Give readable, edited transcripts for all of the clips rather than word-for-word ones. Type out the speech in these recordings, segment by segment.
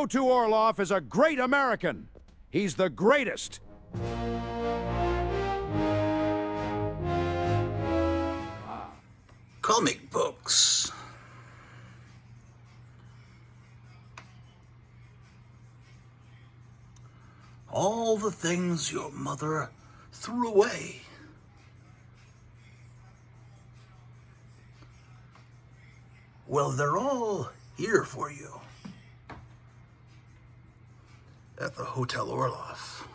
Grottu Orloff is a great American. He's the greatest. Comic books. All the things your mother threw away. Well, they're all here for you at the Hotel Orloff.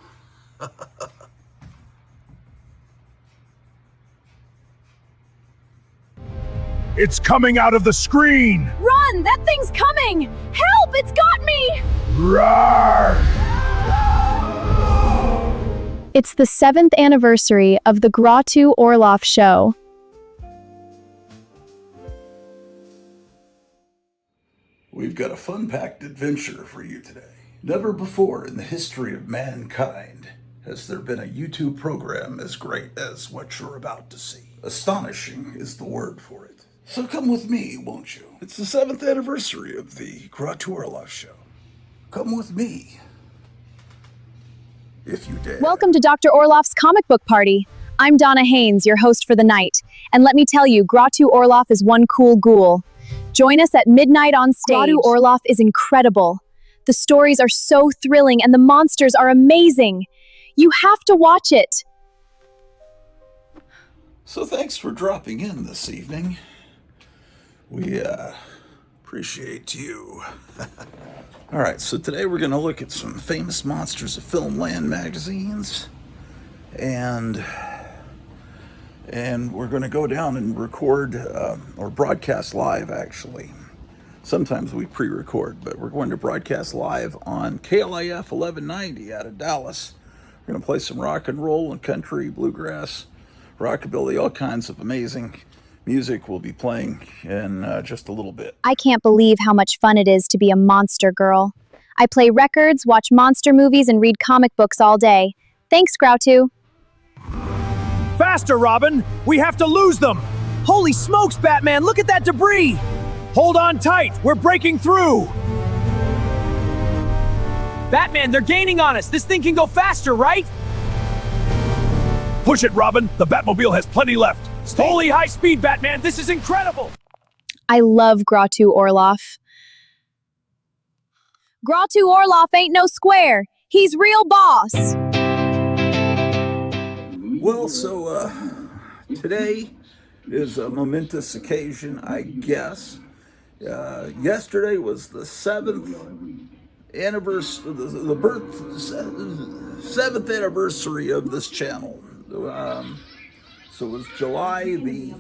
It's coming out of the screen! Run! That thing's coming! Help! It's got me! Roar! It's the 7th anniversary of the Grottu Orloff show. We've got a fun-packed adventure for you today. Never before in the history of mankind has there been a YouTube program as great as what you're about to see. Astonishing is the word for it. So come with me, won't you? It's the 7th anniversary of the Grottu Orloff show. Come with me, if you dare. Welcome to Dr. Orloff's comic book party. I'm Donna Haynes, your host for the night. And let me tell you, Grottu Orloff is one cool ghoul. Join us at midnight on stage. Grottu Orloff is incredible. The stories are so thrilling and the monsters are amazing. You have to watch it. So thanks for dropping in this evening. We appreciate you. All right, so today we're going to look at some famous monsters of Filmland magazines, and we're going to go down and record or broadcast live, actually. Sometimes we pre-record, but we're going to broadcast live on KLIF 1190 out of Dallas. We're going to play some rock and roll and country, bluegrass, rockabilly, all kinds of amazing music will be playing in just a little bit. I can't believe how much fun it is to be a monster girl. I play records, watch monster movies, and read comic books all day. Thanks, Grottu. Faster, Robin! We have to lose them! Holy smokes, Batman! Look at that debris! Hold on tight! We're breaking through! Batman, they're gaining on us! This thing can go faster, right? Push it, Robin! The Batmobile has plenty left! Holy high speed, Batman! This is incredible! I love Grottu Orloff. Grottu Orloff ain't no square. He's real boss. Well, so today is a momentous occasion, I guess. Yesterday was the 7th anniversary, the birth 7th anniversary of this channel. So it was July the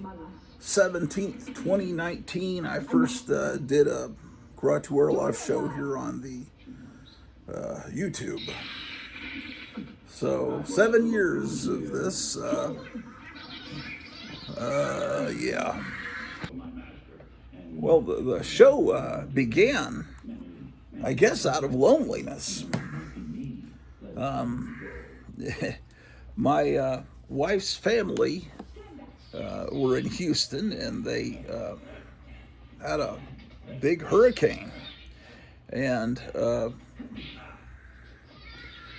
17th, 2019. I first did a Grottu Orloff show here on the YouTube. So 7 years of this, yeah. Well, the show began, I guess, out of loneliness. My wife's family were in Houston, and they had a big hurricane, and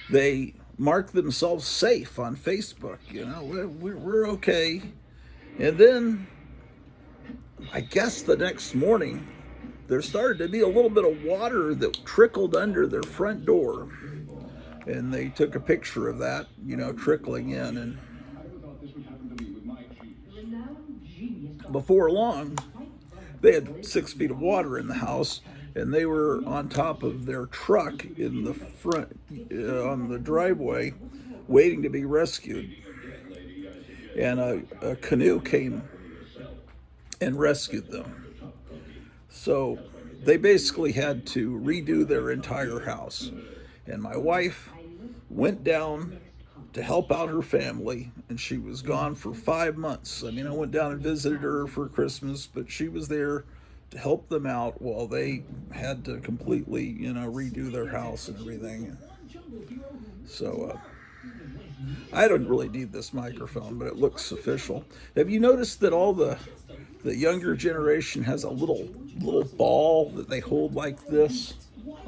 they marked themselves safe on Facebook. You know, we're okay. And then I guess the next morning there started to be a little bit of water that trickled under their front door, and they took a picture of that, you know, trickling in. And before long, they had 6 feet of water in the house, and they were on top of their truck in the front, on the driveway, waiting to be rescued. And a canoe came and rescued them. So they basically had to redo their entire house. And my wife went down to help out her family, and she was gone for 5 months. I mean, I went down and visited her for Christmas, but she was there to help them out while they had to completely, you know, redo their house and everything. So I don't really need this microphone, but it looks official. Have you noticed that all the younger generation has a little ball that they hold like this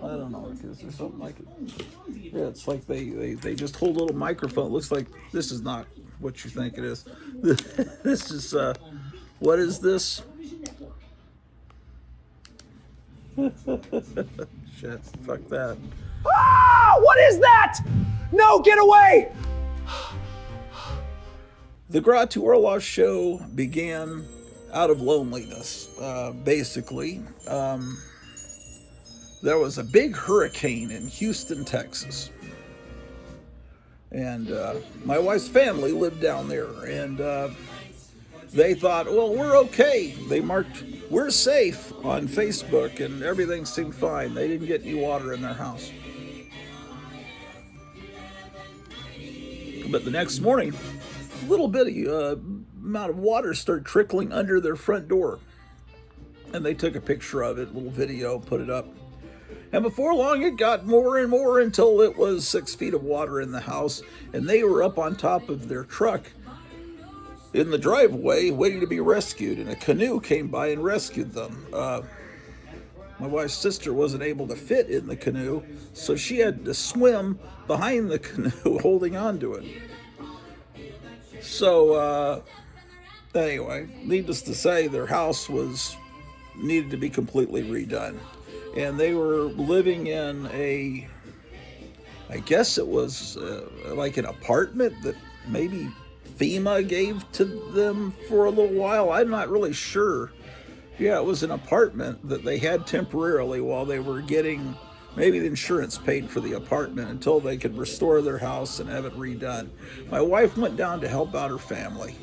I don't know. Is there something like it? Yeah, it's like they just hold a little microphone. It looks like this is not what you think it is. This is, what is this? Shit, fuck that. Ah! What is that? No, get away! The Grottu Orloff show began out of loneliness, basically. There was a big hurricane in Houston, Texas. And my wife's family lived down there. And they thought, well, we're okay. They marked, we're safe on Facebook, and everything seemed fine. They didn't get any water in their house. But the next morning, a little bitty amount of water started trickling under their front door. And they took a picture of it, a little video, put it up. And before long, it got more and more until it was 6 feet of water in the house. And they were up on top of their truck in the driveway waiting to be rescued. And a canoe came by and rescued them. My wife's sister wasn't able to fit in the canoe, so she had to swim behind the canoe holding on to it. So anyway, needless to say, their house needed to be completely redone. And they were living in I guess it was like an apartment that maybe FEMA gave to them for a little while. I'm not really sure. Yeah, it was an apartment that they had temporarily while they were getting, maybe the insurance paid for the apartment until they could restore their house and have it redone. My wife went down to help out her family.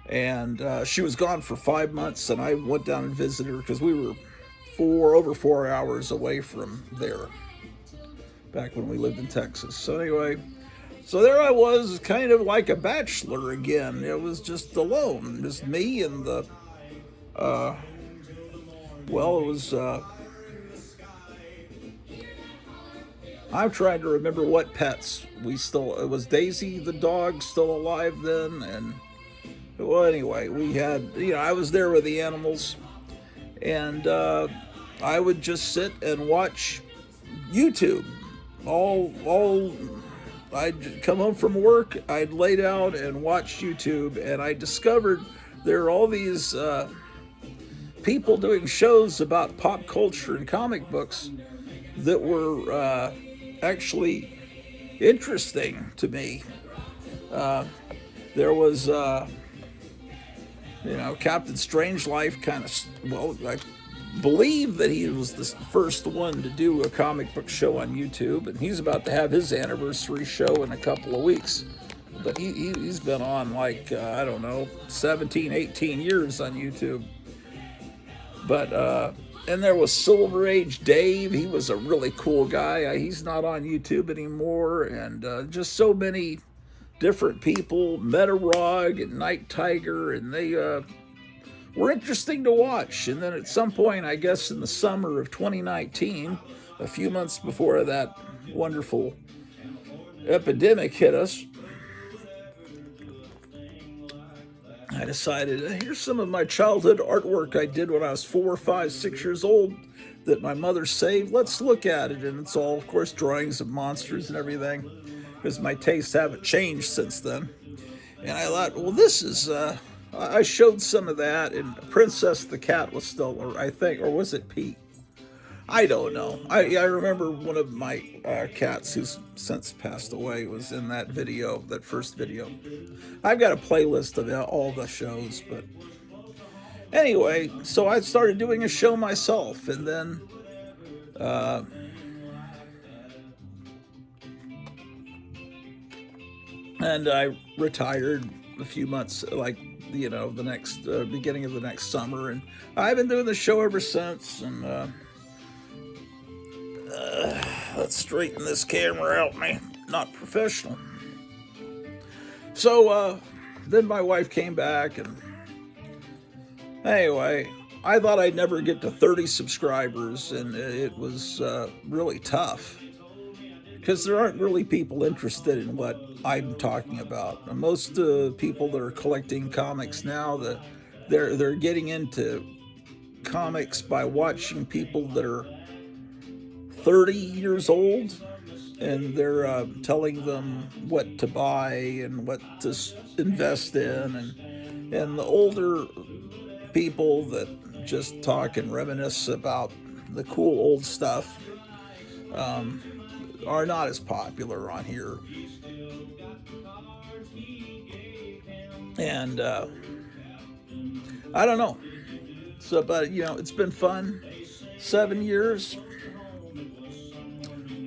And she was gone for 5 months, and I went down and visited her because we were over 4 hours away from there back when we lived in Texas. So anyway, so there I was, kind of like a bachelor again. It was just alone, just me and it was, I'm trying to remember what pets it was Daisy, the dog, still alive then, and well, anyway, we had, I was there with the animals, and I would just sit and watch YouTube. I'd come home from work, I'd lay down and watch YouTube, and I discovered there are all these people doing shows about pop culture and comic books that were actually interesting to me. There was Captain Strangelove I believe that he was the first one to do a comic book show on YouTube, and he's about to have his anniversary show in a couple of weeks. But he's been on 17, 18 years on YouTube. But, and there was Silver Age Dave. He was a really cool guy. He's not on YouTube anymore, and just so many different people, Metarog and Night Tiger, and they were interesting to watch. And then at some point, I guess in the summer of 2019, a few months before that wonderful epidemic hit us, I decided, here's some of my childhood artwork I did when I was 4, 5, 6 years old that my mother saved. Let's look at it. And it's all, of course, drawings of monsters and everything, because my tastes haven't changed since then. And I thought, well, this is, I showed some of that, and Princess the cat was still, or was it Pete? I don't know. I remember one of my cats who's since passed away was in that video, that first video. I've got a playlist of all the shows, but anyway, so I started doing a show myself, and then and I retired a few months, the next beginning of the next summer, and I've been doing the show ever since. And let's straighten this camera out, man. Not professional. So then my wife came back, and anyway, I thought I'd never get to 30 subscribers, and it was really tough, because there aren't really people interested in what I'm talking about. And most people that are collecting comics now, they're getting into comics by watching people that are 30 years old, and they're telling them what to buy and what to invest in, and the older people that just talk and reminisce about the cool old stuff are not as popular on here. And I don't know. So, but it's been fun. 7 years.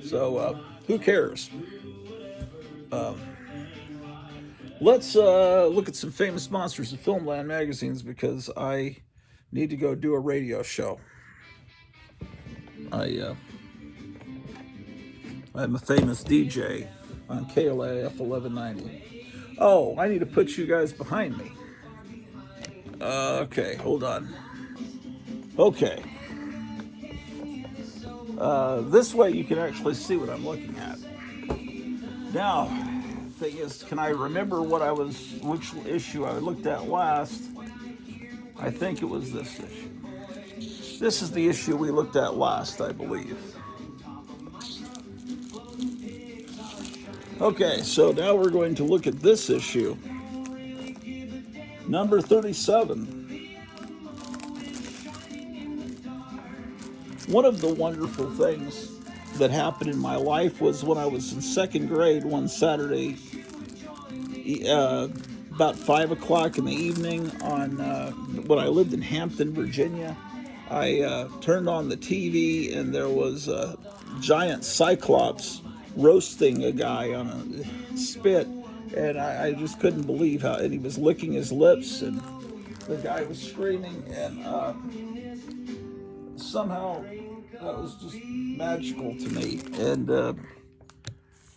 So who cares? Let's look at some famous monsters of Filmland magazines, because I need to go do a radio show. I'm a famous DJ on KLAF 1190. Oh, I need to put you guys behind me. Okay, hold on. Okay. This way you can actually see what I'm looking at. Now, thing is, can I remember which issue I looked at last? I think it was this issue. This is the issue we looked at last, I believe. Okay, so now we're going to look at this issue. Number 37. One of the wonderful things that happened in my life was when I was in second grade one Saturday, about 5 o'clock in the evening when I lived in Hampton, Virginia. I turned on the TV, and there was a giant cyclops roasting a guy on a spit, and I just couldn't believe how, and he was licking his lips, and the guy was screaming, and somehow that was just magical to me. And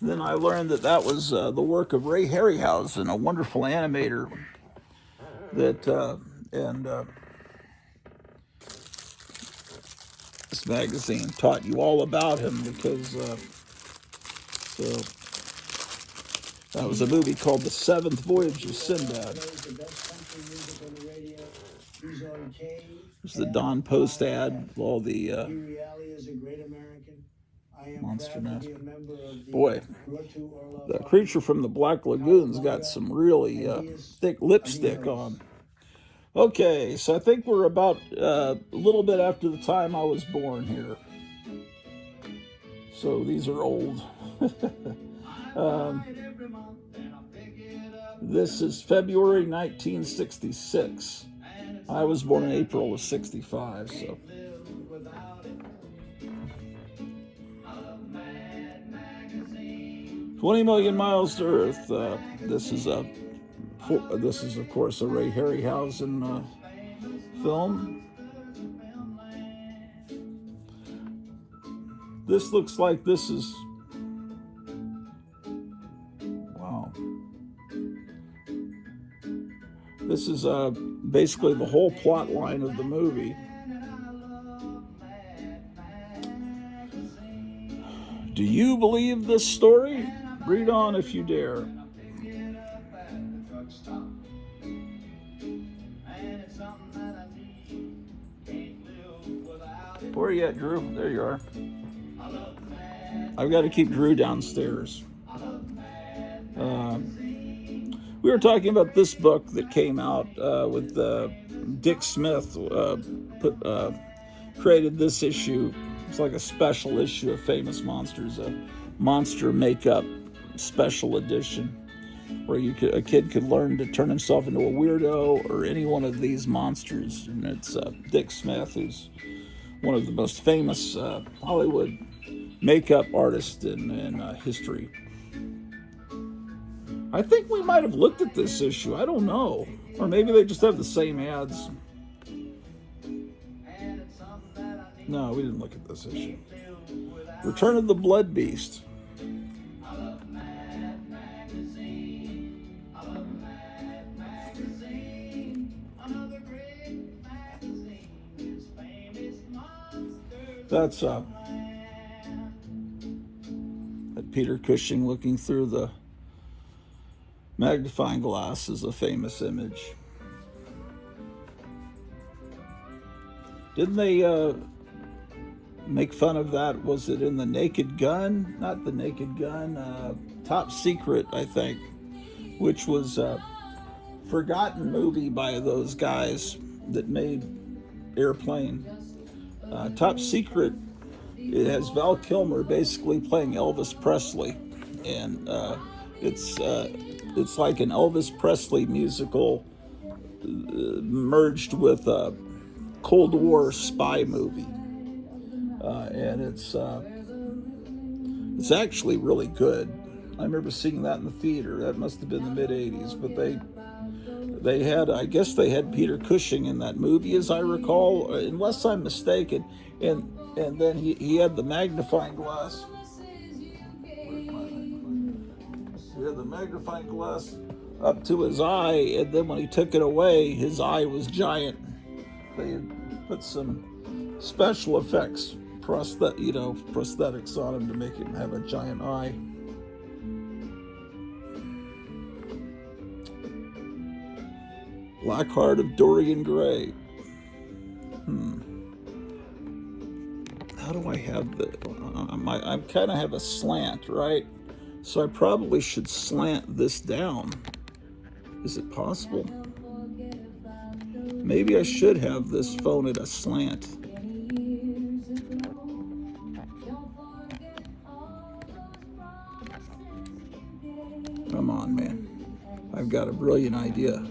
then I learned that was the work of Ray Harryhausen, a wonderful animator. This magazine taught you all about him, because that was a movie called The Seventh Voyage of Sinbad. There's the Don Post ad, all the Monster Mash. Boy, the creature from the Black Lagoon's got some really thick lipstick on. Okay, so I think we're about a little bit after the time I was born here. So these are old. This is February 1966. I was born in April of 65, so. "20 Million Miles to Earth." This is of course a Ray Harryhausen film. This looks like this is, wow. This is basically the whole plot line of the movie. Do you believe this story? Read on if you dare. Where are you at, Drew? There you are. I've got to keep Drew downstairs. We were talking about this book that came out with Dick Smith created this issue. It's like a special issue of Famous Monsters, a monster makeup special edition, where a kid could learn to turn himself into a weirdo or any one of these monsters. And it's Dick Smith, who's one of the most famous Hollywood makeup artists in history. I think we might have looked at this issue. I don't know. Or maybe they just have the same ads. No, we didn't look at this issue. Return of the Blood Beast. That's Peter Cushing looking through the magnifying glass is a famous image. Didn't they make fun of that? Was it in The Naked Gun? Not The Naked Gun. Top Secret, I think, which was a forgotten movie by those guys that made Airplane. Top Secret, it has Val Kilmer basically playing Elvis Presley, and it's like an Elvis Presley musical merged with a Cold War spy movie, and it's actually really good. I remember seeing that in the theater. That must have been the mid '80s, but they had, I guess they had Peter Cushing in that movie, as I recall, unless I'm mistaken. And then he had the magnifying glass. He had the magnifying glass up to his eye, and then when he took it away, his eye was giant. They had put some special effects, prosthetics on him to make him have a giant eye. Black Heart of Dorian Gray. How do I have the? I kind of have a slant, right? So I probably should slant this down. Is it possible? Maybe I should have this phone at a slant. Come on, man. I've got a brilliant idea.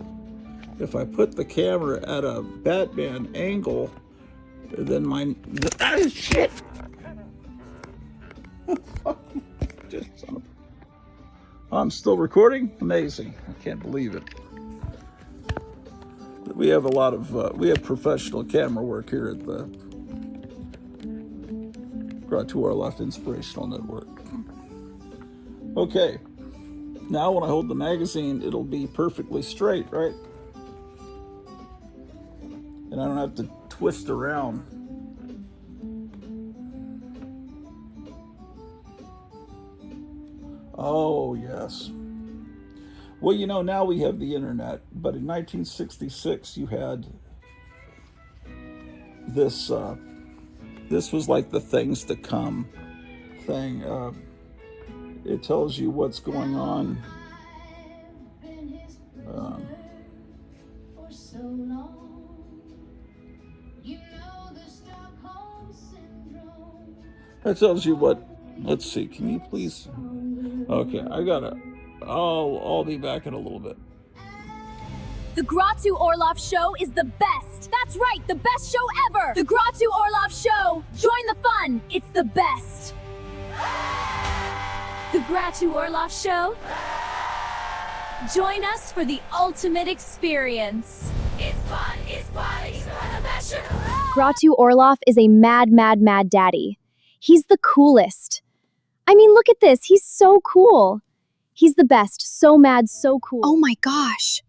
If I put the camera at a Batman angle, then shit! I'm still recording? Amazing. I can't believe it. We have a lot of, we have professional camera work here at the Grottu Orloff Inspirational Network. Okay. Now when I hold the magazine, it'll be perfectly straight, right? And I don't have to twist around. Oh, yes. Well, now we have the internet, but in 1966 you had this, this was like the things to come thing. It tells you what's going on. That tells you what, let's see, can you please, okay, I'll be back in a little bit. The Grottu Orloff Show is the best. That's right, the best show ever. The Grottu Orloff Show. Join the fun. It's the best. The Grottu Orloff Show. Join us for the ultimate experience. It's fun. It's the best show. Grottu Orloff is a mad, mad, mad daddy. He's the coolest. I mean, look at this. He's so cool. He's the best. So mad, so cool. Oh my gosh.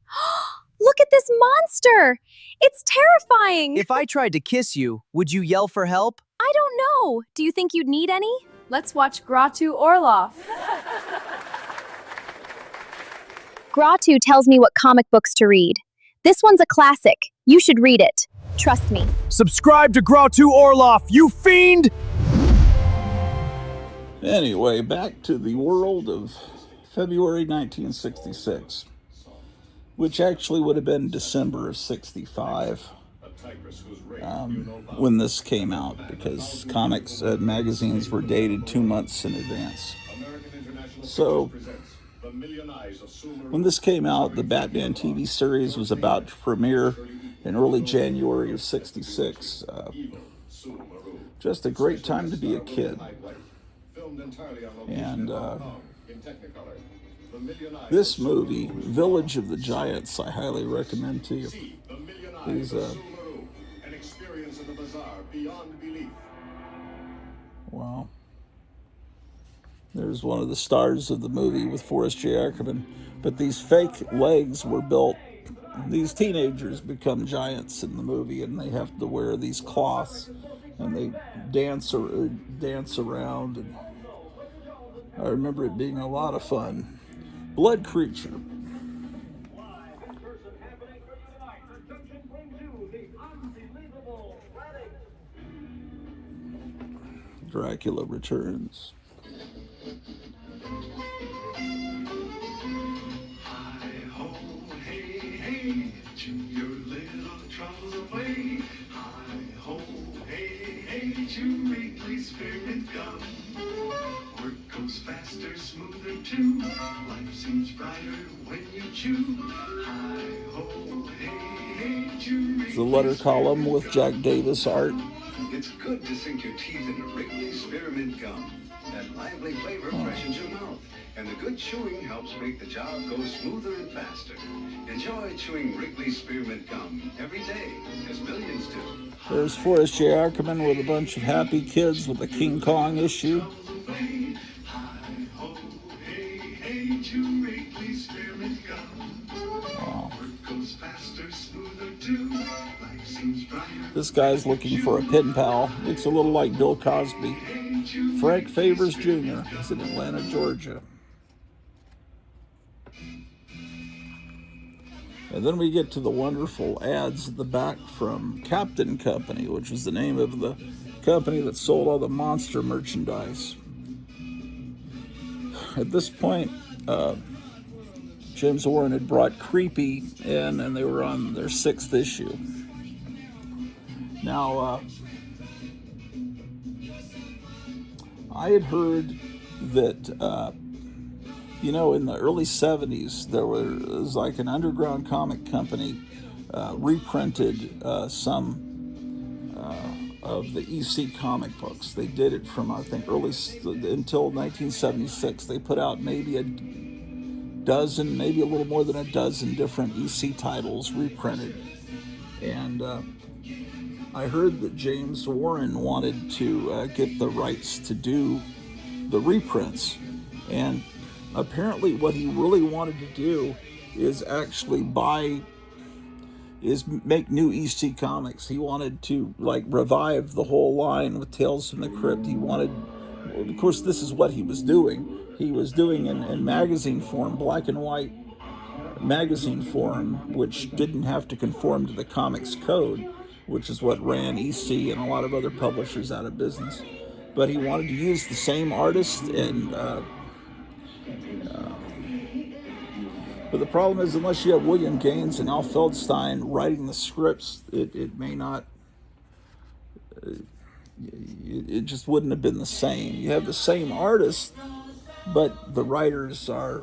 Look at this monster. It's terrifying. If I tried to kiss you, would you yell for help? I don't know. Do you think you'd need any? Let's watch Grottu Orloff. Grottu tells me what comic books to read. This one's a classic. You should read it. Trust me. Subscribe to Grottu Orloff, you fiend! Anyway, back to the world of February 1966, which actually would have been December of 65 when this came out, because comics magazines were dated 2 months in advance. So when this came out, the Batman TV series was about to premiere in early January of 66. Just a great time to be a kid. And this movie, Village of the Giants, I highly recommend to you. He's wow. There's one of the stars of the movie with Forrest J. Ackerman. But these fake legs were built. These teenagers become giants in the movie, and they have to wear these cloths, and they dance around. And I remember it being a lot of fun. Blood Creature. Dracula Returns. Hi-ho, hey, hey, chew your little troubles away. Hi-ho, hey, hey, chew Wrigley Spearmint Gum. Work goes faster, smoother too. Life seems brighter when you chew. Hi-ho, hey, hey, chew The letter column with Jack Davis art. It's good to sink your teeth into Wrigley Spearmint Gum. That lively flavor freshens your mouth, and the good chewing helps make the job go smoother and faster. Enjoy chewing Wrigley Spearmint Gum every day, as millions do. There's Forrest J. Ackerman with a bunch of happy kids with a King Kong issue. Hi-ho, hey, hey, chew Wrigley Spearmint Gum. Wow. Work goes faster, smoother too. Life seems brighter. This guy's looking for a pen pal. Looks a little like Bill Cosby. Frank Favors Jr. He's in Atlanta, Georgia. And then we get to the wonderful ads at the back from Captain Company, which was the name of the company that sold all the monster merchandise. At this point, James Warren had brought Creepy in, and they were on their 6th issue. Now, I had heard that, in the early 70s, there was like an underground comic company reprinted some of the EC comic books. They did it from, I think, until 1976. They put out maybe a dozen, maybe a little more than a dozen different EC titles reprinted. And I heard that James Warren wanted to get the rights to do the reprints. And apparently what he really wanted to do is actually make new EC comics. He wanted to revive the whole line with Tales from the Crypt. He wanted, of course, this is what he was doing. He was doing in magazine form, black and white magazine form, which didn't have to conform to the comics code, which is what ran EC and a lot of other publishers out of business. But he wanted to use the same artist, and but the problem is, unless you have William Gaines and Al Feldstein writing the scripts, it may not, it just wouldn't have been the same. You have the same artist, but the writers are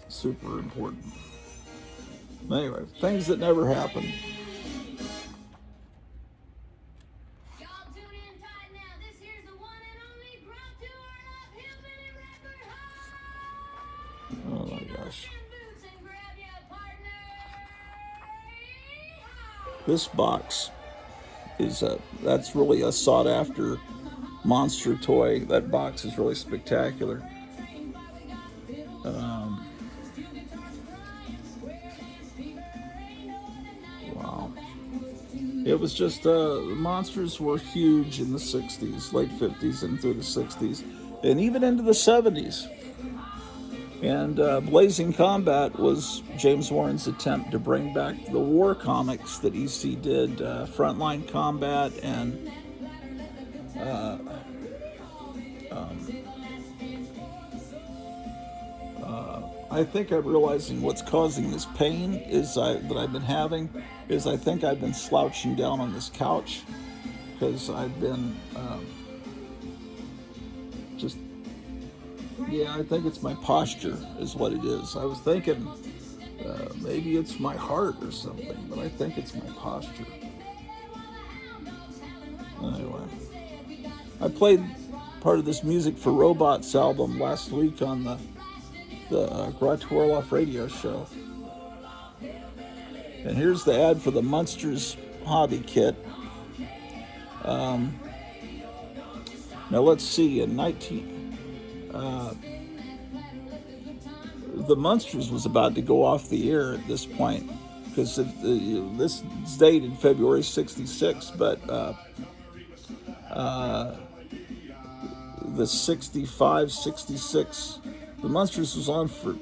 super important. Anyway, things that never happened. Y'all tune in tight now. This here's the one and only Grottu Orloff Hillbilly Record. Oh my gosh. Boots and grab your partner. This box is that's really a sought after monster toy. That box is really spectacular. Wow. It was just, monsters were huge in the 60s, late 50s and through the 60s, and even into the 70s. And Blazing Combat was James Warren's attempt to bring back the war comics that EC did, Frontline Combat and I think I'm realizing what's causing this pain that I've been having is I think I've been slouching down on this couch because I've been I think it's my posture is what it is. I was thinking maybe it's my heart or something, but I think it's my posture. Anyway, I played part of this Music for Robots album last week on the Grottu Orloff radio show. And here's the ad for the Munsters Hobby Kit. Now let's see, in the Munsters was about to go off the air at this point, because this is dated February 66, but the 65, 66, the Munsters was on for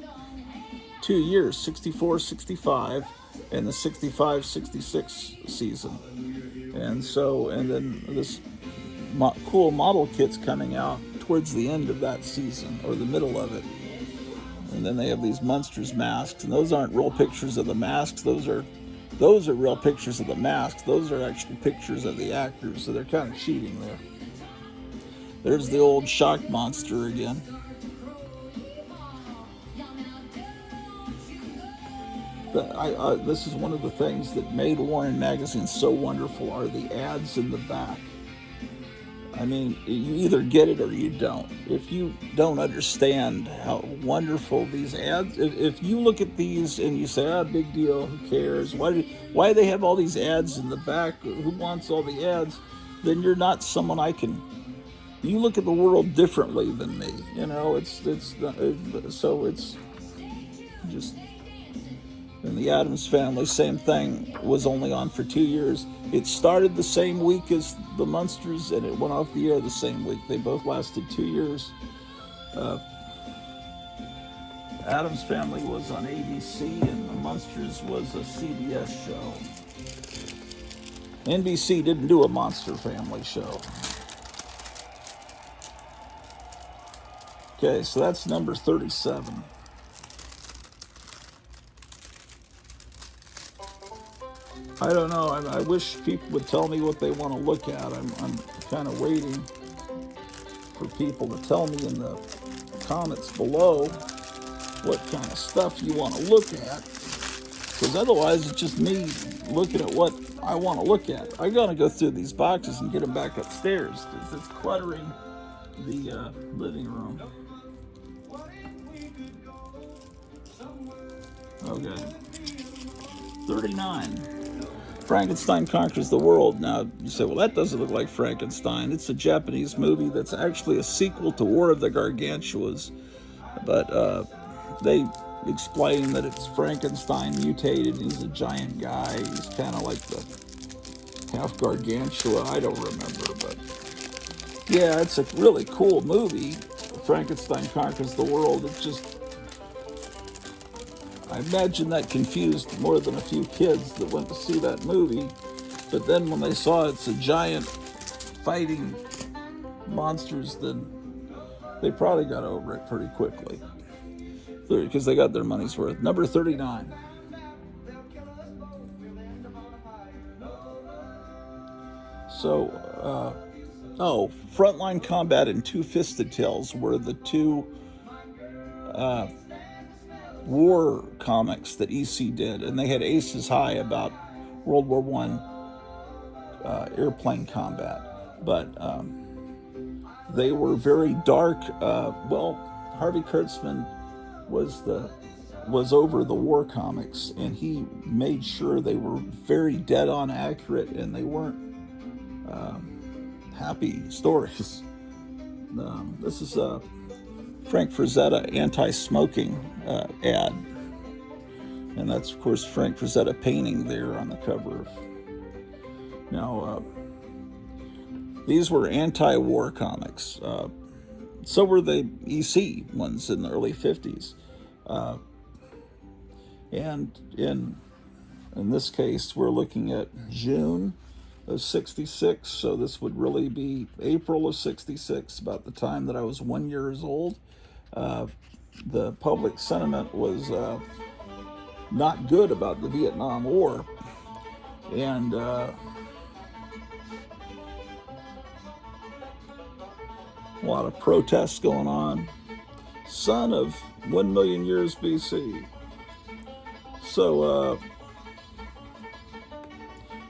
2 years, 64, 65, and the 65, 66 season. And then this cool model kits coming out towards the end of that season or the middle of it. And then they have these Munsters masks, and those aren't real pictures of the masks. Those are real pictures of the masks. Those are actual pictures of the actors, so they're kind of cheating there. There's the old shock monster again. This is one of the things that made Warren Magazine so wonderful are the ads in the back. I mean, you either get it or you don't. If you don't understand how wonderful these ads, if you look at these and you say, big deal, who cares? Why do they have all these ads in the back? Who wants all the ads? Then you're not someone you look at the world differently than me. So it's just. And the Addams Family, same thing, was only on for 2 years. It started the same week as the Munsters, and it went off the air the same week. They both lasted 2 years. Addams Family was on ABC, and the Munsters was a CBS show. NBC didn't do a Monster Family show. Okay, so that's number 37. I don't know. I wish people would tell me what they want to look at. I'm kind of waiting for people to tell me in the comments below what kind of stuff you want to look at. Because otherwise, it's just me looking at what I want to look at. I got to go through these boxes and get them back upstairs because it's cluttering the living room. Okay. 39. Frankenstein Conquers the World. Now, you say, well, that doesn't look like Frankenstein. It's a Japanese movie that's actually a sequel to War of the Gargantuas. But they explain that it's Frankenstein mutated. He's a giant guy. He's kind of like the half Gargantua. I don't remember, but yeah, it's a really cool movie. Frankenstein Conquers the World. It's just, I imagine that confused more than a few kids that went to see that movie. But then when they saw it's a giant fighting monsters, then they probably got over it pretty quickly. Because they got their money's worth. Number 39. So, Frontline Combat and Two Fisted Tales were the two war comics that EC did, and they had Aces High about World War I airplane combat, but they were very dark. Harvey Kurtzman was over the war comics, and he made sure they were very dead on accurate, and they weren't happy stories. This is Frank Frazetta anti-smoking ad, and that's of course Frank Frazetta painting there on the cover. Now these were anti-war comics. So were the EC ones in the early 50s, and in this case we're looking at June of 66, so this would really be April of 66, about the time that I was 1 year old. The public sentiment was not good about the Vietnam War, and a lot of protests going on. Son of 1 million years BC. So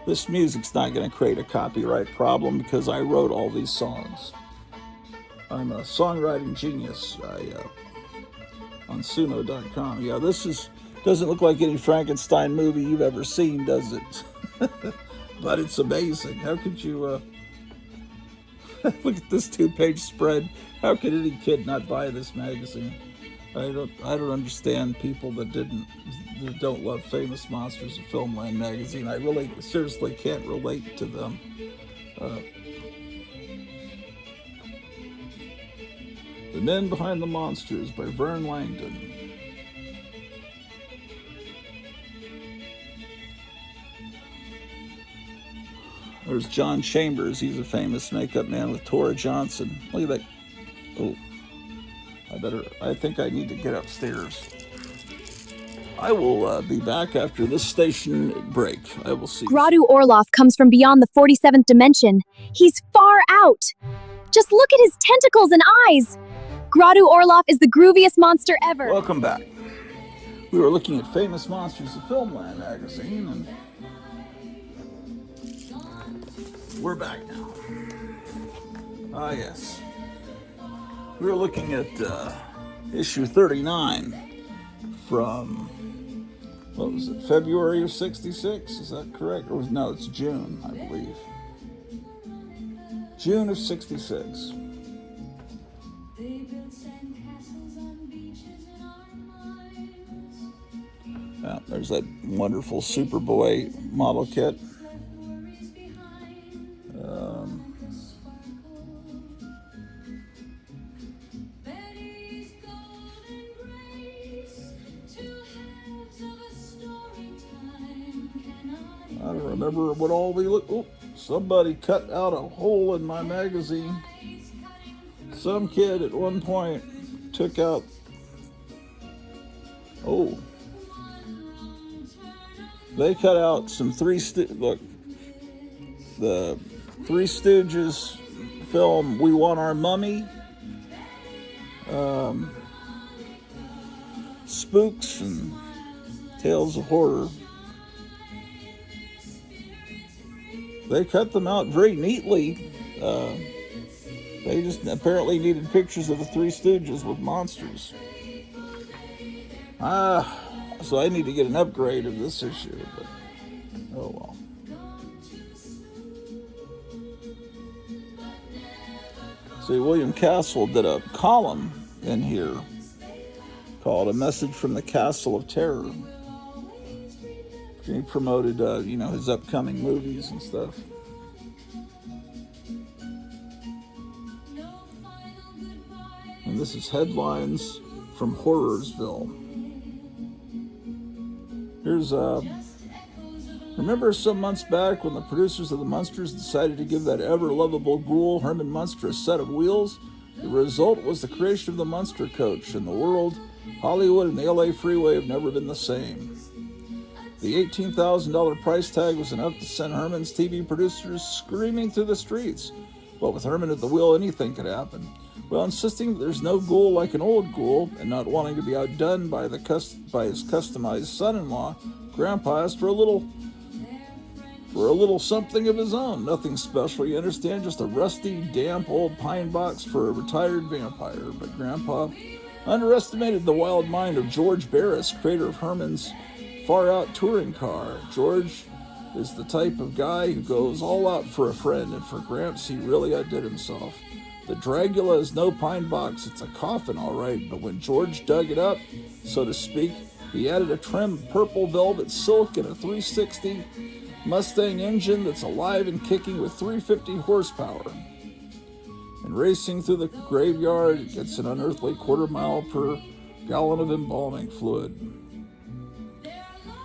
this music's not going to create a copyright problem because I wrote all these songs. I'm a songwriting genius. On Suno.com. Yeah, this doesn't look like any Frankenstein movie you've ever seen, does it? But it's amazing. How could you look at this 2-page spread? How could any kid not buy this magazine? I don't understand people that don't love Famous Monsters of Filmland magazine. I really seriously can't relate to them. The Men Behind the Monsters by Vern Langdon. There's John Chambers. He's a famous makeup man with Tora Johnson. Look at that. Oh, I think I need to get upstairs. I will be back after this station break. I will see. Grottu Orloff comes from beyond the 47th dimension. He's far out. Just look at his tentacles and eyes. Grottu Orloff is the grooviest monster ever. Welcome back. We were looking at Famous Monsters of Filmland magazine, and we're back now. Ah, yes. We were looking at issue 39 from, what was it, February of 66? Is that correct? Or no, it's June, I believe. June of 66. There's that wonderful Superboy model kit. I don't remember what all we look. Oh, somebody cut out a hole in my magazine. Some kid at one point took out. Oh. They cut out some look, the Three Stooges film, We Want Our Mummy, Spooks and Tales of Horror. They cut them out very neatly. They just apparently needed pictures of the Three Stooges with monsters. So I need to get an upgrade of this issue, but oh well. See, William Castle did a column in here called A Message from the Castle of Terror. He promoted, his upcoming movies and stuff. And this is headlines from Horrorsville. Here's remember some months back when the producers of The Munsters decided to give that ever-lovable ghoul Herman Munster a set of wheels? The result was the creation of the Munster Coach, and the world, Hollywood, and the LA freeway have never been the same. The $18,000 price tag was enough to send Herman's TV producers screaming through the streets. But with Herman at the wheel, anything could happen. While insisting that there's no ghoul like an old ghoul, and not wanting to be outdone by his customized son-in-law, Grandpa asked for a little something of his own. Nothing special, you understand, just a rusty, damp old pine box for a retired vampire. But Grandpa underestimated the wild mind of George Barris, creator of Herman's far-out touring car. George is the type of guy who goes all out for a friend, and for Gramps, he really outdid himself. The Dragula is no pine box, it's a coffin, all right, but when George dug it up, so to speak, he added a trim purple velvet silk and a 360 Mustang engine that's alive and kicking with 350 horsepower. And racing through the graveyard, it gets an unearthly 1/4 mile per gallon of embalming fluid.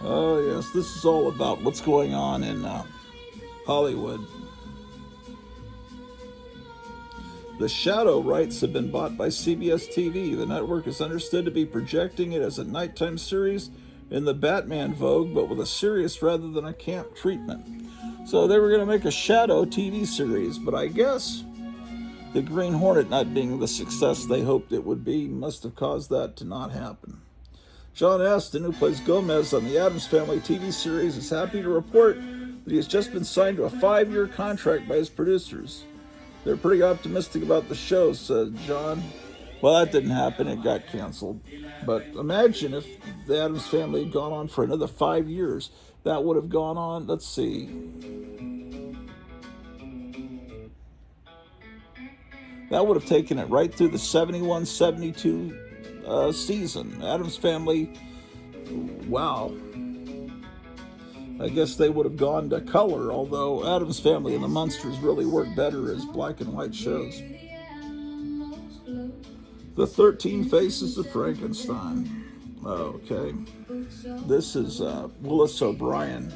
Oh yes, this is all about what's going on in Hollywood. The Shadow rights have been bought by CBS TV. The network is understood to be projecting it as a nighttime series in the Batman vogue, but with a serious rather than a camp treatment. So they were going to make a Shadow TV series, but I guess the Green Hornet not being the success they hoped it would be must have caused that to not happen. John Astin, who plays Gomez on the Addams Family TV series, is happy to report that he has just been signed to a 5-year contract by his producers. They're pretty optimistic about the show, said John. Well, that didn't happen. It got canceled. But imagine if the Addams Family had gone on for another 5 years. That would have gone on, let's see. That would have taken it right through the 71-72 season. Addams Family, wow. I guess they would have gone to color, although Addams Family and the Munsters really work better as black and white shows. The 13 Faces of Frankenstein. Okay. This is Willis O'Brien.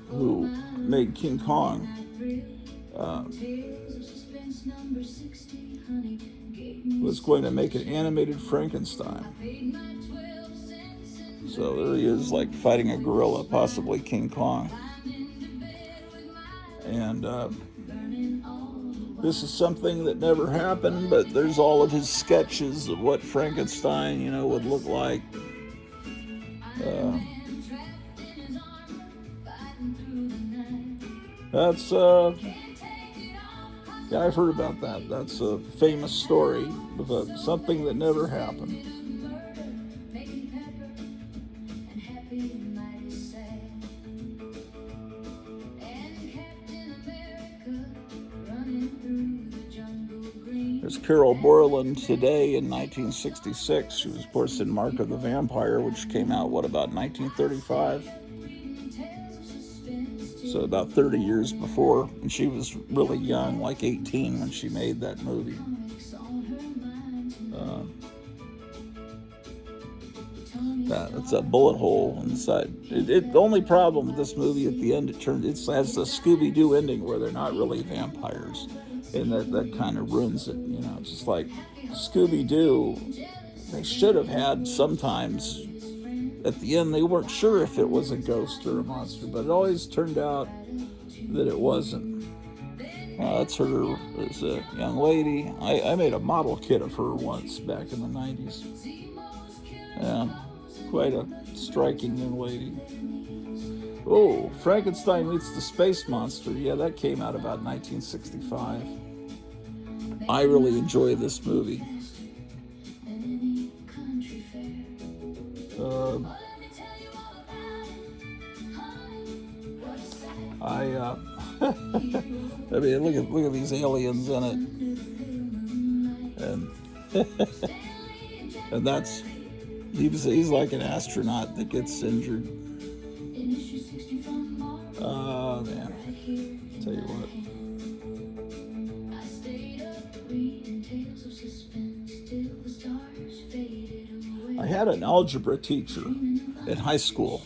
who made King Kong, was going to make an animated Frankenstein. So there he is, like fighting a gorilla, possibly King Kong. And this is something that never happened, but there's all of his sketches of what Frankenstein, would look like. That's yeah, I've heard about that. That's a famous story of something that never happened. There's Carol Borland today in 1966. She was, of course, in Mark of the Vampire, which came out, about 1935? So about 30 years before. And she was really young, like 18, when she made that movie. It's a bullet hole inside. The only problem with this movie at the end, it has the Scooby-Doo ending where they're not really vampires. And that kind of ruins it, It's just like Scooby-Doo, they should have had sometimes, at the end, they weren't sure if it was a ghost or a monster, but it always turned out that it wasn't. That's her as a young lady. I made a model kit of her once back in the 90s. Quite a striking young lady. Oh, Frankenstein Meets the Space Monster. Yeah, that came out about 1965. I really enjoy this movie. I mean, look at these aliens in it, and that's he's like an astronaut that gets injured. Oh man, tell you what. I had an algebra teacher in high school.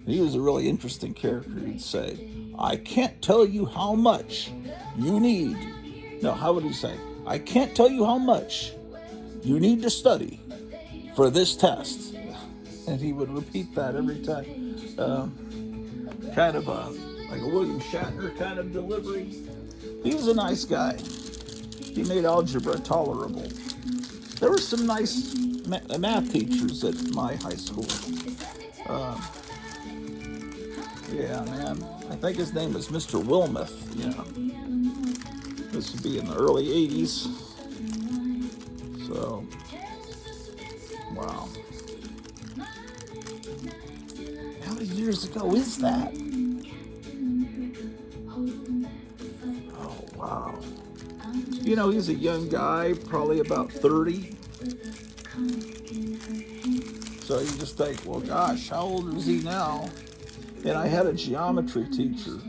He was a really interesting character. He'd say, "I can't tell you how much you need." No, how would he say? "I can't tell you how much you need to study for this test." And he would repeat that every time. Kind of like a William Shatner kind of delivery. He was a nice guy. He made algebra tolerable. There were some nice math teachers at my high school. Yeah, man. I think his name was Mr. Wilmoth. Yeah. This would be in the early 80s. So, wow. How many years ago is that? Oh, wow. He's a young guy, probably about 30. So you just think, well, gosh, how old is he now? And I had a geometry teacher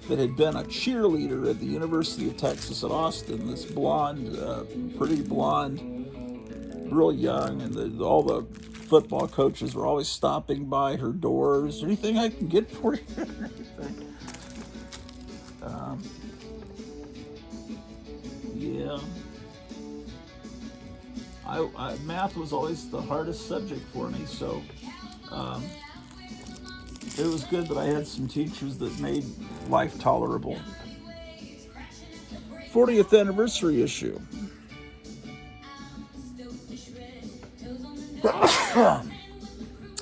that had been a cheerleader at the University of Texas at Austin, this blonde, pretty blonde, real young, and all the football coaches were always stopping by her doors. Anything I can get for you? Yeah. Math was always the hardest subject for me, so it was good that I had some teachers that made life tolerable. 40th anniversary issue.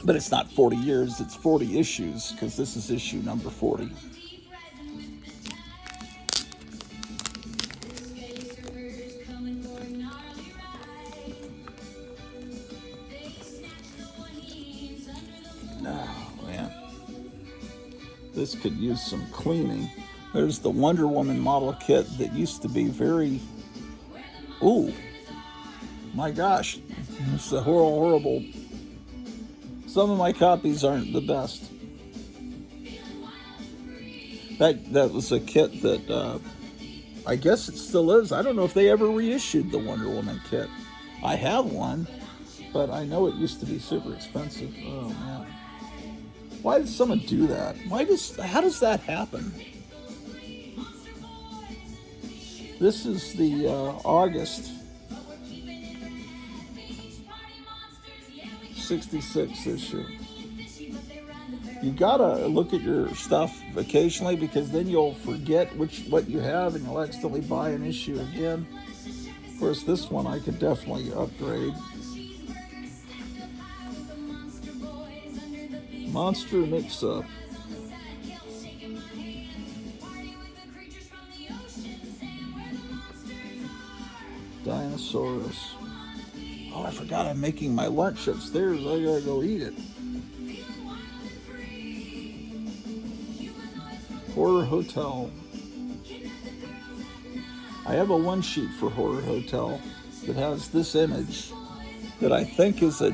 But it's not 40 years, it's 40 issues, because this is issue number 40. This could use some cleaning. There's the Wonder Woman model kit that used to be very... Ooh, my gosh. It's a horrible... Some of my copies aren't the best. That was a kit that... I guess it still is. I don't know if they ever reissued the Wonder Woman kit. I have one, but I know it used to be super expensive. Oh, man. Why did someone do that? How does that happen? This is the August 66 issue. You gotta look at your stuff occasionally, because then you'll forget what you have and you'll accidentally buy an issue again. Of course, this one I could definitely upgrade. Monster Mix-Up. Dinosaurus. Oh, I forgot I'm making my lunch upstairs. I gotta go eat it. Horror Hotel. I have a one sheet for Horror Hotel that has this image that I think is a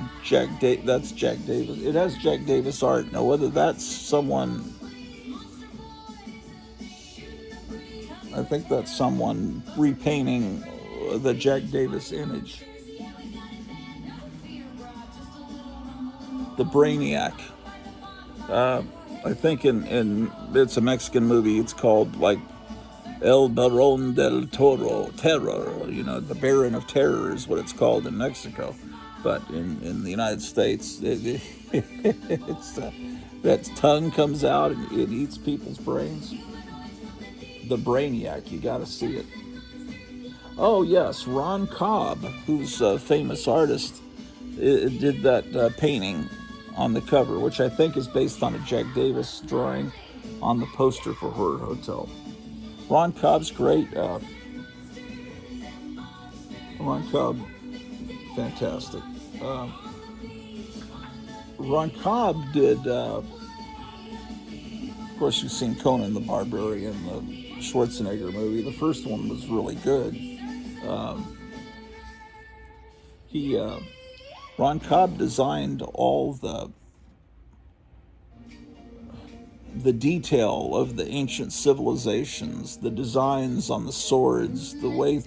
that's Jack Davis. It has Jack Davis art. Now, whether that's someone, I think that's someone repainting the Jack Davis image. The Brainiac. I think in it's a Mexican movie. It's called like El Barón del Toro, Terror. You know, the Baron of Terror is what it's called in Mexico. But in the United States, it's that tongue comes out and it eats people's brains. The Brainiac, you got to see it. Oh yes, Ron Cobb, who's a famous artist, did that painting on the cover, which I think is based on a Jack Davis drawing on the poster for Horror Hotel. Ron Cobb's great. Ron Cobb, fantastic. Ron Cobb did, of course, you've seen Conan the Barbarian, the Schwarzenegger movie. The first one was really good. Ron Cobb designed all the detail of the ancient civilizations, the designs on the swords, the way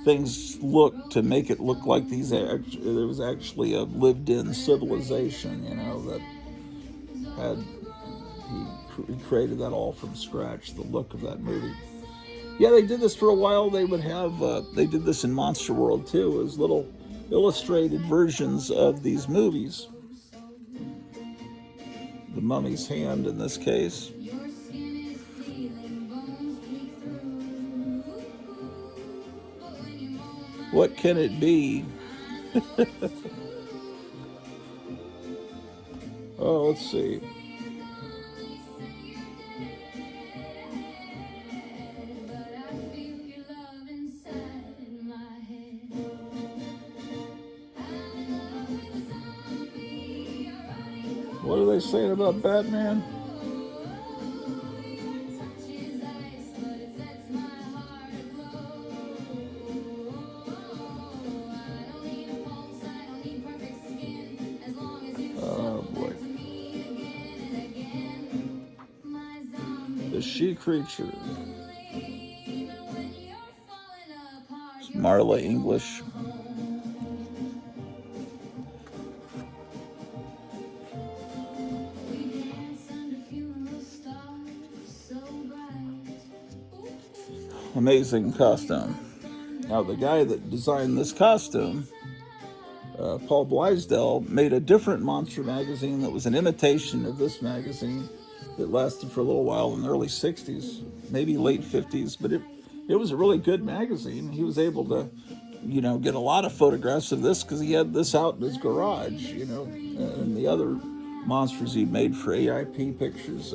things look to make it look like there was actually a lived-in civilization, you know, that he created that all from scratch, the look of that movie. Yeah, they did this for a while. They would have, they did this in Monster World too, as little illustrated versions of these movies. The Mummy's Hand in this case. What can it be? Oh, let's see. What are they saying about Batman? Oh boy. The She Creature. Marla English. Amazing costume. Now, the guy that designed this costume, Paul Blaisdell, made a different monster magazine that was an imitation of this magazine that lasted for a little while in the early 60s, maybe late 50s, but it was a really good magazine. He was able to, you know, get a lot of photographs of this because he had this out in his garage, you know, and the other monsters he made for AIP Pictures.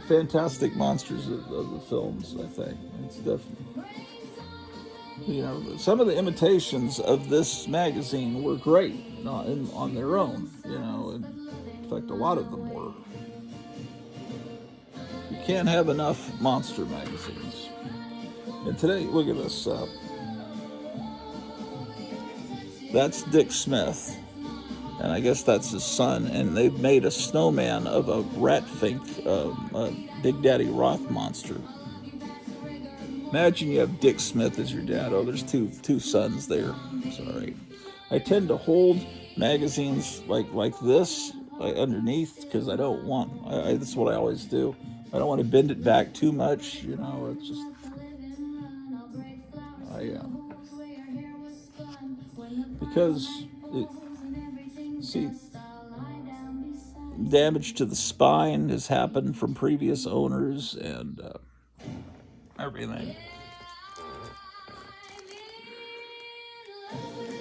Fantastic monsters of the films, I think. It's definitely, you know, some of the imitations of this magazine were great on their own, you know, in fact, a lot of them were. You can't have enough monster magazines. And today, look at this. That's Dick Smith. And I guess that's his son, and they've made a snowman of a rat fink, a Big Daddy Roth monster. Imagine you have Dick Smith as your dad. Oh, there's two sons there. Sorry. I tend to hold magazines like this underneath, because I don't want. That's what I always do. I don't want to bend it back too much. It's just because see, damage to the spine has happened from previous owners and everything.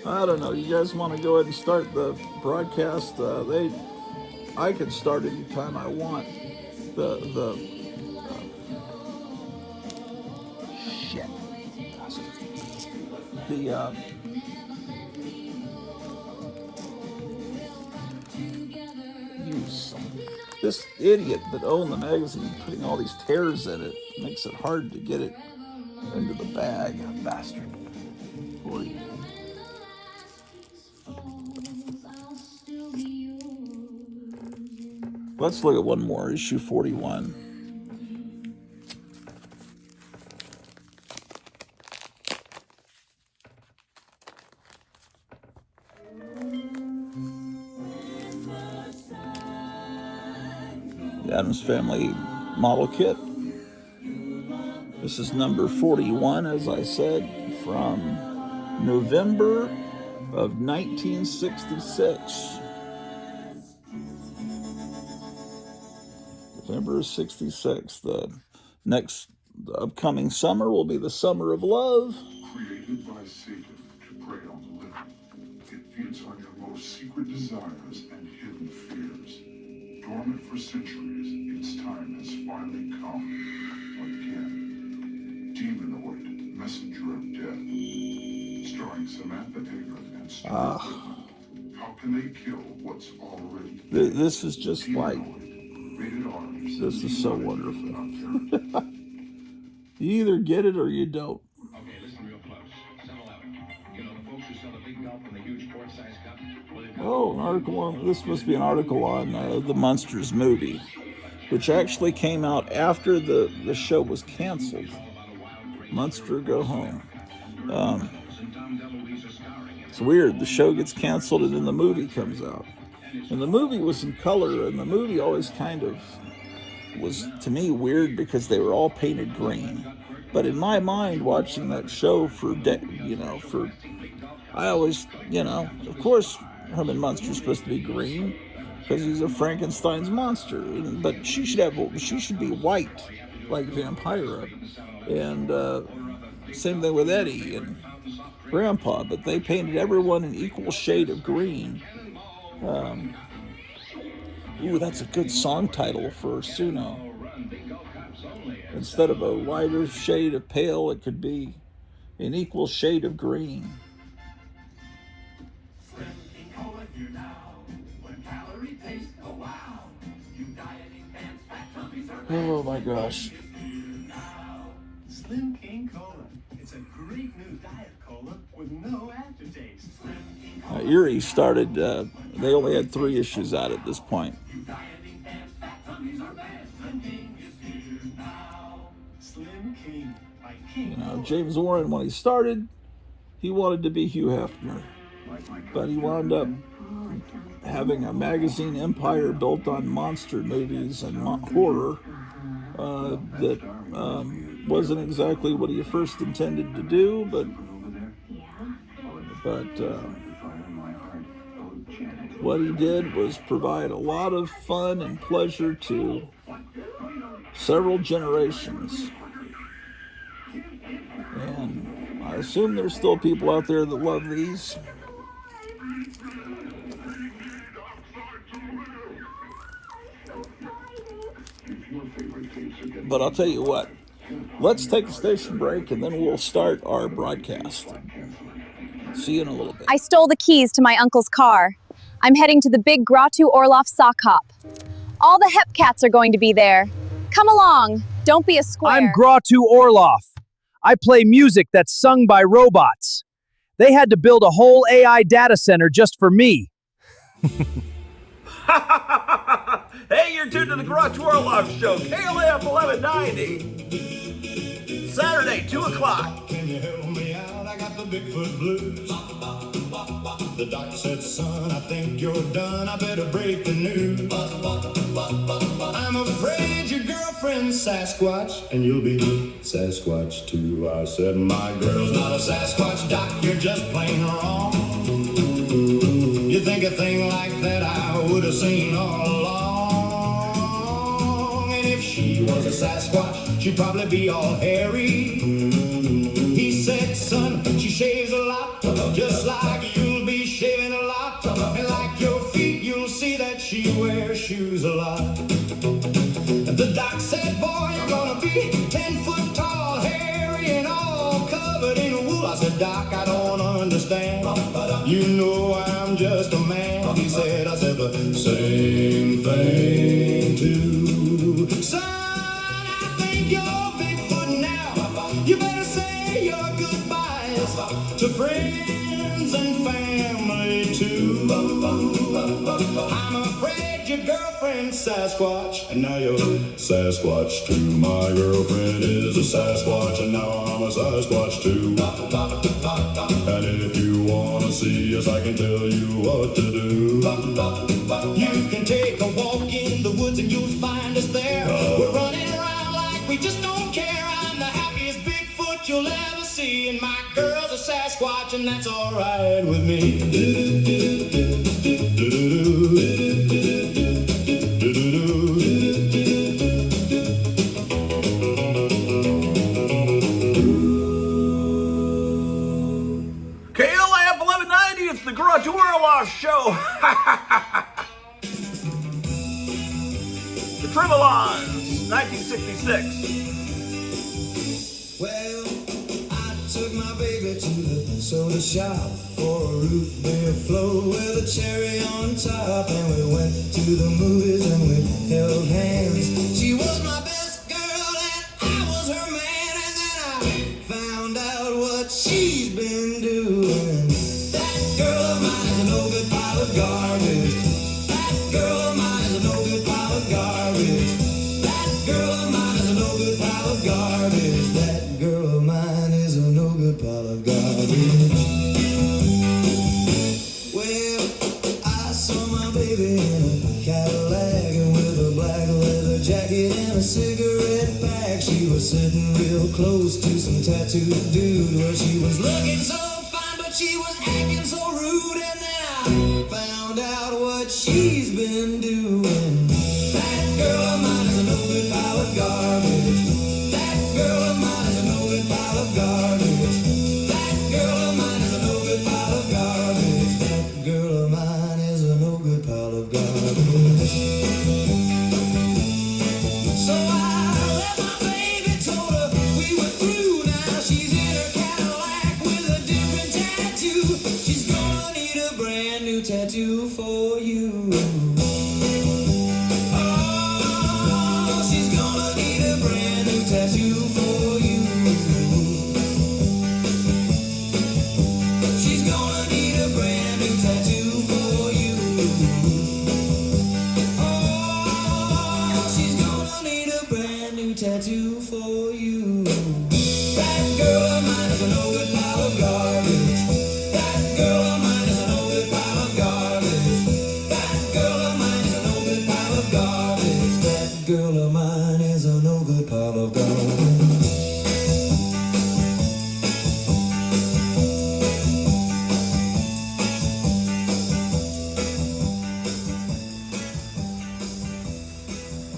I don't know. You guys want to go ahead and start the broadcast? I can start anytime I want. The shit. The this idiot that owned the magazine putting all these tears in it makes it hard to get it into the bag, bastard. Poor you. Let's look at one more, issue 41. The Addams Family model kit. This is number 41, as I said, from November of 1966. November of 66. The upcoming summer will be the summer of love. Created by Satan to prey on the living, it feeds on your most secret desires and hidden fears. Dormant for centuries, its time has finally come. Again. Demonoid, Messenger of Death. Starring Samantha Taylor and Stuart. How can they kill what's already dead? This is just like... This is so wonderful. You either get it or you don't. Okay, listen real close. 7-Eleven. You know the folks who sell the big gulp and the huge quart-sized cup? Oh, an article on... This must be an article on the Munsters movie, which actually came out after the show was canceled. Munster Go Home. It's weird. The show gets canceled and then the movie comes out. And the movie was in color, and the movie always kind of was, to me, weird because they were all painted green. But in my mind, watching that show I always, of course, Herman Munster's supposed to be green because he's a Frankenstein's monster. But she should be white, like Vampira. And same thing with Eddie and Grandpa, but they painted everyone an equal shade of green. Ooh, that's a good song title for Suno. Instead of a lighter shade of pale, it could be an equal shade of green. Oh my gosh. Slim King Cola. It's a great new diet cola with no aftertaste. Erie started, they only had 3 issues out at this point. James Warren, when he started, he wanted to be Hugh Hefner, but he wound up having a magazine empire built on monster movies and horror that wasn't exactly what he first intended to do, but what he did was provide a lot of fun and pleasure to several generations. And I assume there's still people out there that love these. But I'll tell you what, let's take a station break and then we'll start our broadcast. See you in a little bit. I stole the keys to my uncle's car. I'm heading to the big Grottu Orloff sock hop. All the hep cats are going to be there. Come along. Don't be a square. I'm Grottu Orloff. I play music that's sung by robots. They had to build a whole AI data center just for me. Hey, you're tuned to the Grottu Orloff Show, KLAF 1190. Saturday, 2 o'clock. Can you help me out? I got got the Bigfoot blues. The doc said, son, I think you're done. I better break the news. I'm afraid your girlfriend's Sasquatch, and you'll be Sasquatch too. I said, my girl's not a Sasquatch, doc, you're just plain wrong. You think a thing like that I would have seen all along. And if she was a Sasquatch, she'd probably be all hairy. He said, son, she shaves a lot, just like you'll be shaving a lot. And like your feet, you'll see that she wears shoes a lot. The doc said, boy, you're gonna be 10 foot tall, hairy and all covered in wool. I said, doc, I don't understand. You know I'm just a man. He said, I said the same thing too. Son, I think you're Bigfoot now. You better say your goodbyes to friends and family too. I'm afraid your girlfriend's Sasquatch, and now you're Sasquatch too. My girlfriend is a Sasquatch, and now I'm a Sasquatch too. And if you wanna see us, I can tell you what to do. You can take a walk in the woods and you'll find us there. We're running around like we just don't care. I'm the happiest Bigfoot you'll ever see, and my girl's a Sasquatch, and that's alright with me. KLAF 1190, it's the Grottu Orloff Show. The Tremolons, 1966. Well, I took my baby to the soda shop for a root beer float with a cherry on top, and we went to the movies and we held hands. She was my best girl and I was her man, and then I found out what she's been doing. That girl of mine is a no good pile of garbage. That girl of mine is a no good pile of garbage. That girl of mine is a no good pile of garbage. That girl of mine is a no good pile of garbage. Well, I saw my baby in a Cadillac and with a black leather jacket and a cigarette pack. She was sitting real close to some tattooed dude. Well, she was looking so fine, but she was acting so rude. And then I found out what she's been doing. That girl of mine is a no good pile of garbage. That girl of mine is a no good pile of garbage. That girl of mine is a no good pile of garbage. That girl of mine is a no good pile of garbage. So I let my baby told her we were through. Now she's in her Cadillac with a different tattoo. She's gonna need a brand new tattoo for you. Oh, she's gonna need a brand new tattoo for you. She's gonna need a brand new tattoo for you. Oh, she's gonna need a brand new tattoo for you. That girl of mine is a no good pile of garbage. That girl of mine is a no good pile of garbage. That girl of mine is a no good pile of garbage. That girl of mine is a no good pile of garbage.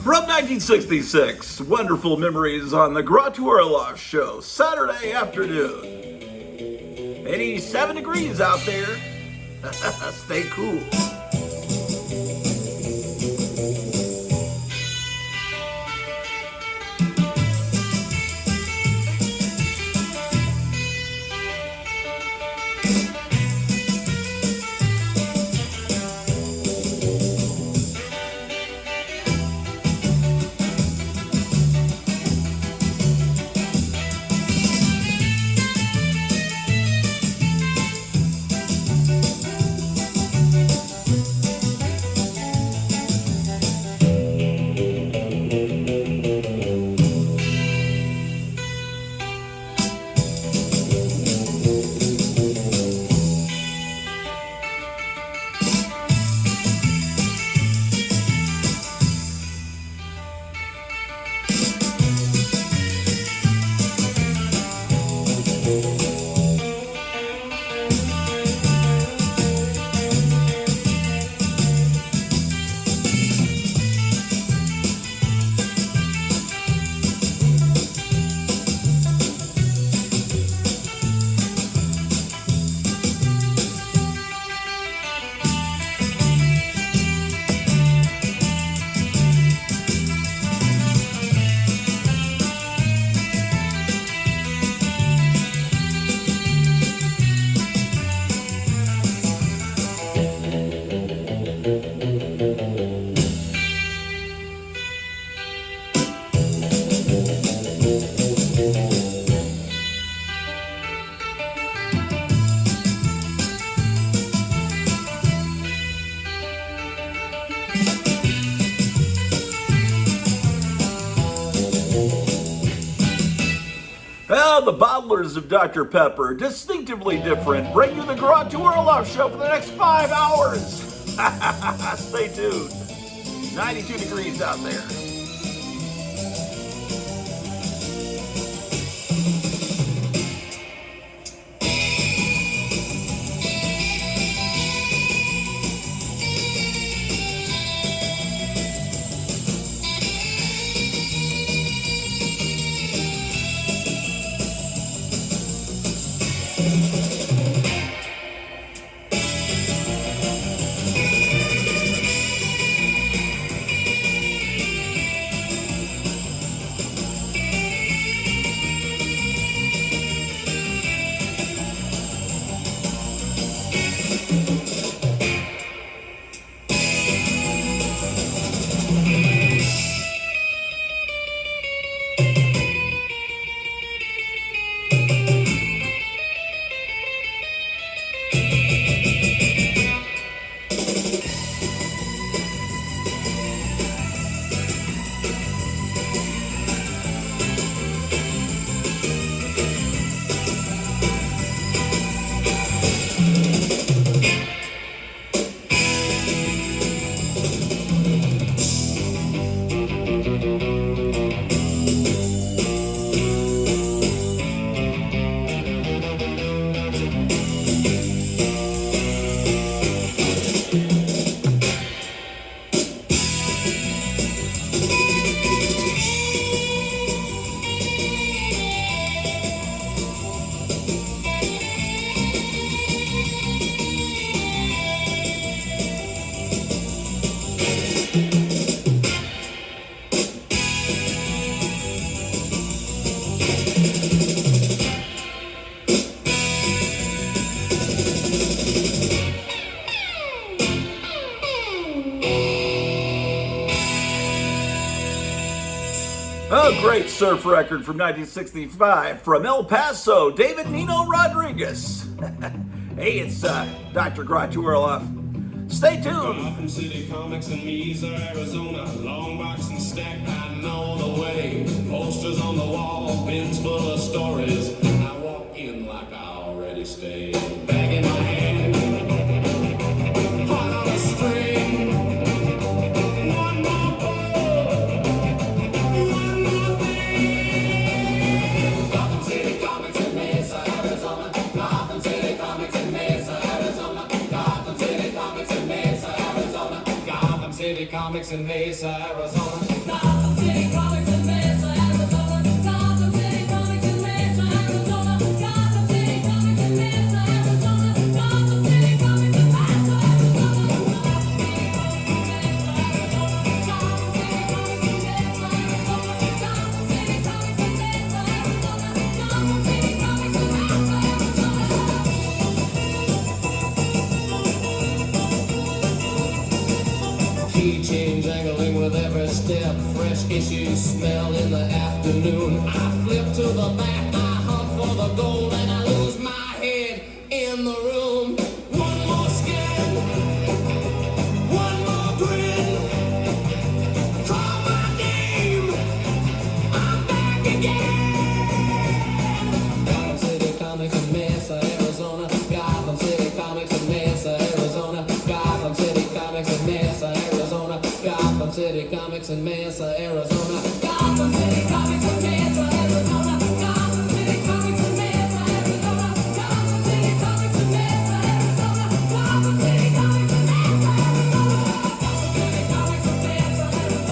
From 1966, wonderful memories on the Grottu Orloff Show, Saturday afternoon. 87 degrees out there. Stay cool. the bottlers of Dr. Pepper, distinctively different, bring you the Grottu Orloff Show for the next 5 hours. Stay tuned. 92 degrees out there. A great surf record from 1965 from El Paso, David Nino Rodriguez. Hey, it's Dr. Grottu Orloff. Stay tuned. Gotham City Comics in Mesa, Arizona. Long box and stack, I know the way. Posters on the wall, bins full of stories. I walk in like I already stayed. Bag in my hand, heart on a string. One more book, one more thing. Gotham City Comics in Mesa, Arizona. Gotham City Comics in Mesa, Arizona. Gotham City Comics in Mesa, Arizona. Gotham City Comics in Mesa, Arizona. Gotham City Comics in Mesa, Arizona. Gotham City Comics in Mesa, Arizona. Gotham City Comics in Mesa, Arizona. Gotham City Comics in Mesa, keychain jangling with every step, fresh issues smell in the afternoon. I flip to the back, I hunt for the gold, and I lose my head in the room. One more scan, one more grin. Call my name, I'm back again. Gotham City Comics in Mesa, Arizona. Gotham City Comics in Mesa, Arizona. Gotham City Comics in Mesa, Arizona. Gotham City Comics in Mesa, Arizona. Gotham City Comics in Mesa, Arizona. Gotham City Comics in Mesa, Arizona. Gotham City Comics in Mesa,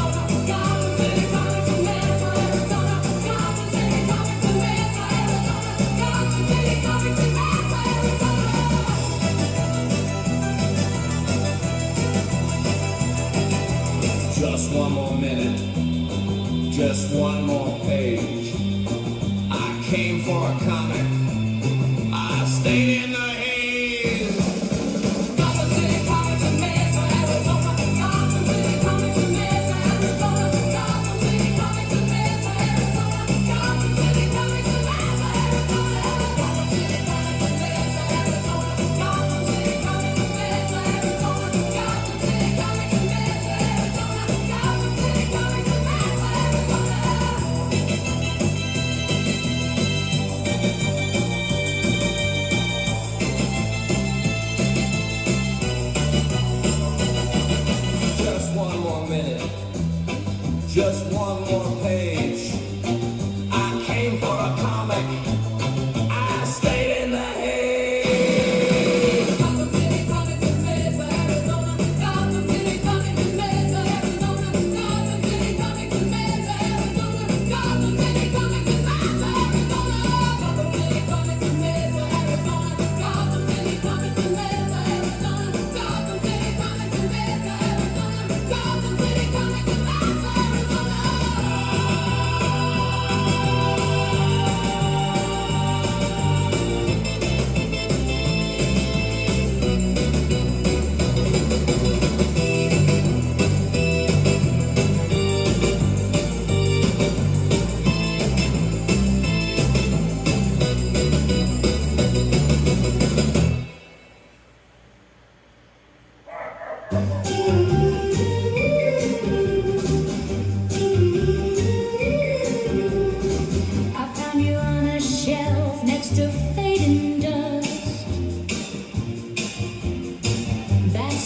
Arizona. Gotham City Comics in Mesa, Arizona. Gotham City Comics in Mesa, Arizona. Gotham City Comics in Mesa, Arizona. Gotham City Comics in Mesa, Arizona. Gotham City Comics in Mesa, Arizona. Just one more minute, just one more page. I came for a comic, I stayed in the haze. Gotham City Comics in Mesa, Arizona. Gotham City Comics in Mesa, Arizona. Gotham City Comics in Mesa, Arizona. Gotham City Comics in Mesa, Arizona. Gotham City Comics in Mesa, Arizona. Gotham City Comics in Mesa, Arizona. Gotham City Comics in Mesa, Arizona. Gotham City Comics in Mesa, Arizona.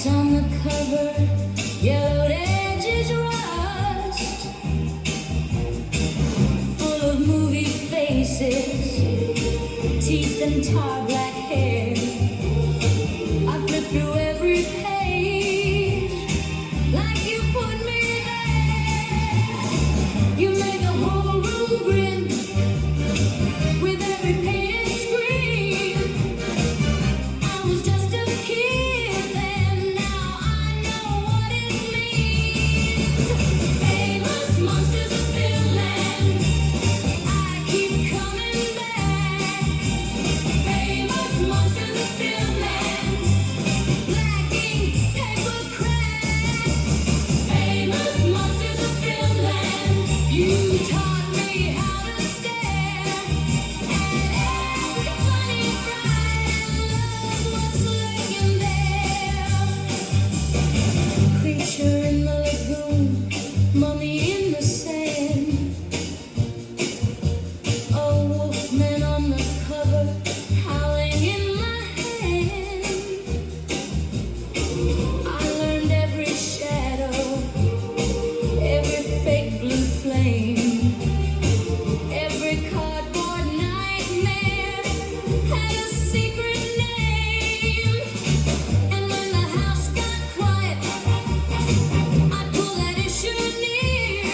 What's on the cover? Yellowed edges rust, full of movie faces, teeth and tar black hair. I flip through every page like you put me there. You made the whole room grin with every painted screen. I was just a kid then, now I know what it means. Famous monsters of filmland, I keep coming back. Famous monsters of filmland, lacking paper crack. Famous monsters of filmland, you taught me how to stare at every funny fry and love what's lurking there. Creature in the lagoon, mummy in the sand, a wolfman on the cover, howling in my hand. I learned every shadow, every fake blue flame, every cardboard nightmare had a secret name. And when the house got quiet, I'd pull that issue near.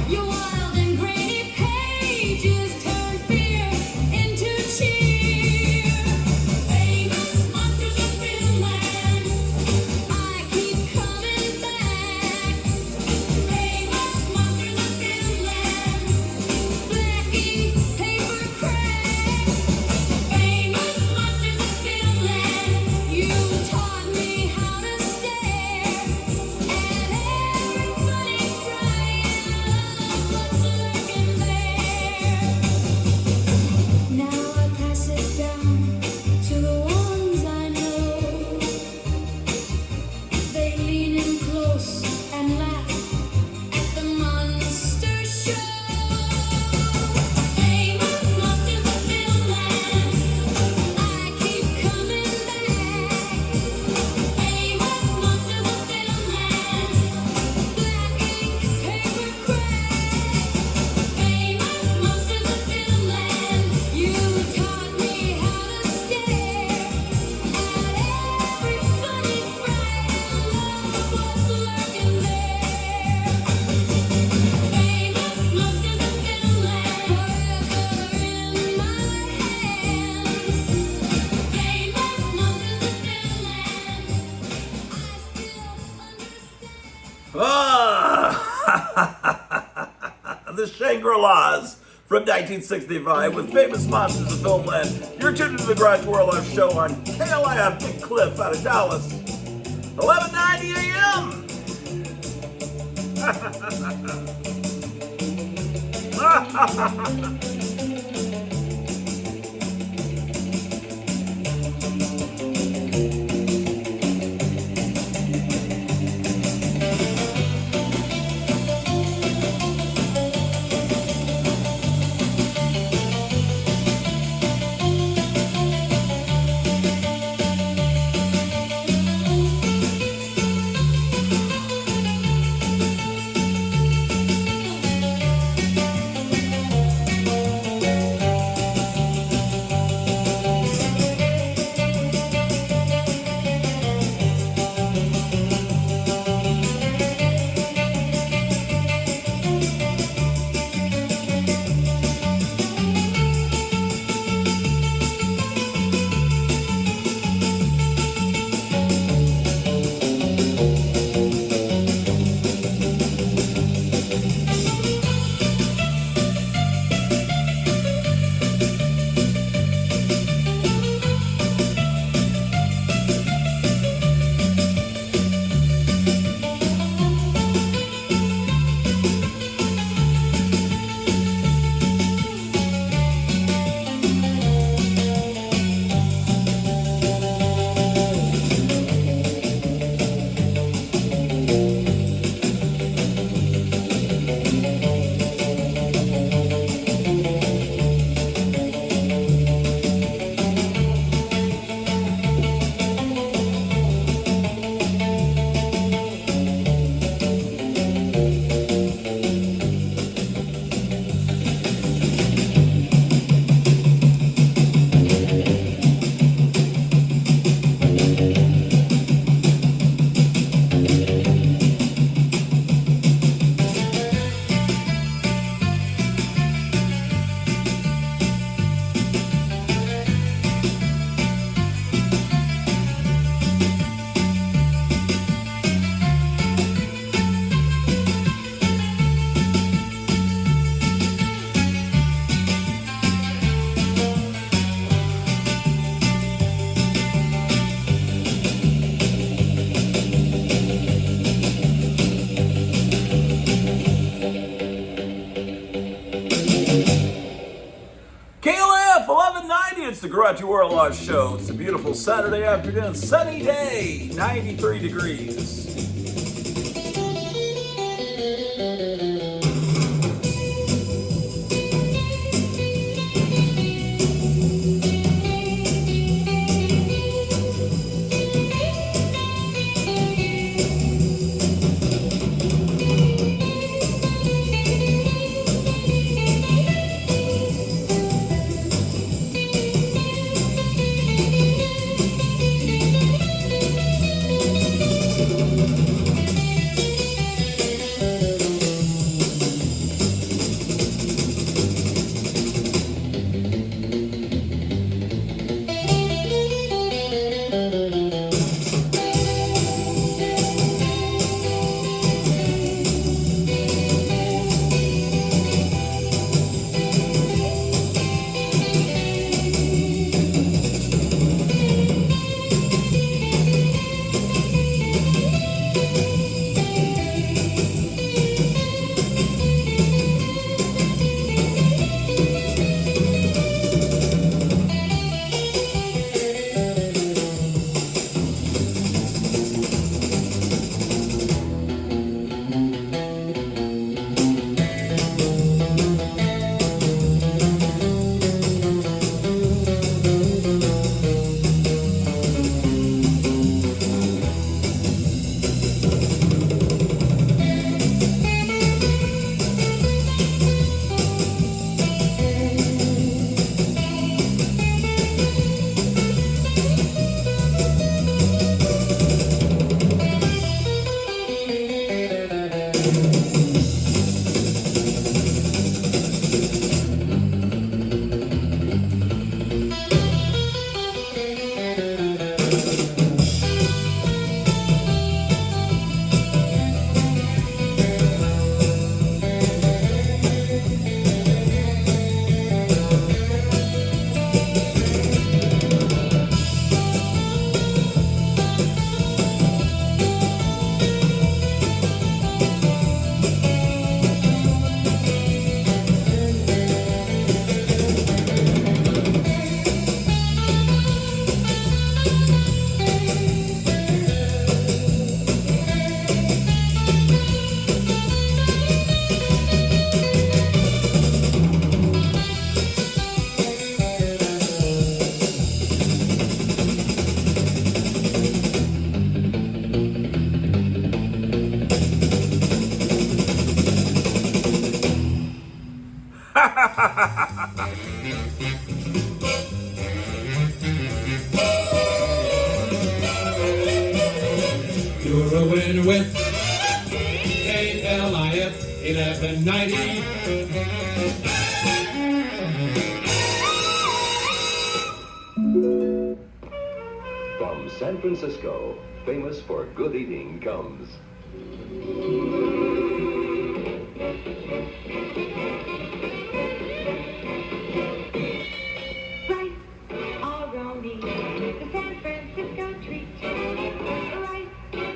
Your wild and grainy pages turn fear into cheer. Famous monsters of filmland, I keep coming back. Famous monsters of filmland, blacking paper crack. Famous monsters of filmland, you taught me how to stare at every funny fry and love what's lurking there. Now I pass it down to the ones I know. They lean in close and laugh at the monster show. Famous monsters of filmland, I keep coming back. Famous monsters of filmland, blacking paper crack. Famous monsters of filmland, you taught me how to stare at every funny fry and love what's lurking there. Famous monsters of filmland, forever in my hands. Famous monsters of filmland, I still understand. The Shangri-Las from 1965 with famous monsters of filmland. You're tuned into the Grottu Orloff Show on KLIF Big Cliff out of Dallas. 11:90 a.m. Grottu Orloff Show. It's a beautiful Saturday afternoon, sunny day, 93 degrees. You're a winner with KLIF 1190. From San Francisco, famous for good eating, comes Rice Aroni, the San Francisco treat. Rice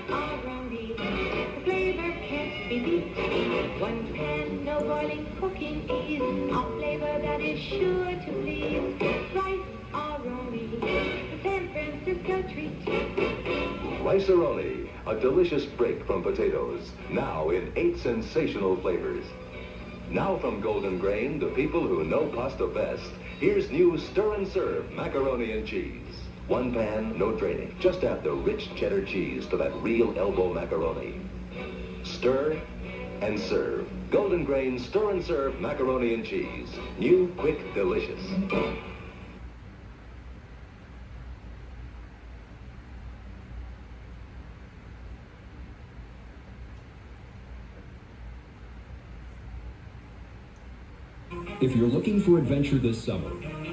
Aroni, the flavor can't be beat. One pan, no boiling, cooking ease, a flavor that is sure to please. Rice Aroni, the San Francisco treat. Rice-A-Roni, a delicious break from potatoes, now in 8 sensational flavors. Now from Golden Grain, the people who know pasta best, here's new Stir and Serve macaroni and cheese. One pan, no draining. Just add the rich cheddar cheese to that real elbow macaroni. Stir and serve. Golden Grain Stir and Serve macaroni and cheese. New, quick, delicious. If you're looking for adventure this summer,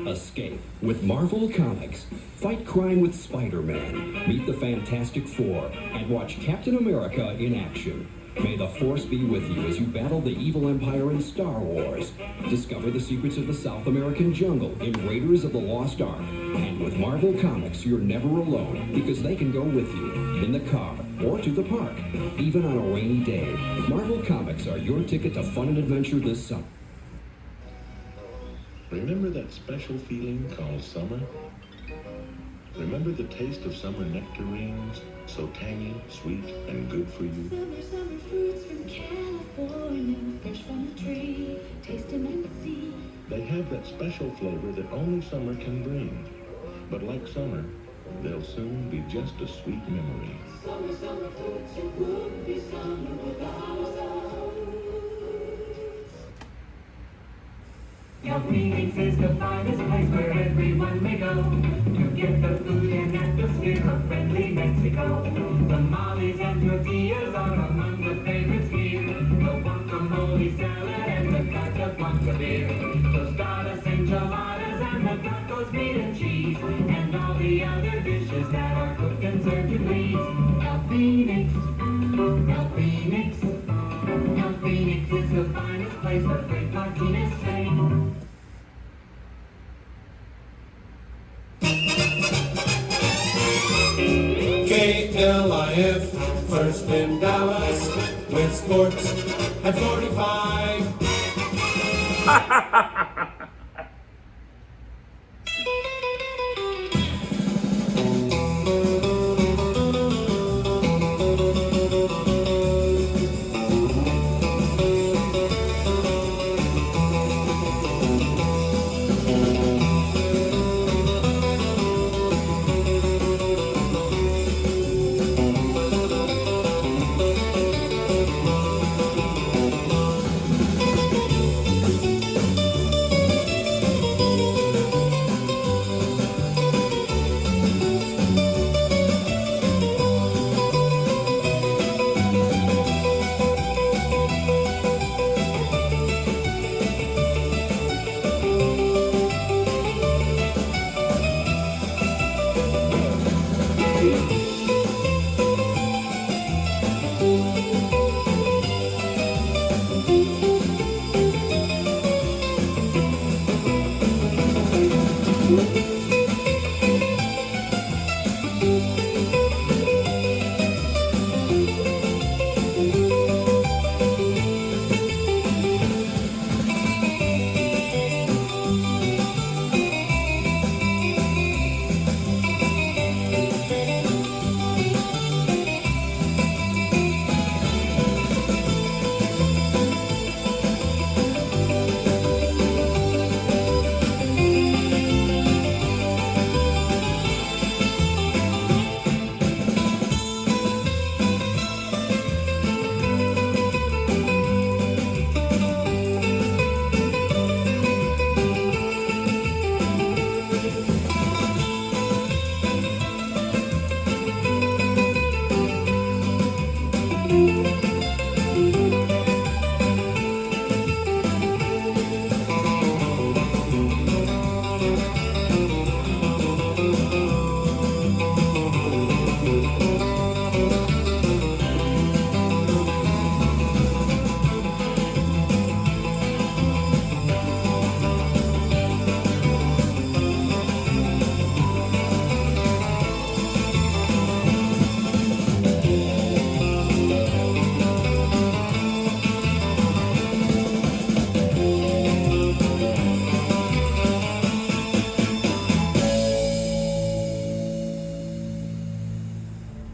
escape with Marvel Comics. Fight crime with Spider-Man. Meet the Fantastic Four and watch Captain America in action. May the Force be with you as you battle the evil empire in Star Wars. Discover the secrets of the South American jungle in Raiders of the Lost Ark. And with Marvel Comics, you're never alone because they can go with you in the car or to the park, even on a rainy day. Marvel Comics are your ticket to fun and adventure this summer. Remember that special feeling called summer? Remember the taste of summer nectarines, so tangy, sweet, and good for you? Summer fruits from California, fresh from the tree, taste 'em and see. They have that special flavor that only summer can bring. But like summer, they'll soon be just a sweet memory. Summer fruits, it would be summer without us. Phoenix is the finest place where everyone may go to get the food and atmosphere of friendly Mexico. Tamales and tortillas are among the favorites here. The guacamole salad and the carta blanca beer. Tostadas, enchiladas, and the tacos meat and cheese. And all the other dishes that are cooked and served to please. El Phoenix, El Phoenix, El Phoenix is the finest place where great Martinez say. KLIF, first in Dallas, with sports at 45.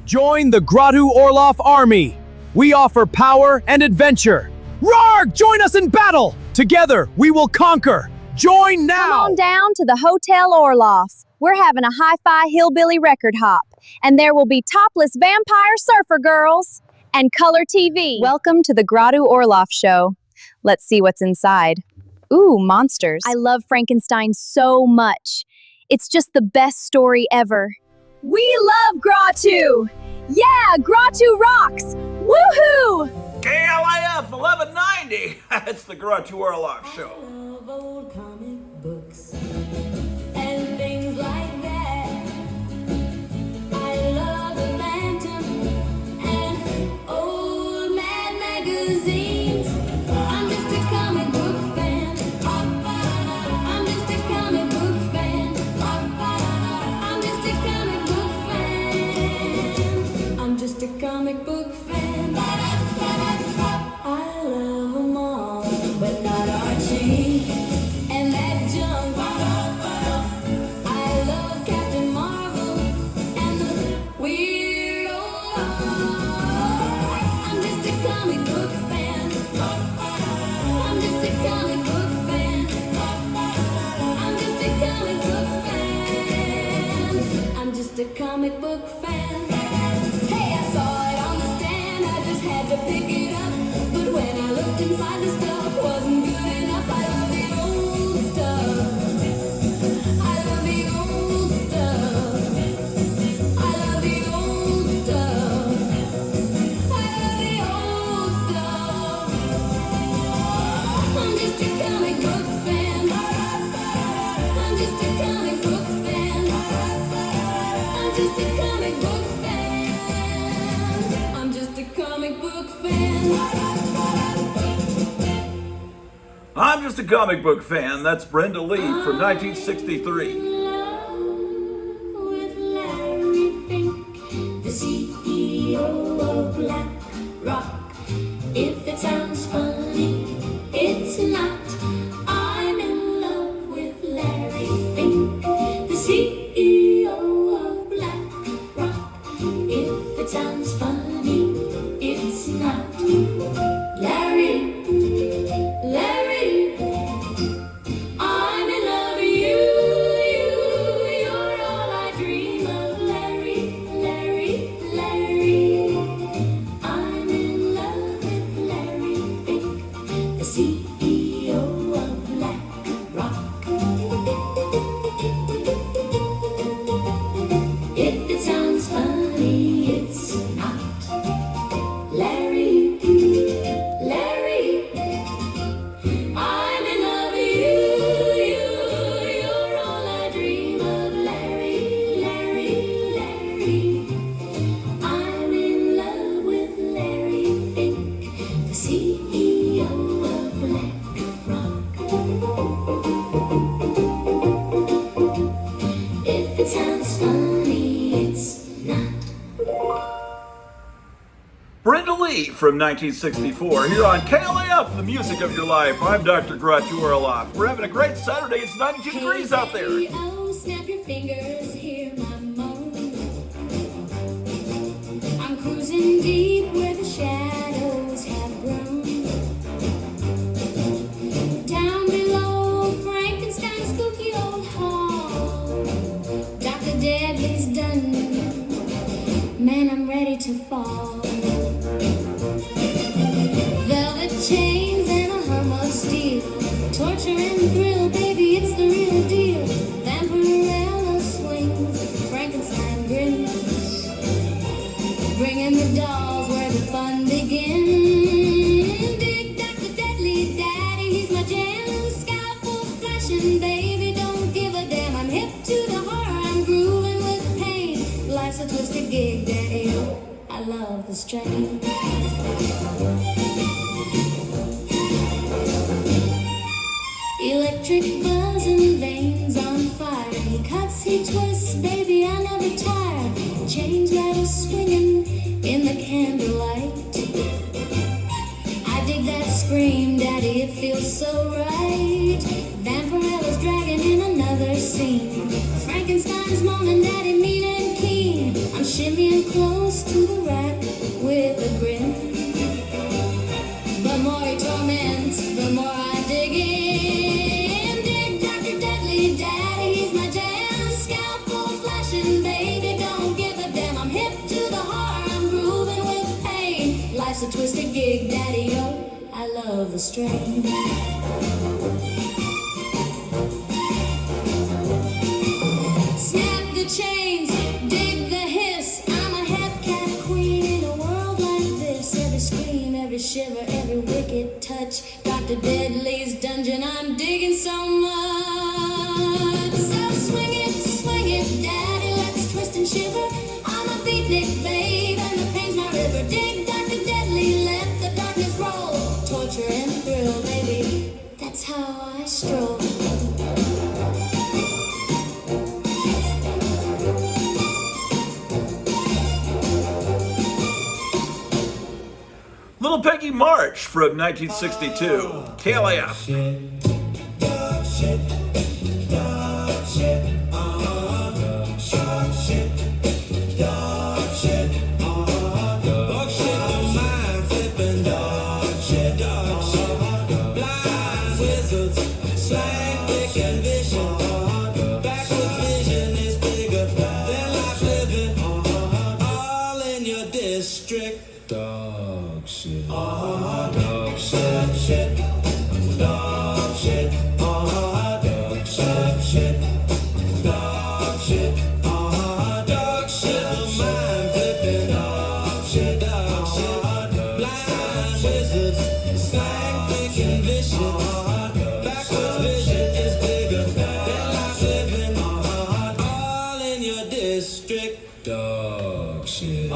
Join the Grottu Orloff army. We offer power and adventure. Rarg, join us in battle. Together, we will conquer. Join now. Come on down to the Hotel Orloff. We're having a hi-fi hillbilly record hop, and there will be topless vampire surfer girls and color TV. Welcome to the Grottu Orloff show. Let's see what's inside. Ooh, monsters. I love Frankenstein so much. It's just the best story ever. We love Grottu! Yeah, Grottu rocks! Woohoo! KLIF 1190. It's the Grottu Orloff Show. Love old comic books and things like that. I love the Phantom and old Mad magazines. I'm just a comic book fan. I'm just a comic book fan. I'm just a comic book fan. I'm just a comic book fan. I love them all, but not Archie and that John. just a comic book fan. Hey, I saw it on the stand, I just had to pick it up. But when I looked inside, the stuff wasn't good enough. I love the old stuff. I love the old stuff. I love the old stuff. I love the old stuff. I'm just a comic book fan. I'm just a comic book fan. I'm just a comic book fan. I'm just a comic book fan. I'm just a comic book fan. That's Brenda Lee from 1963. With Larry Fink, the CEO of Black Rock. If it sounds funny, it's not. I'm in love with Larry Fink, the CEO of Black Rock. If it sounds funny, it's not. Larry, Larry, I'm in love with you, you're all I dream of. Larry, Larry, Larry, I'm in love with Larry Fink, the CEO of Black Rock. If it sounds funny, it's not. Larry, Larry, I'm in love with you, you're all I dream of. Larry, Larry, Larry, I'm in love with Larry Fink, the CEO of Black Rock. If it sounds funny, it's not. Brenda Lee from 1964 here on KLAF, the music of your life. I'm Dr. Grottu Orloff. We're having a great Saturday. It's 92 degrees out there. Oh, snap your fingers, hear my moan. I'm cruising deep where the shadows have grown. Down below Frankenstein's spooky old hall, Dr. Deadly's dungeon. Man, I'm ready to fall. Velvet chains and a hum of steel, torture and thrill, baby, it's the real deal. Vampirella swings, Frankenstein grins, bringing the dolls where the fun begins. Dig Dr. Deadly, daddy, he's my jam. Scalpel flashing, baby, don't give a damn. I'm hip to the horror, I'm grooving with pain. Life's a twisted gig, daddy, oh, I love the strain. Electric buzz and veins on fire. He cuts, he twists, baby, I never tire. Chains rattle swinging in the candlelight. I dig that scream, daddy, it feels so right. Vampirella's dragging in another scene. Frankenstein's moaning, daddy, mean and keen. I'm shimmying close to the rack with a grin. The more he torments, the more I dig in. Dig Dr. Deadly, daddy, he's my jam. Scalpel flashing, baby, don't give a damn. I'm hip to the horror, I'm grooving with pain. Life's a twisted gig, daddy, oh, I love the strain. Snap the chains, dig the hiss. I'm a hepcat queen in a world like this. Every scream, every shiver, every wicked touch. Dr. Deadly's dungeon, I'm digging so much. So swing it, daddy, let's twist and shiver. I'm a beatnik, babe, and the pain's my river. Dig Dr. Deadly, let the darkness roll. Torture and thrill, baby, that's how I stroll. Little Peggy March from 1962. KLAF. Slang, thick and vision. Backwards vision is bigger than life. District dog shit.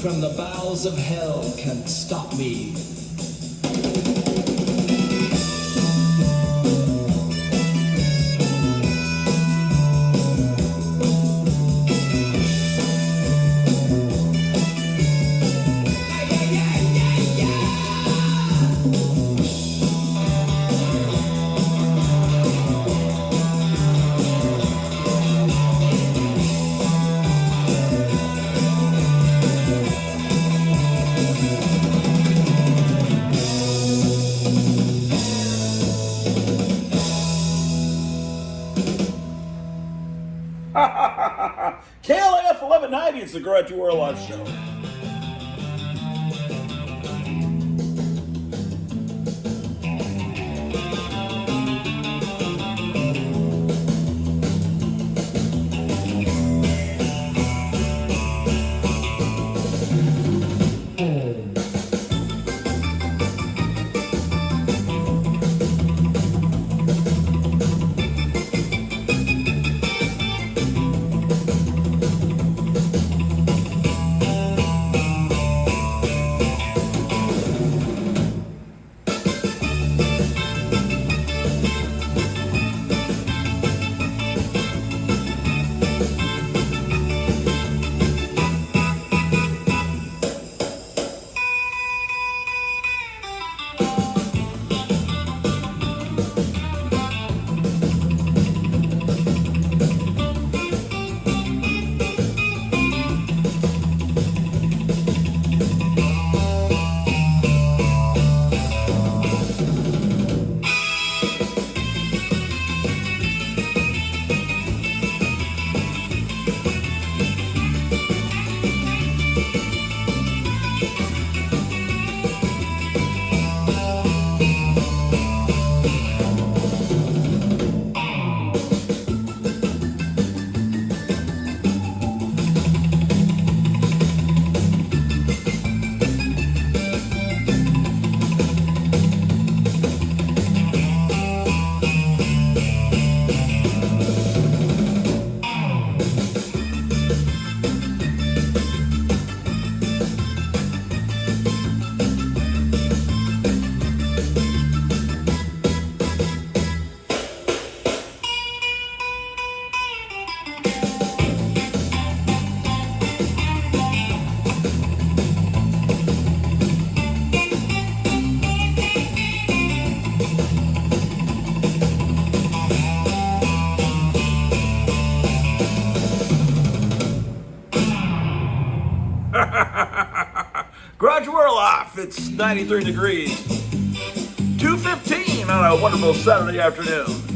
from the bowels of hell can stop me. KLAF 1190, it's the Grottu Orloff Show. Grottu Orloff, it's 93 degrees. 2:15 on a wonderful Saturday afternoon.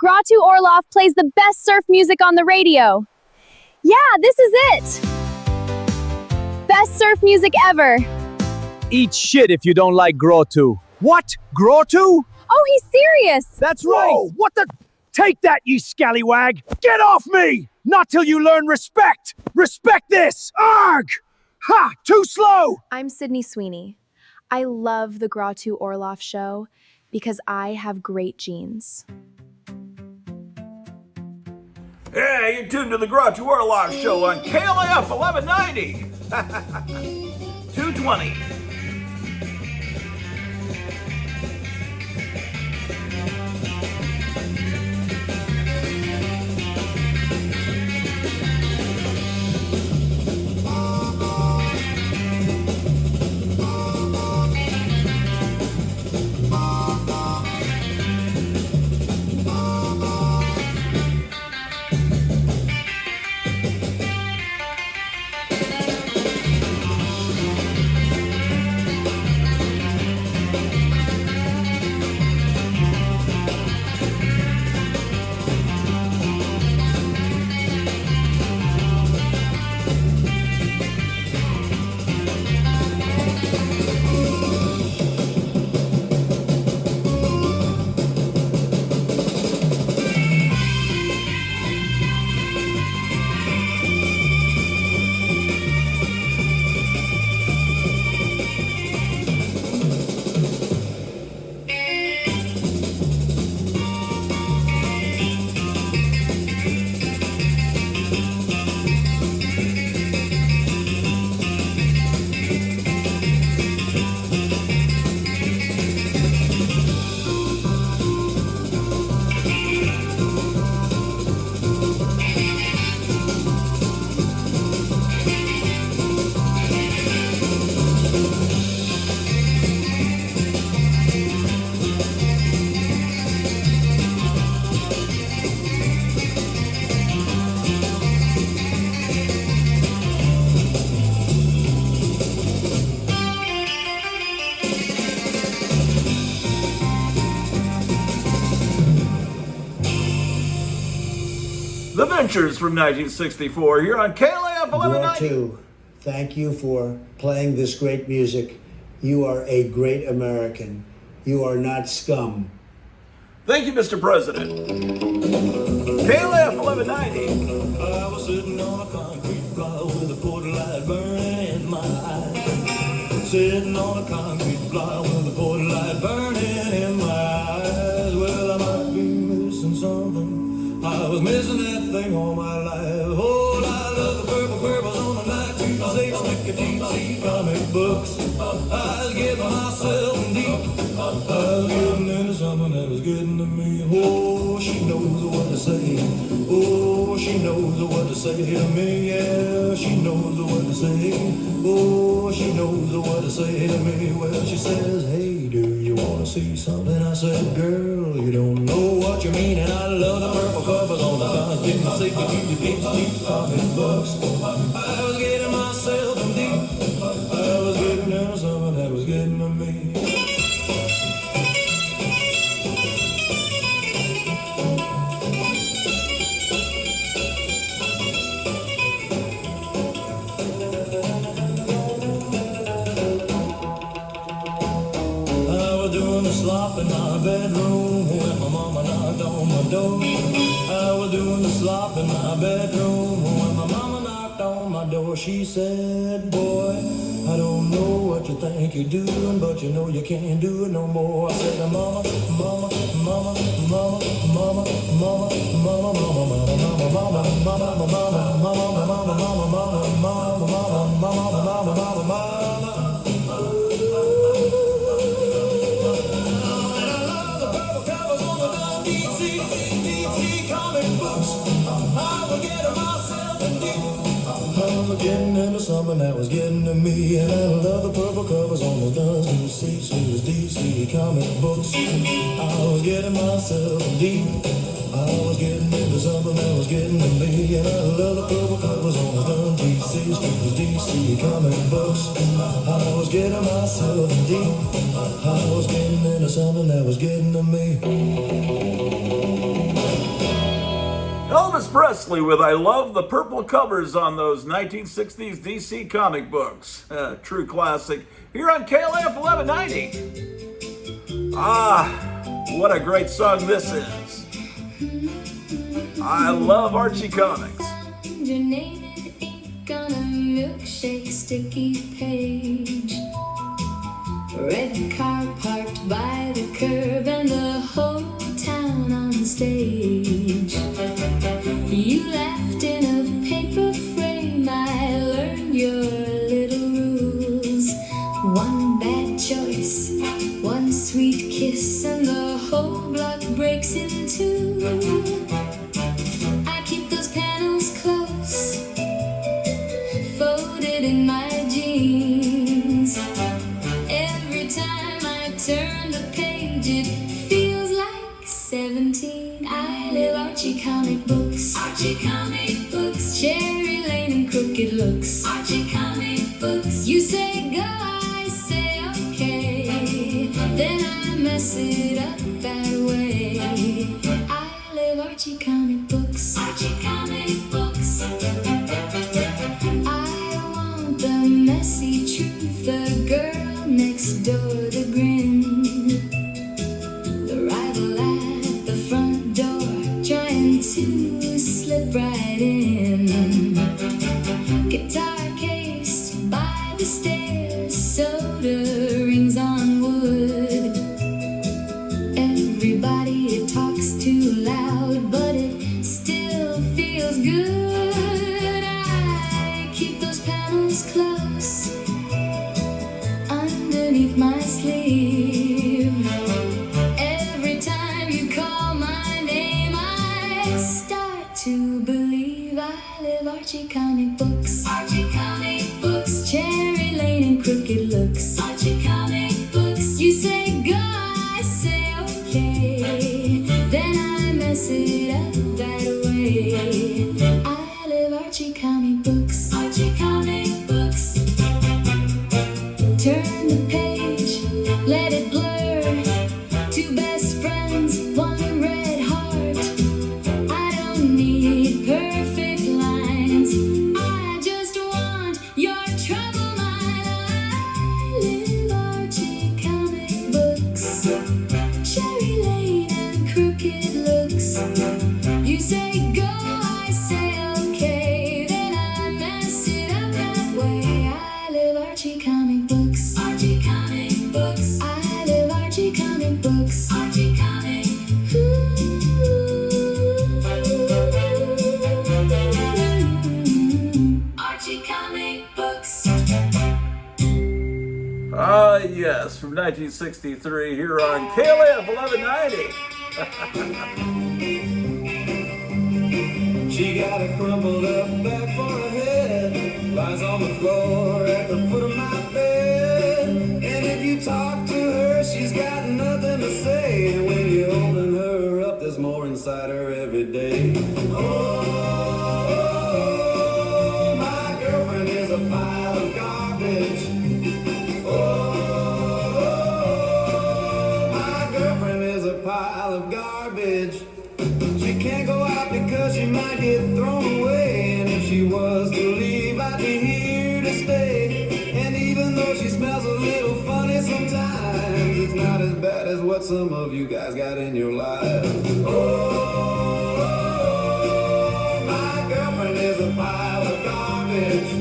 Grottu Orloff plays the best surf music on the radio. Yeah, this is it. Best surf music ever. Eat shit if you don't like Grottu. What? Grottu? Oh, he's serious. That's right. Whoa, what the? Take that, ye scallywag! Get off me! Not till you learn respect. Respect this. Arg! Ha! Too slow! I'm Sydney Sweeney. I love the Grottu Orloff show because I have great genes. Hey, you're tuned to the Grottu Orloff Show on KLAF 1190. 220. Adventures from 1964 here on KLAF 1190. Grottu, thank you for playing this great music. You are a great American. You are not scum. Thank you, Mr. President. KLAF 1190. I was sitting on a concrete block with a porch light burning in my eyes. Sitting on a concrete block with a porch light burning in my eyes. Well, I might be missing something. I was missing that thing all my life. Oh, I love the purple purples on the night. They stick a deep sea comic books. I was getting myself in deep. I was getting into something that was getting to me. Oh, she knows what to say. Oh, she knows what to say to me. Yeah, she knows what to say. Oh, she knows what to say to me. Well, she says, hey, do you want to see something? I said, girl, you don't know what you mean. And I love the purple covers on the guns. Getting sick of you, deep comic books. I was getting myself in deep. I was getting into something that was getting to me. Slop in my bedroom when my mama knocked on my door. I was doing the slop in my bedroom when my mama knocked on my door. She said, boy, I don't know what you think you're doing, but you know you can't do it no more. I said, mama, mama, mama, mama, mama, mama, mama, mama, mama, mama. I was getting into something that was getting to me, and I love the purple covers on the guns, DC, DC comic books. I was getting myself deep. I was getting into something that was getting to me, and I love the purple covers on the guns, DC comic books. I was getting myself deep. I was getting into something that was getting to me. Elvis Presley with I Love the Purple Covers on those 1960s DC comic books. True classic. Here on KLAF 1190. Ah, what a great song this is. I love Archie Comics. Your name in ink on a milkshake sticky page. Red car parked by the curb and the whole town on stage. You laughed in a paper frame. I learned your little rules. One bad choice, one sweet kiss, and the whole block breaks in two. I keep those panels close, folded in my jeans. Every time I turn the page, it feels like 17. I live Archie comic books. Archie comic books. Cherry Lane and Crooked Looks. Archie comic books. You say go, I say okay. Then I mess it up that way. I live Archie comic books. Archie comic books. I want the messy truth. The girl next door to grin. The rival at the front door trying to slip right in. Guitar case by the stairs, soda rings on wood. Everybody talks too loud, but it still feels good. I keep those panels close underneath my sleeve. Every time you call my name, I start to believe. I live Archie comic books. Archie comic books. Cherry Lane and Crooked Looks. Archie comic books. You say go, I say okay. Then I mess it up that way. I live Archie comic books. Archie comic books. Turn the page, let it blur. Two best friends, one red heart. I don't need her. Archie comic books. Archie comic books. I love Archie comic books. Archie comic. Archie comic books. Ah, yes, from 1963 here on KLF 1190. She got a crumpled up back for her head, lies on the floor at the foot of my bed. And if you talk to her, she's got nothing to say. And when you open her up, there's more inside her every day. Oh, my girlfriend is a pile of garbage. Oh, my girlfriend is a pile of garbage. She can't go out because she might get thrown away. And if she was to leave, I'd be here to stay. And even though she smells a little funny sometimes, it's not as bad as what some of you guys got in your lives. Oh, my girlfriend is a pile of garbage.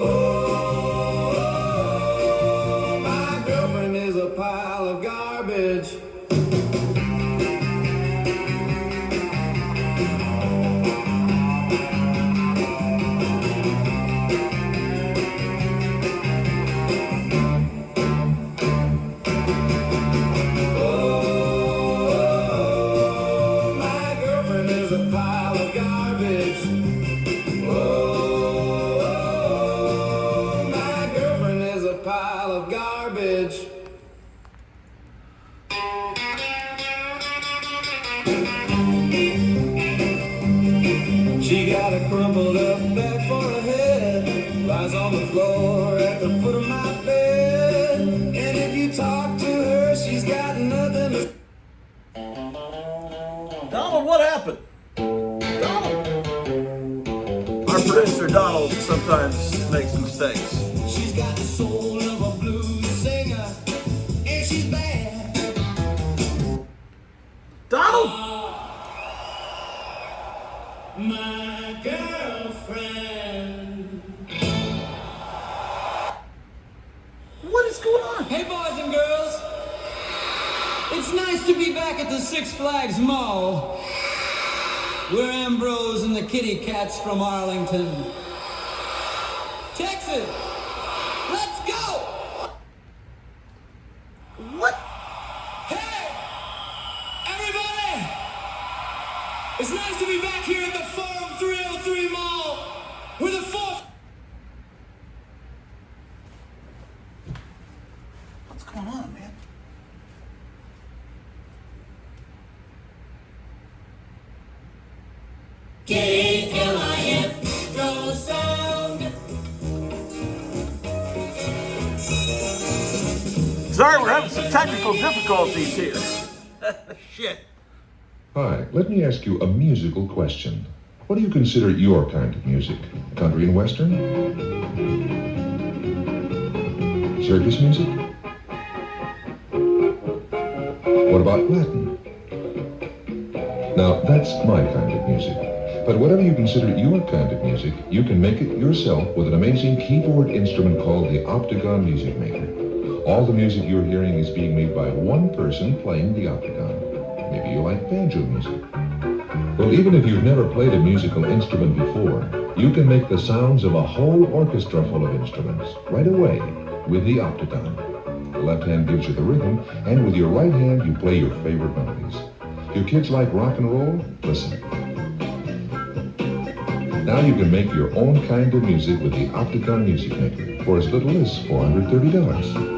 Oh, my girlfriend is a pile of garbage. She got a crumpled up back for her head, lies on the floor at the foot of my bed. And if you talk to her, she's got nothing to... Donald, what happened? Donald. Our producer Donald sometimes makes mistakes. She's got the soul of a blues singer, and she's bad. Donald! My girlfriend. What is going on? Hey, boys and girls. It's nice to be back at the Six Flags Mall. We're Ambrose and the kitty cats from Arlington, Texas. Let's go! What? Hey! Everybody! It's nice to be back here at the Forum 303 Mall. We're the fourth. What's going on, man? KLIF, go sound. Sorry, we're having some technical difficulties here. Shit. Hi, let me ask you a musical question. What do you consider your kind of music? Country and Western? Circus music? What about Latin? Now, that's my kind of music. But whatever you consider your kind of music, you can make it yourself with an amazing keyboard instrument called the Optigon Music Maker. All the music you're hearing is being made by one person playing the Optigon. Maybe you like banjo music. Well, even if you've never played a musical instrument before, you can make the sounds of a whole orchestra full of instruments right away with the Optigon. The left hand gives you the rhythm, and with your right hand you play your favorite melodies. Do kids like rock and roll? Listen. Now you can make your own kind of music with the Optigon Music Maker for as little as $430.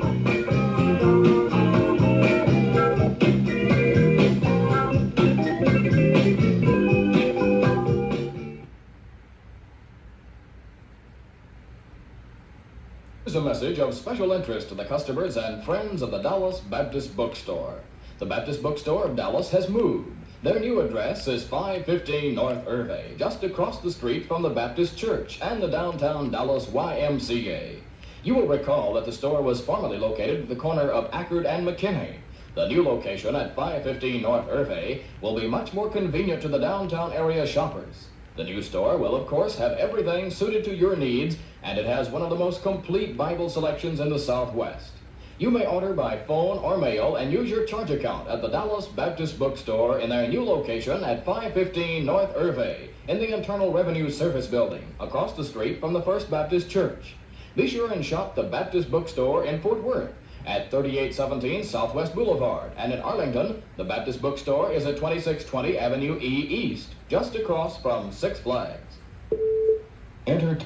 Here's a message of special interest to the customers and friends of the Dallas Baptist Bookstore. The Baptist Bookstore of Dallas has moved. Their new address is 515 North Irvay, just across the street from the Baptist Church and the downtown Dallas YMCA. You will recall that the store was formerly located at the corner of Ackerd and McKinney. The new location at 515 North Irvay will be much more convenient to the downtown area shoppers. The new store will, of course, have everything suited to your needs, and it has one of the most complete Bible selections in the Southwest. You may order by phone or mail and use your charge account at the Dallas Baptist Bookstore in their new location at 515 North Irvay in the Internal Revenue Service Building, across the street from the First Baptist Church. Be sure and shop the Baptist Bookstore in Fort Worth at 3817 Southwest Boulevard, and in Arlington, the Baptist Bookstore is at 2620 Avenue E East, just across from Six Flags. Enter.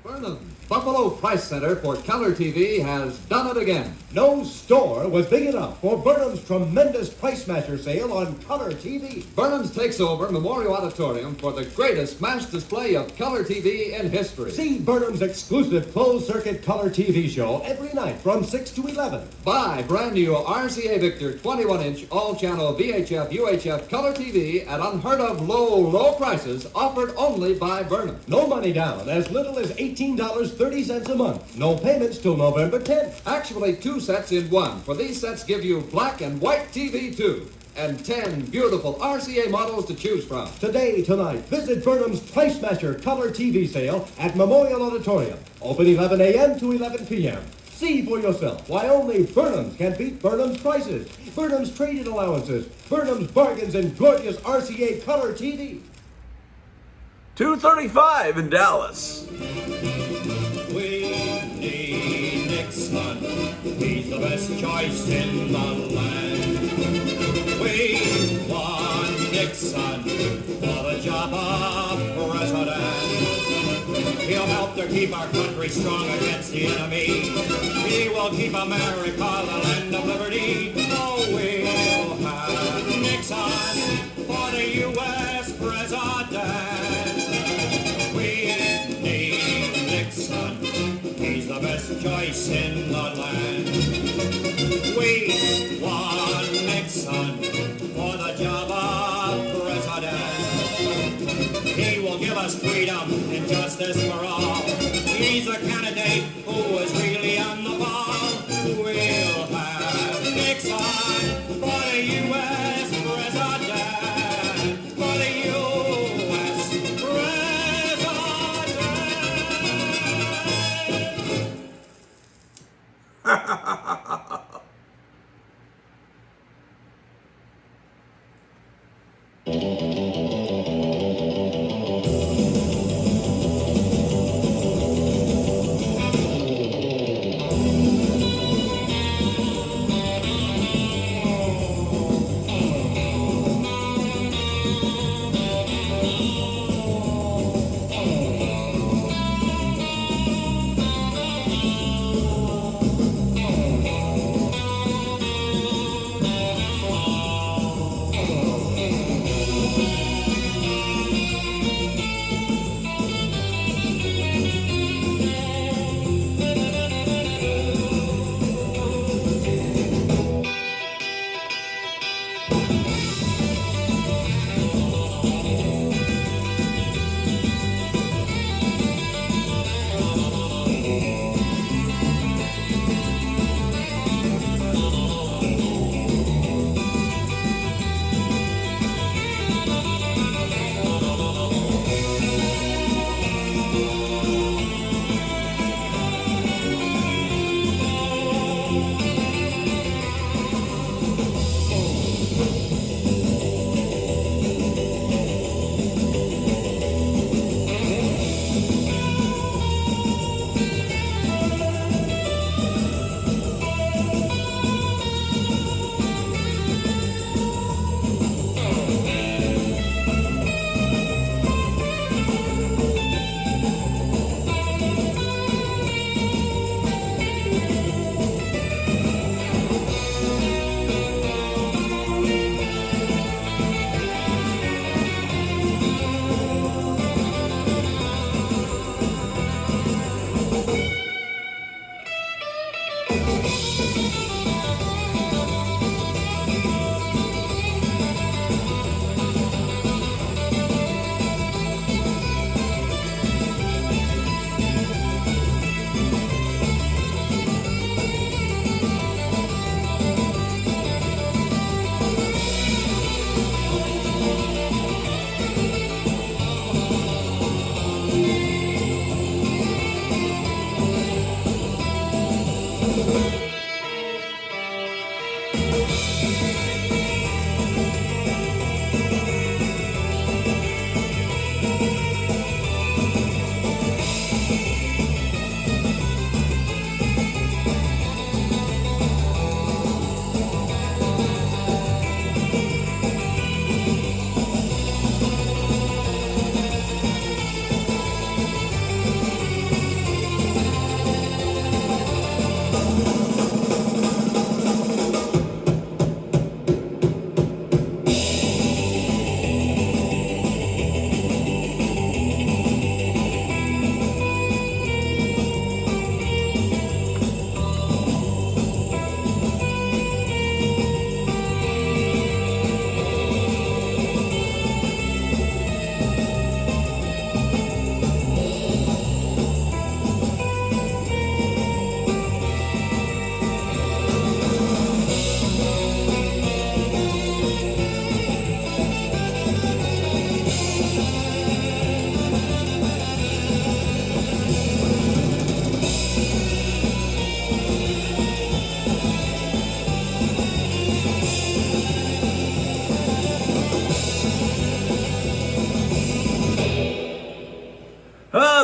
Burnham Buffalo Price Center for Color TV has done it again. No store was big enough for Burnham's tremendous price matcher sale on Color TV. Burnham's takes over Memorial Auditorium for the greatest mass display of Color TV in history. See Burnham's exclusive closed-circuit Color TV show every night from 6 to 11. Buy brand new RCA Victor 21-inch all-channel VHF UHF Color TV at unheard-of low prices offered only by Burnham. No money down, as little as $18.30 a month. No payments till November 10th. Actually, 2 sets in one, for these sets give you black and white TV too, and 10 beautiful RCA models to choose from. Today, tonight, visit Burnham's Price Matcher Color TV sale at Memorial Auditorium. Open 11 a.m. to 11 p.m. See for yourself why only Burnham's can beat Burnham's prices, Burnham's trade-in allowances, Burnham's bargains, and gorgeous RCA Color TV. 235 in Dallas. He's the best choice in the land. We want Nixon for the job of president. He'll help to keep our country strong against the enemy. He will keep America the land of liberty. Oh, we'll have Nixon for the U.S. president. We need Nixon. He's the best choice in the land. We want Nixon for the job of president. He will give us freedom and justice for all. He's a candidate who is really on the ball. We'll have Nixon for the U.S. president. For the U.S. president.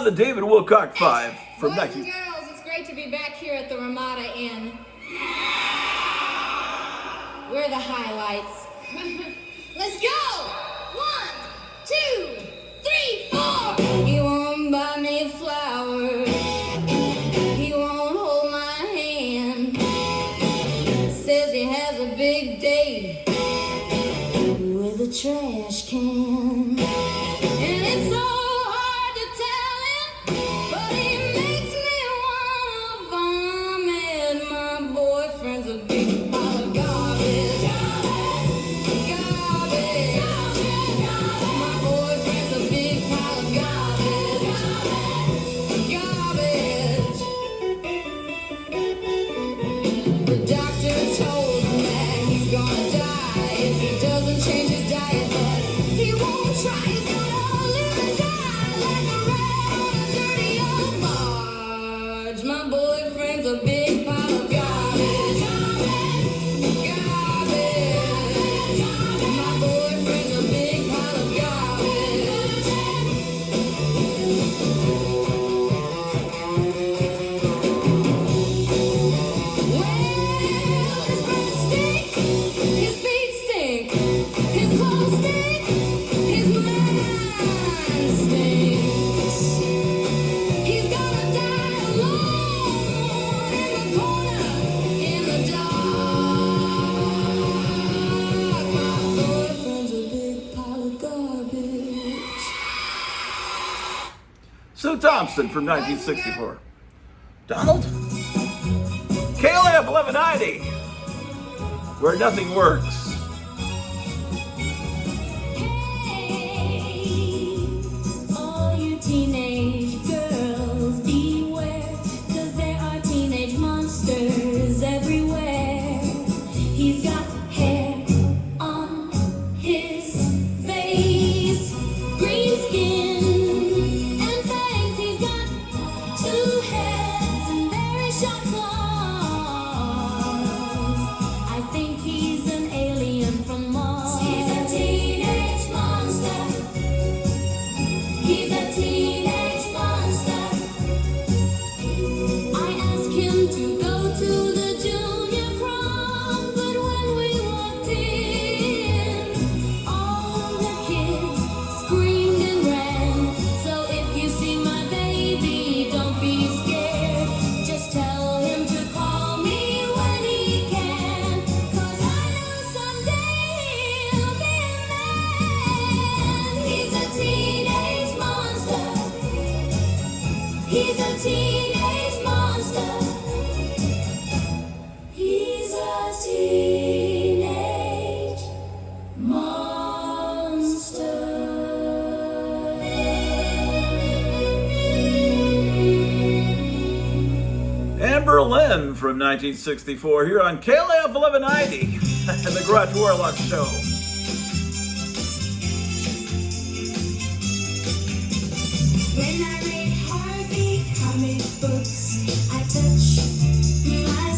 The David Wilcock 5 from Boys 19... and girls, it's great to be back here at the Ramada Inn. We're the highlights. Let's go! 1, 2, 3, 4! He won't buy me flowers. He won't hold my hand. Says he has a big date with a trash can. And it's so hard to tell him, but he makes me wanna vomit. My boyfriend's a big pile of garbage. Garbage. My boyfriend's a big pile of garbage. Garbage. The doctor told him that he's gonna die if he doesn't change his diet, but he won't try. He's gonna live and die like a rat on a dirty old barge. My boyfriend's a big pile of garbage. Garbage. My boyfriend's a big pile of garbage. Well, his breath stinks, his feet stink, his clothes stink, his mind stinks. He's gonna die alone in the corner, in the dark. My boyfriend's a big pile of garbage. Sue Thompson from 1964. Donald? KLF 1190, where nothing works. All you teenage girls, beware, 'cause there are teenage monsters everywhere. He's got hair on his face, green skin and fangs. He's got 2 heads and very sharp claws. I think he's an alien from Mars. He's a teenage monster. He's a teenage monster. I asked him to go to the junior prom, but when we walked in, all the kids screamed and ran. So if you see my baby, don't be scared. Just tell him to call me when he can, 'cause I know someday he'll be a man. He's a teenage monster. He's a teenage monster. He's a teenage monster. Amber Lynn from 1964 here on KLF 1190 and the Grottu Orloff Show. When I read Harvey comic books, I touch my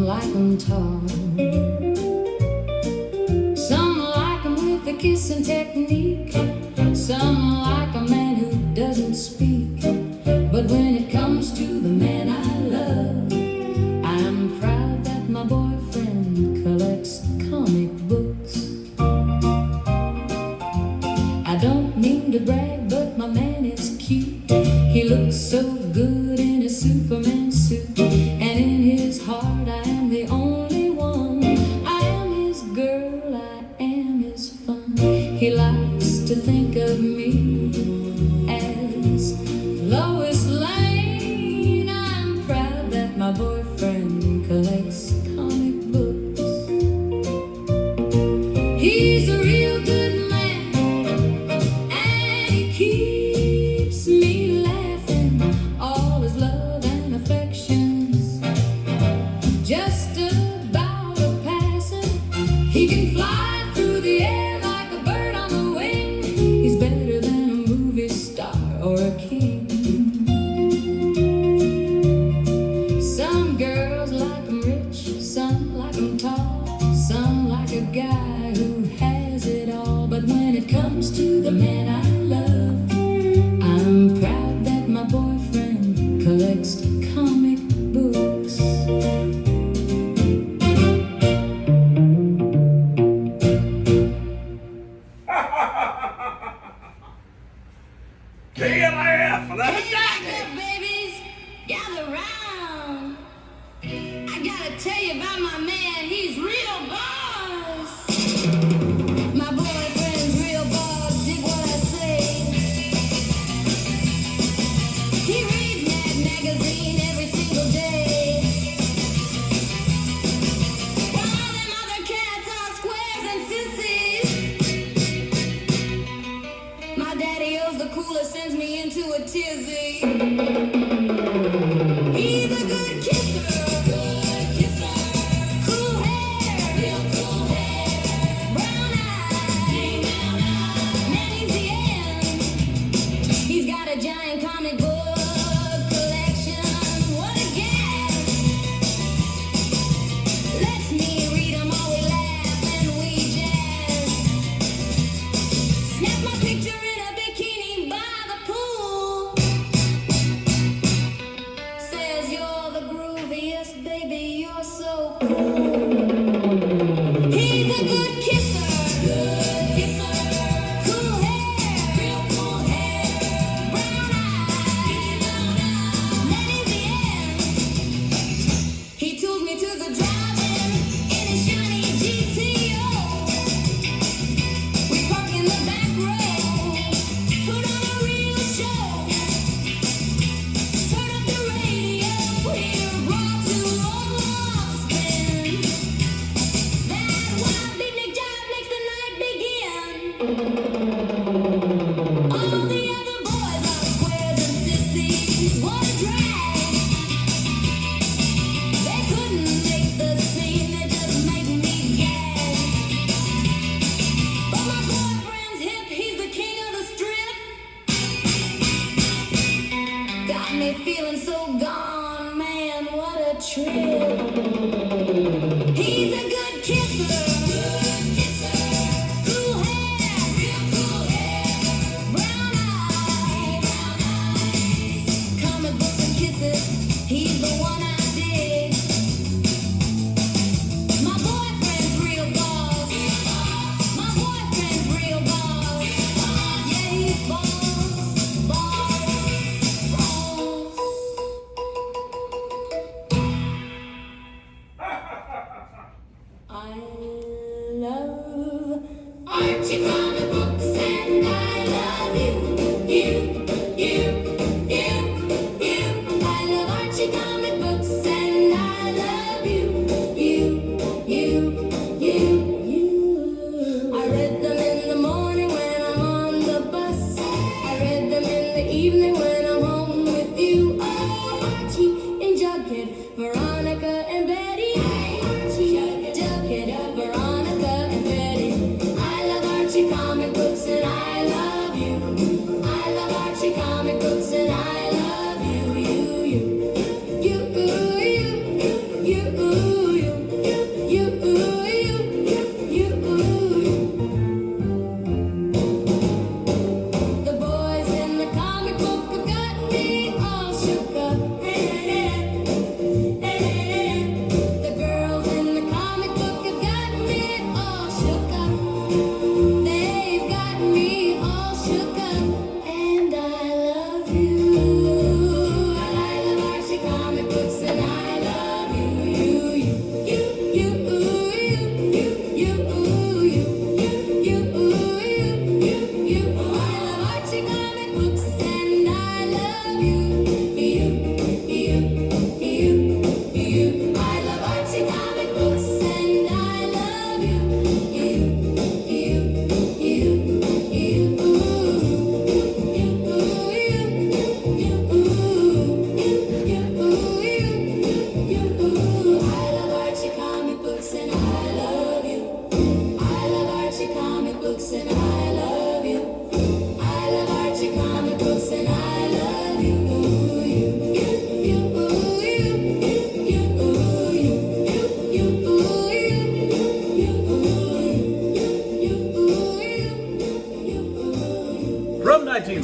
Some like 'em tall. Some like 'em with a kissing technique. Some like a man who doesn't speak. But when it comes to the man I love, I'm proud that my boyfriend collects comic books. I don't mean to brag, but my man is cute. He looks so good in a Superman suit. And in his heart I am the only one. I am his girl, I am his fun. He likes to think of me as Lois Lane. I'm proud that my boyfriend collects comic books. He's a real good man, and he keeps me laughing. All his love and affections just about a passing. He can fly through the air like a bird on the wing. He's better than a movie star or a king. Some girls like 'em rich, some like 'em tall, some like a guy who has it all. But when it comes to the man I love, I'm proud that my boyfriend collects comic books. Can't laugh without a Hey, babies, gather round. I gotta tell you about my man, he's real boss. My boyfriend's real boss, dig what I say. He reads Mad Magazine every single day. While all them other cats are squares and sissies, my daddy-o's the coolest, sends me into a tizzy. He's a good kisser, cool hair, real cool hair, brown eyes, man, he's the end. He's got a giant comic book collection, what a gas. Lets me read 'em all, we laugh and we jazz. Snap my picture in a bikini by the pool. Says you're the grooviest, baby, you're so cool. He's a good kisser, cool hair, real cool hair, brown eyes, that is the end. He took me to the drive-in in a shiny GTO. We park in the back row, put on a real show. Turn up the radio, hear Grottu Orloff spin. That wild beatnik jive makes the night begin. All the other boys are squares and sissies, what a drag. They couldn't make the scene, they just make me gag. But my boyfriend's hip, he's the king of the strip. Got me feeling so gone, man, what a trip. He's a good kisser, cool hair, real cool hair, brown eyes, comic books and kisses, he's the one I dig. My boyfriend's real boss, my boyfriend's real boss, yeah, he's boss, boss, boss. I love Archie comic books and I love you, you, you, you, you. I love Archie comic books and I love you, you, you, you, you. I read them in the morning when I'm on the bus. I read them in the evening when I'm home with you. Oh, Archie and Jughead, Veronica and Betty. Archie, Jughead, Veronica and Betty. I love Archie.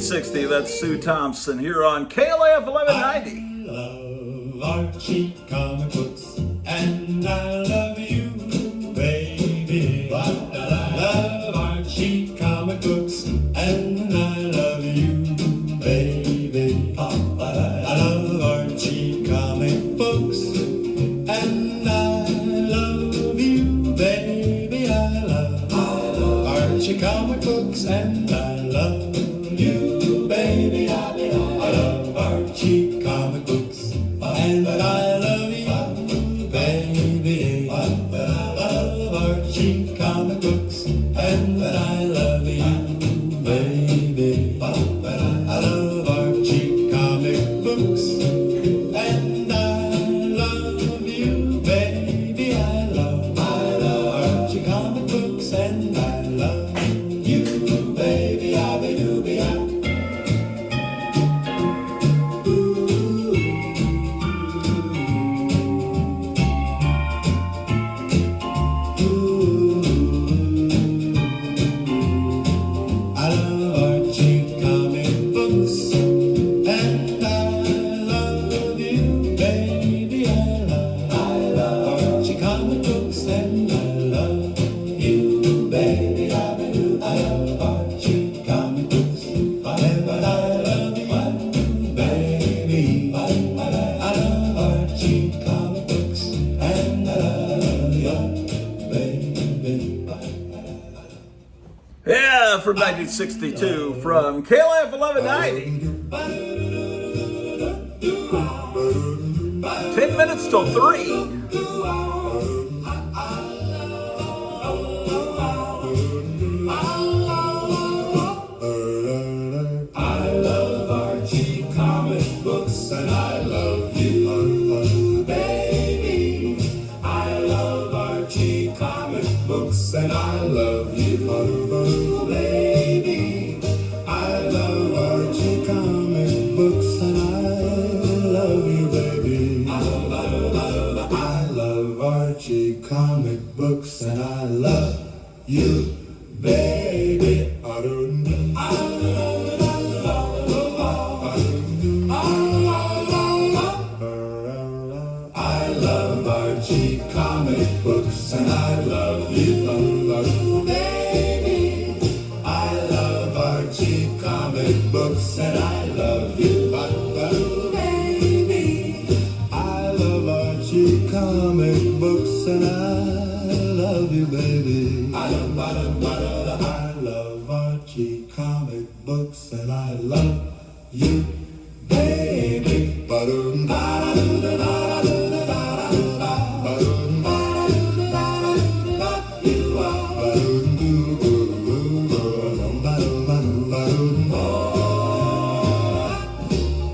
1960, that's Sue Thompson here on KLAF 1190. I love Archie comic books, and I love you, baby. I love Archie comic books, and I love you, baby. I love Archie comic books, and I love you, baby. I love Archie comic books, and I love you, baby. I love Archie comic books, and I love you, baby. I love Archie comic books, and I love you, baby. I love Archie comic books, and I love you, baby. I love Archie comic books, and I love you, baby. I do, be I love Archie comic books, and I love you, baby. I love Archie comic books, and I love you, baby. I love Archie comic books, and I love you, baby. I love Archie comic books, and I love you, baby. Yeah, from 1962, from KLAF 1190. 10 minutes till 3. I love Archie comic books, and I love you, baby. I love Archie comic books, and I love you, baby. I love Archie comic books, and I love you, baby. I love Archie comic books, and I love you, baby. I love Archie comic books, and I love you, baby. I love Archie comic books, and I love you, baby. I love Archie comic books, and I love you, baby. I love Archie comic books, and I love you, baby.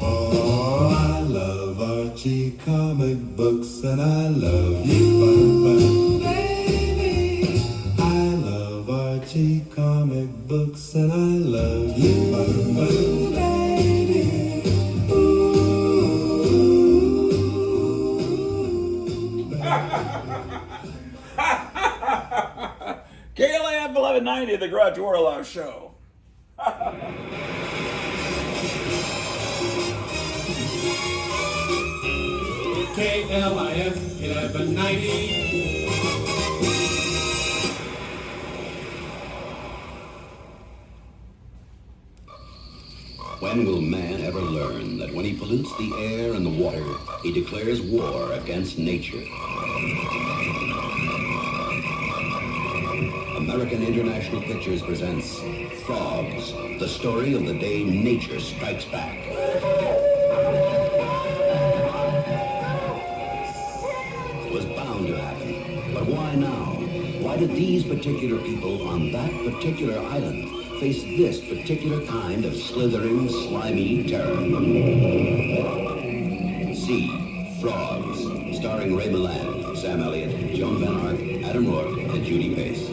Oh, I love Archie comic books, and I love you, baby. I love Archie comic books, and I love you, baby. KLAF 1190, the Grottu Orloff Show. KLIF 1190. When will man ever learn that when he pollutes the air and the water, he declares war against nature? American International Pictures presents Frogs, the story of the day nature strikes back. It was bound to happen, but why now? Why did these particular people on that particular island face this particular kind of slithering, slimy terror? See Frogs, starring Ray Milland, Sam Elliott, Joan Van Ark, Adam Rourke, and Judy Pace.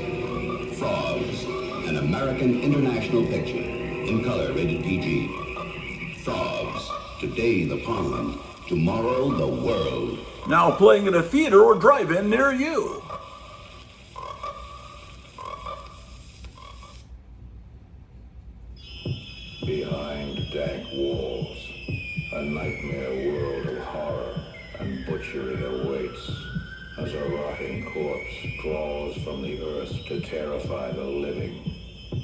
Frogs, an American International picture, in color, rated PG. Frogs, today the pond, tomorrow the world. Now playing at a theater or drive-in near you. Behind dank walls, a nightmare world of horror and butchery awaits as a rotting corpse crawls from the earth to terrify the living.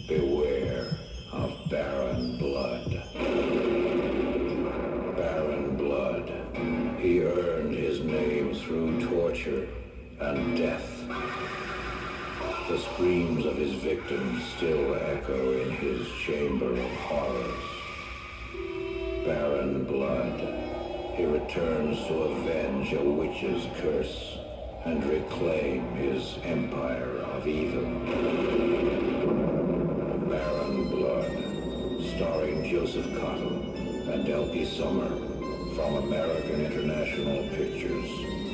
Beware of barren blood. Barren blood. He earned his name through torture and death. The screams of his victims still echo in his chamber of horrors. Barren blood. He returns to avenge a witch's curse and reclaim his empire of evil. Barren Blood, starring Joseph Cottle and L.P. Summer, from American International Pictures,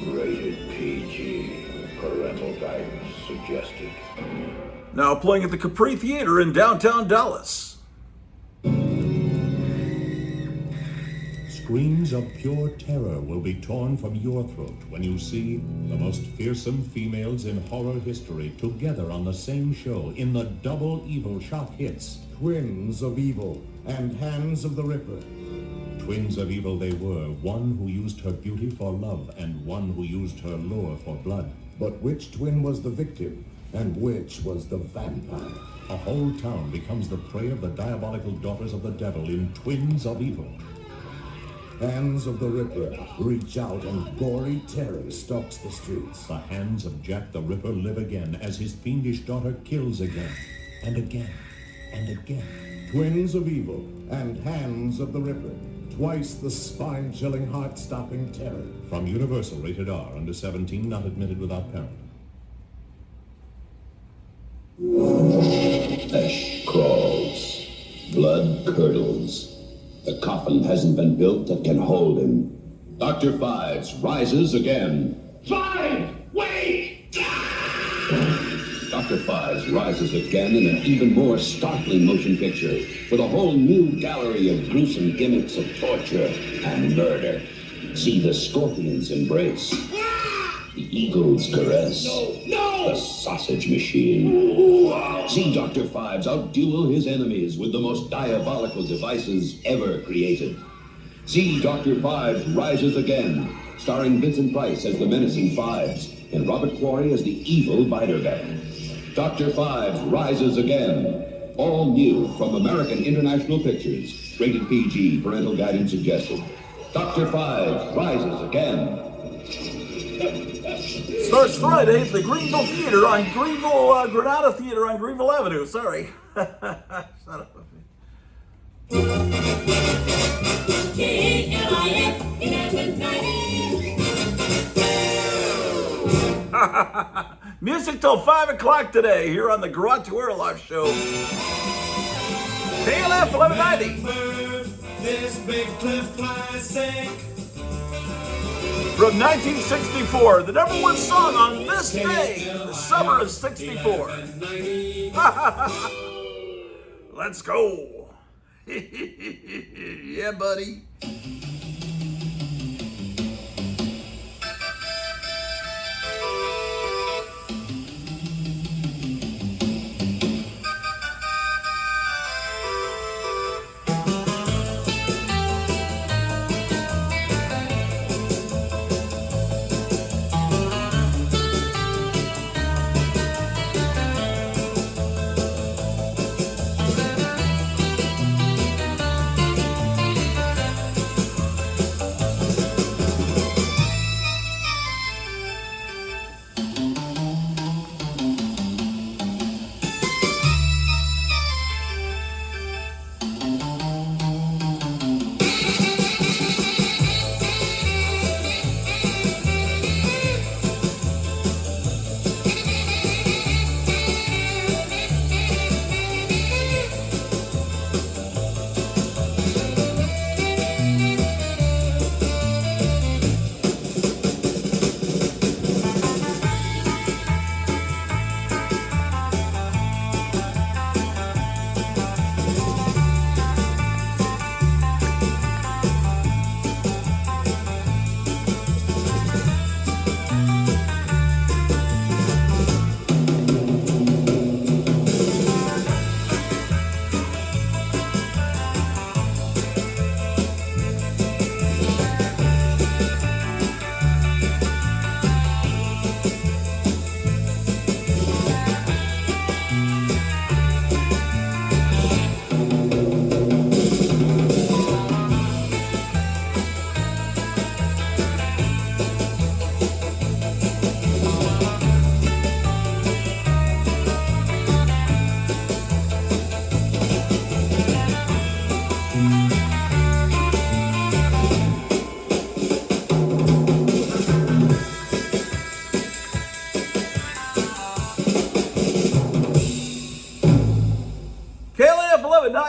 rated PG. Parental guidance suggested. Now playing at the Capri Theater in downtown Dallas. Screams of pure terror will be torn from your throat when you see the most fearsome females in horror history together on the same show in the double evil shock hits Twins of Evil and Hands of the Ripper. Twins of evil they were, one who used her beauty for love and one who used her lure for blood. But which twin was the victim and which was the vampire? A whole town becomes the prey of the diabolical daughters of the devil in Twins of Evil. Hands of the Ripper reach out and gory terror stalks the streets. The hands of Jack the Ripper live again as his fiendish daughter kills again and again and again. Twins of Evil and Hands of the Ripper. Twice the spine-chilling, heart-stopping terror. From Universal, rated R, under 17, not admitted without parent. Flesh crawls. Blood curdles. The coffin hasn't been built that can hold him. Dr. Fives rises again. Five! Wait! Dr. Fives rises again in an even more startling motion picture with a whole new gallery of gruesome gimmicks of torture and murder. See the scorpion's embrace, the eagle's caress, the sausage machine. See Dr. Fives outduel his enemies with the most diabolical devices ever created. See Dr. Fives rises again, starring Vincent Price as the menacing Fives and Robert Quarry as the evil Biderbeck. Dr. Fives rises again. All new from American International Pictures. Rated PG, parental guidance suggested. Dr. Fives rises again. Starts Friday at the Greenville Theater on Granada Theater on Greenville Avenue. Sorry. Son of a Music till 5 o'clock today here on the Grottu Orloff Show. KLF 1190. This big cliff classic. From 1964, the number one song on this day, the summer of 64. Let's go. Yeah, buddy.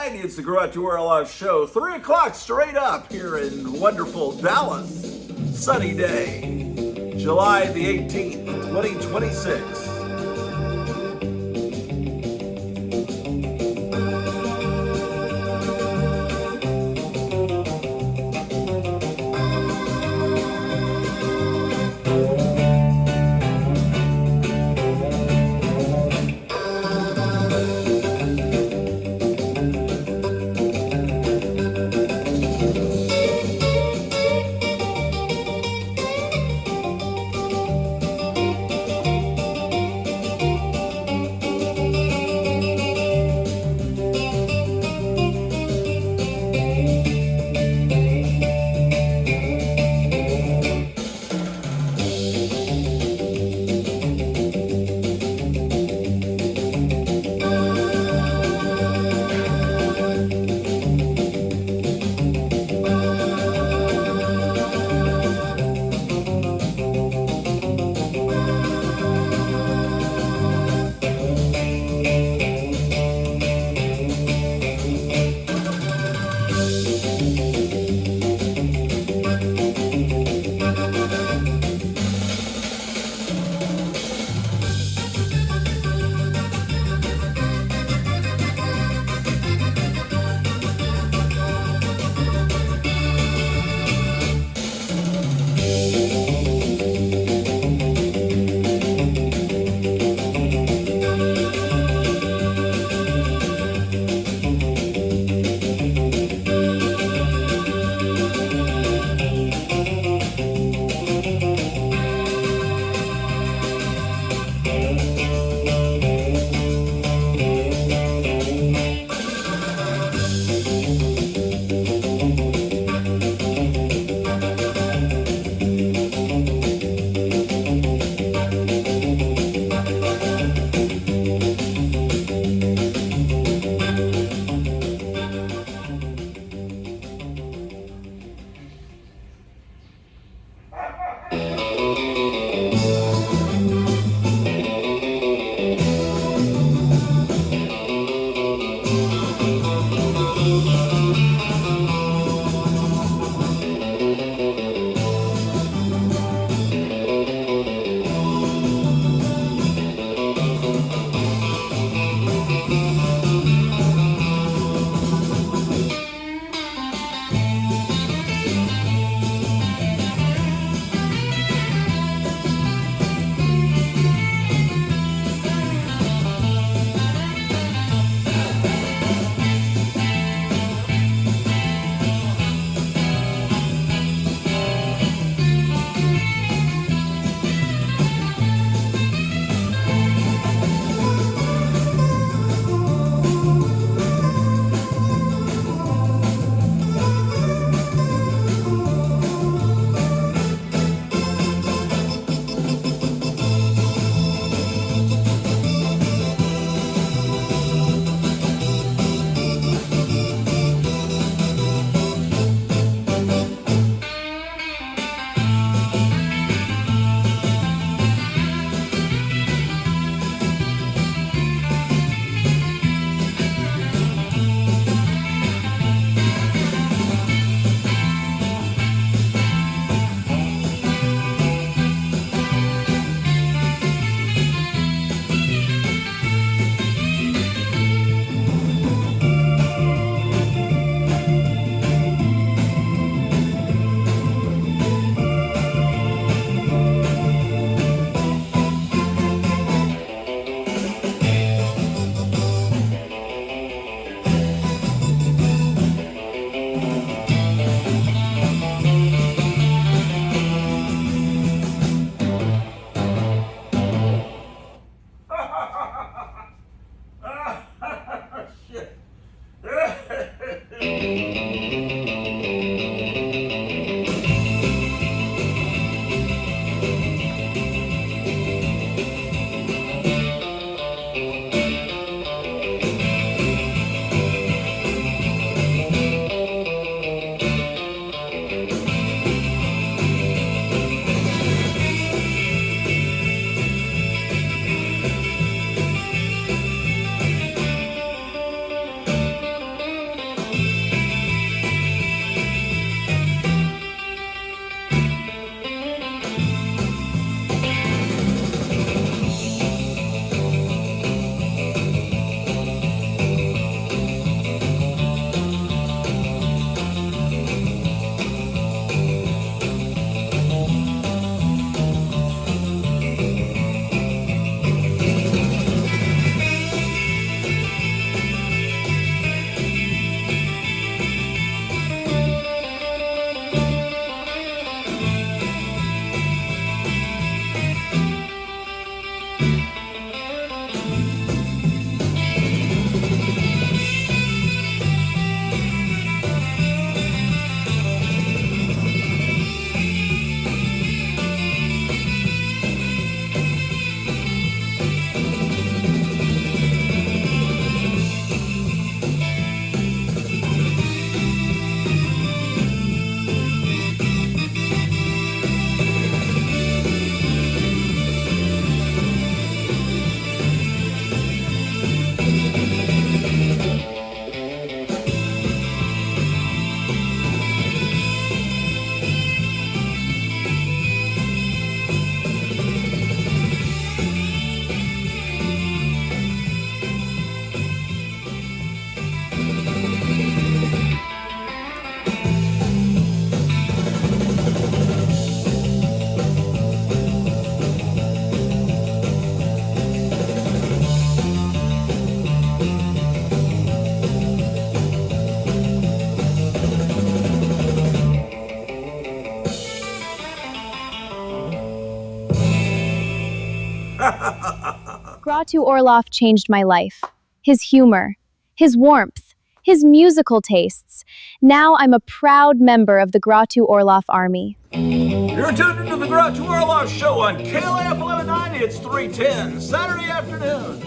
Alrighty, it's the Grottu Orloff Show. 3 o'clock straight up here in wonderful Dallas. Sunny day, July the 18th, 2026. Grottu Orloff changed my life. His humor, his warmth, his musical tastes. Now I'm a proud member of the Grottu Orloff Army. You're tuned into the Grottu Orloff Show on KLAF 1190. It's 3:10 Saturday afternoon.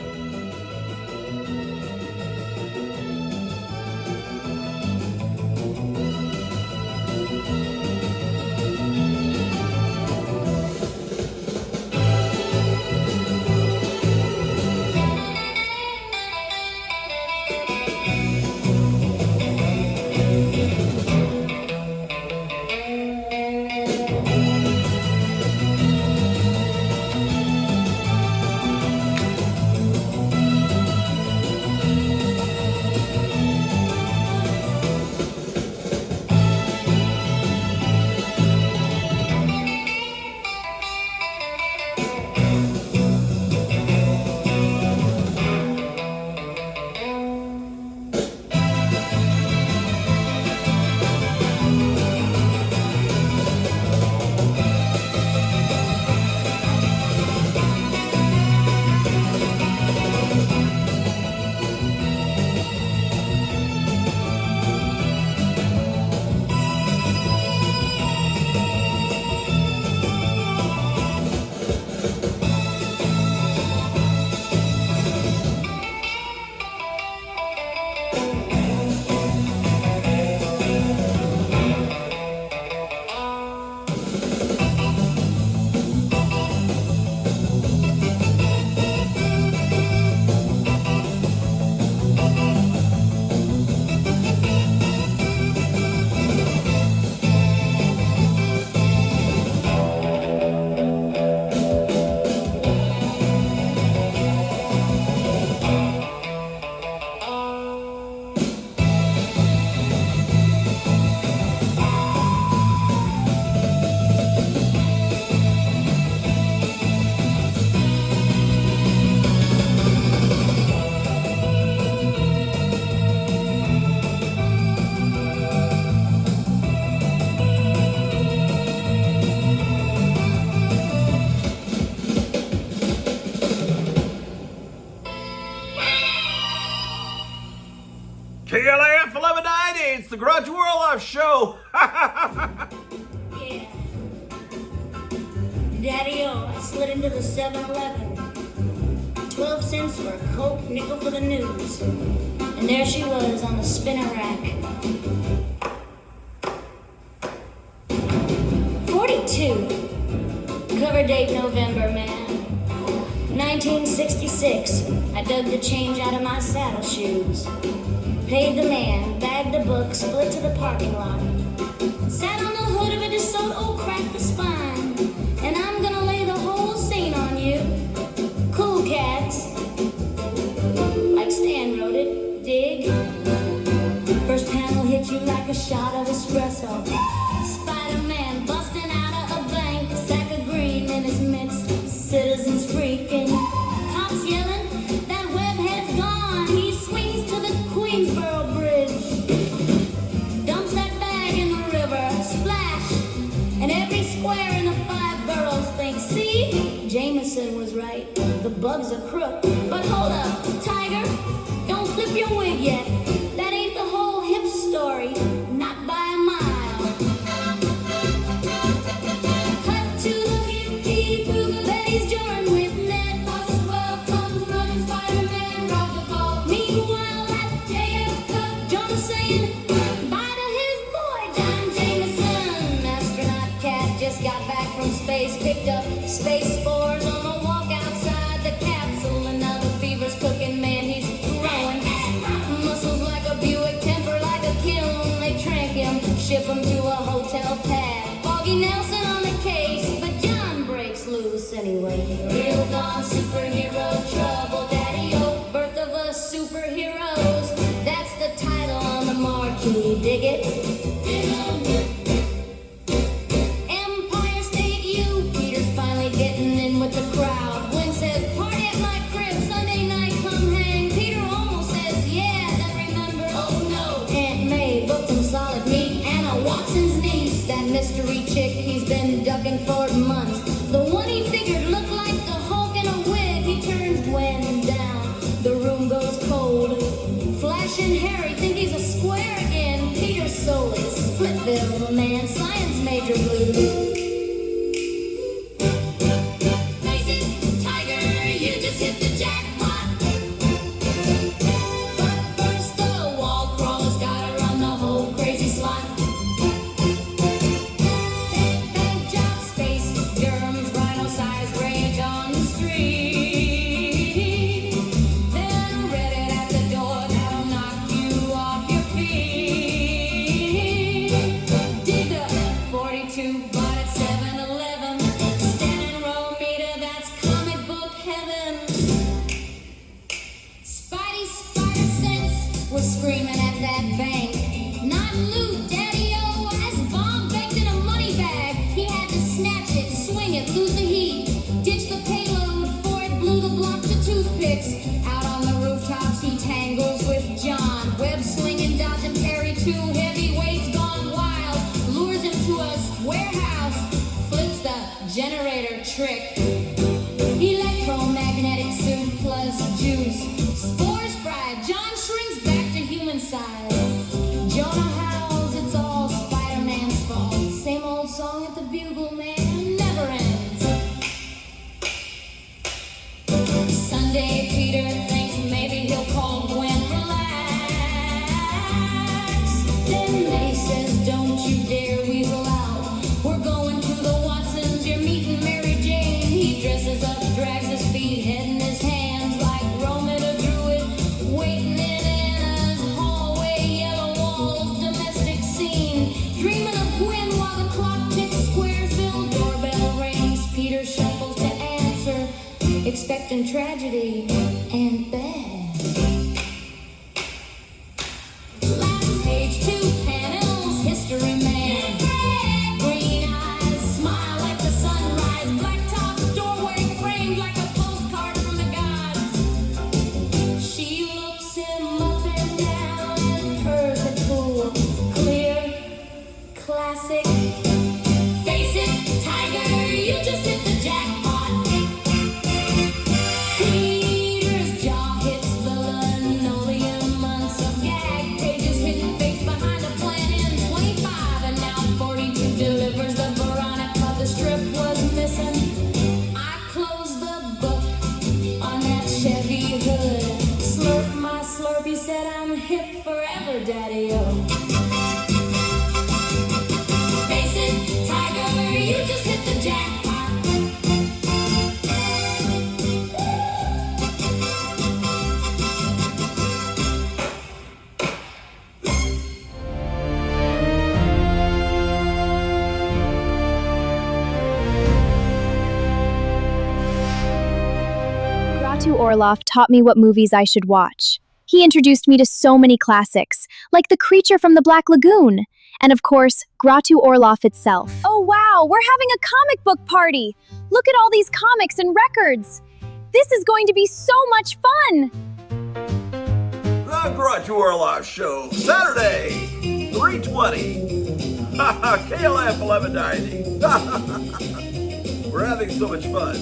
KLAF 1190, it's the Grottu Orloff Show. Yeah. Daddy-o, I slid into the 7-Eleven. 12 cents for a Coke, nickel for the news. And there she was on the spinner rack. 42. Cover date November, man. 1966. I dug the change out of my saddle shoes. Paid the man, bagged the book, split to the parking lot. Sat on the hood of a DeSoto, cracked the spine. And I'm gonna lay the whole scene on you. Cool cats. Like Stan wrote it, dig? First panel hit you like a shot of espresso. Spider-Man busting out of a bank, a sack of green in his midst. Citizens freaking, cops yelling, that webhead's gone. He swings to the Queensboro Bridge, dumps that bag in the river, splash, and every square in the 5 boroughs thinks, see, Jameson was right, the bug's a crook. But hold up, Tiger, don't flip your wig yet. That ain't the whole hip story, not by a mile. Cut to the 50, Booga Betty's jarring with Ned. Oswald comes running, Spider-Man dropped the ball. Meanwhile, at JF John saying bye to his boy, John Jameson. Astronaut Cat just got back from space, picked up space spores on the walk outside the capsule, and now the fever's cooking, man, he's growing. Muscles like a Buick, temper like a kiln. They trank him, ship him to a hotel pad. Foggy Nelson on the case, but John breaks loose anyway. Real gone superhero trouble, daddy-o, birth of us superheroes. That's the title on the marquee, dig it? Empire State U, Peter's finally getting in with the crowd. Gwen says, party at my crib, Sunday night, come hang. Peter almost says, yeah, then remember, oh no. Aunt May booked him solid meat. Anna Watson's niece, that mystery chick he's been ducking for months. The one he figured looked like the Hulk in a wig. two heavyweights gone wild, lures him to a warehouse, flips the generator trick. Electromagnetic suit plus juice, spores fried, John shrinks back to human size. Jonah howls, it's all Spider-Man's fault. Same old song at the bugle, man, never ends. Sunday Peter thinks maybe he'll call Gwen, relax. Then May says, don't you dare weasel out. We're going to the Watsons, you're meeting Mary Jane. He dresses up, drags his feet, head in his hands like Roman a druid, waiting in Anna's hallway, yellow walls, domestic scene. Dreaming of Gwen while the clock ticks Squaresville, doorbell rings, Peter shuffles to answer, expecting tragedy and bad. Last page, 2 panels, history man. Green eyes, smile like the sunrise. Black top, doorway framed like a postcard from the gods. She looks him up and down and purrs a cool, clear, classic. Face it, tiger, you just hit the jackpot. Peter's jaw hits the linoleum, months of gag pages, hidden face behind a plan in 25, and now 42 delivers the Veronica. The strip was missing. I closed the book on that Chevy hood. Slurp my Slurpee, said I'm hip forever, daddy-o. Face it, tiger, you just hit the jackpot. Grottu Orloff taught me what movies I should watch. He introduced me to so many classics, like The Creature from the Black Lagoon, and of course, Grottu Orloff itself. Oh wow, we're having a comic book party! Look at all these comics and records! This is going to be so much fun! The Grottu Orloff Show, Saturday, 3:20. KLF 1190. We're having so much fun.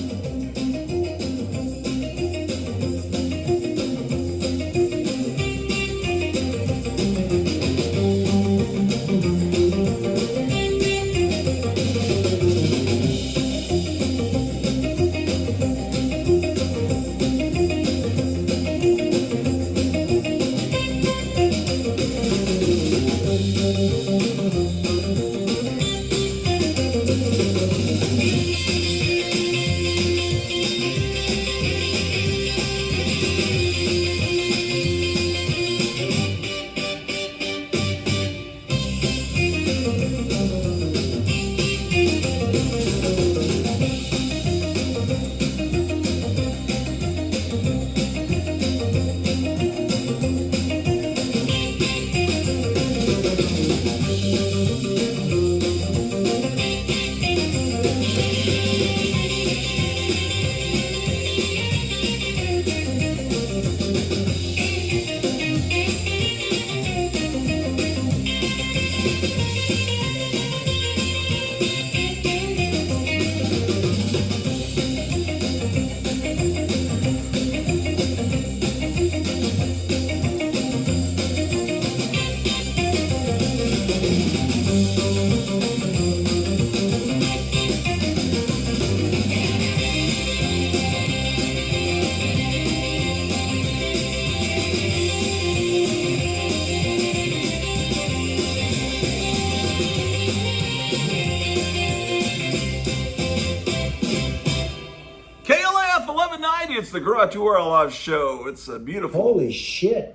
It's the Grottu Orloff Show. It's a beautiful. Holy shit.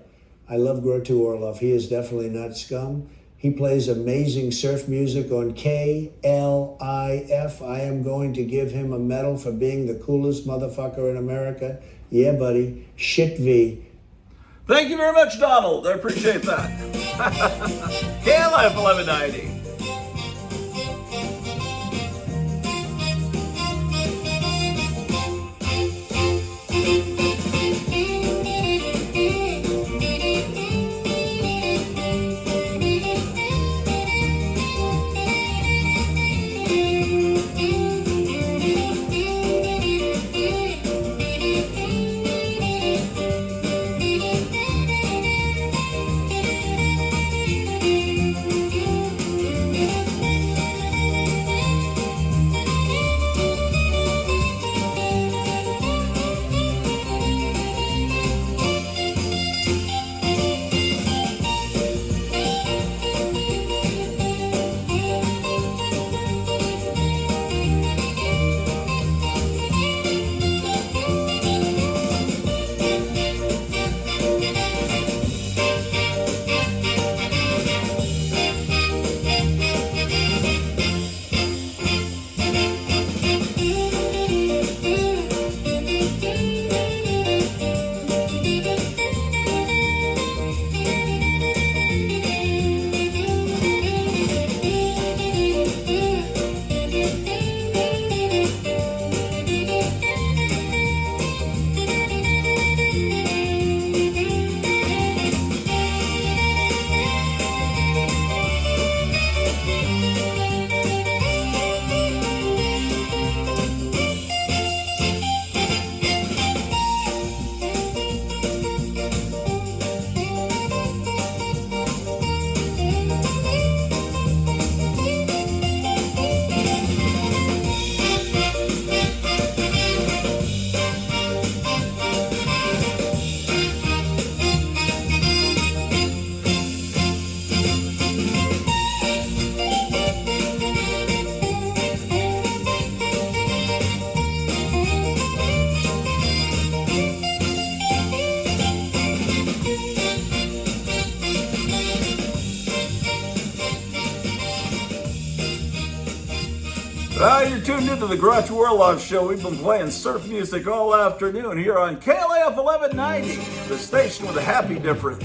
I love Grottu Orloff. He is definitely not scum. He plays amazing surf music on KLIF. I am going to give him a medal for being the coolest motherfucker in America. Yeah, buddy. Shit V. Thank you very much, Donald. I appreciate that. KLF 1190. tuned into the Grottu Orloff Show. We've been playing surf music all afternoon here on KLAF 1190, the station with a happy difference.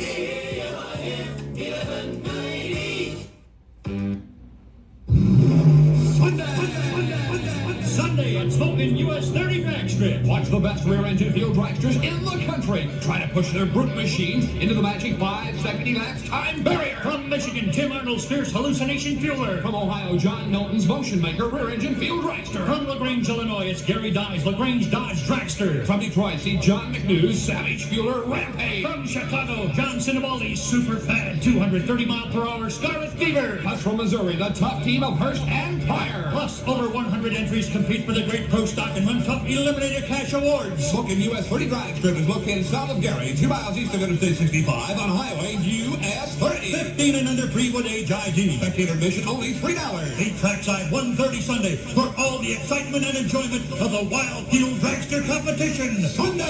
Sunday at Smokin' US 30 drag strip. Watch the best rear-engine field dragsters in the country try to push their brute machines into the magic 5-second elapsed time barrier. From Michigan, Tim Arnold's Fierce Hallucination Fueler. From Ohio, John Milton's Motion Maker rear-engine field dragster. From LaGrange, Illinois, it's Gary Dye's LaGrange Dodge Dragster. From Detroit, see John McNew's Savage Fueler Rampage. From Chicago, John Cinebaldi's Super Fad 230-mile-per-hour Scarlet Fever. Plus from Missouri, the top team of Hearst and Pryor. Plus, over 100 entries compete for the Great Pro Stock and Run Tough Eliminator Cash Awards. Smokin' US 30 drag strip is located south of Gary, 2 miles east of Interstate 65 on Highway US 30. 15 and under free with age ID. Spectator admission only $3. Lead trackside 1:30 Sunday for all the excitement and enjoyment of the Wild Field Dragster competition. Sunday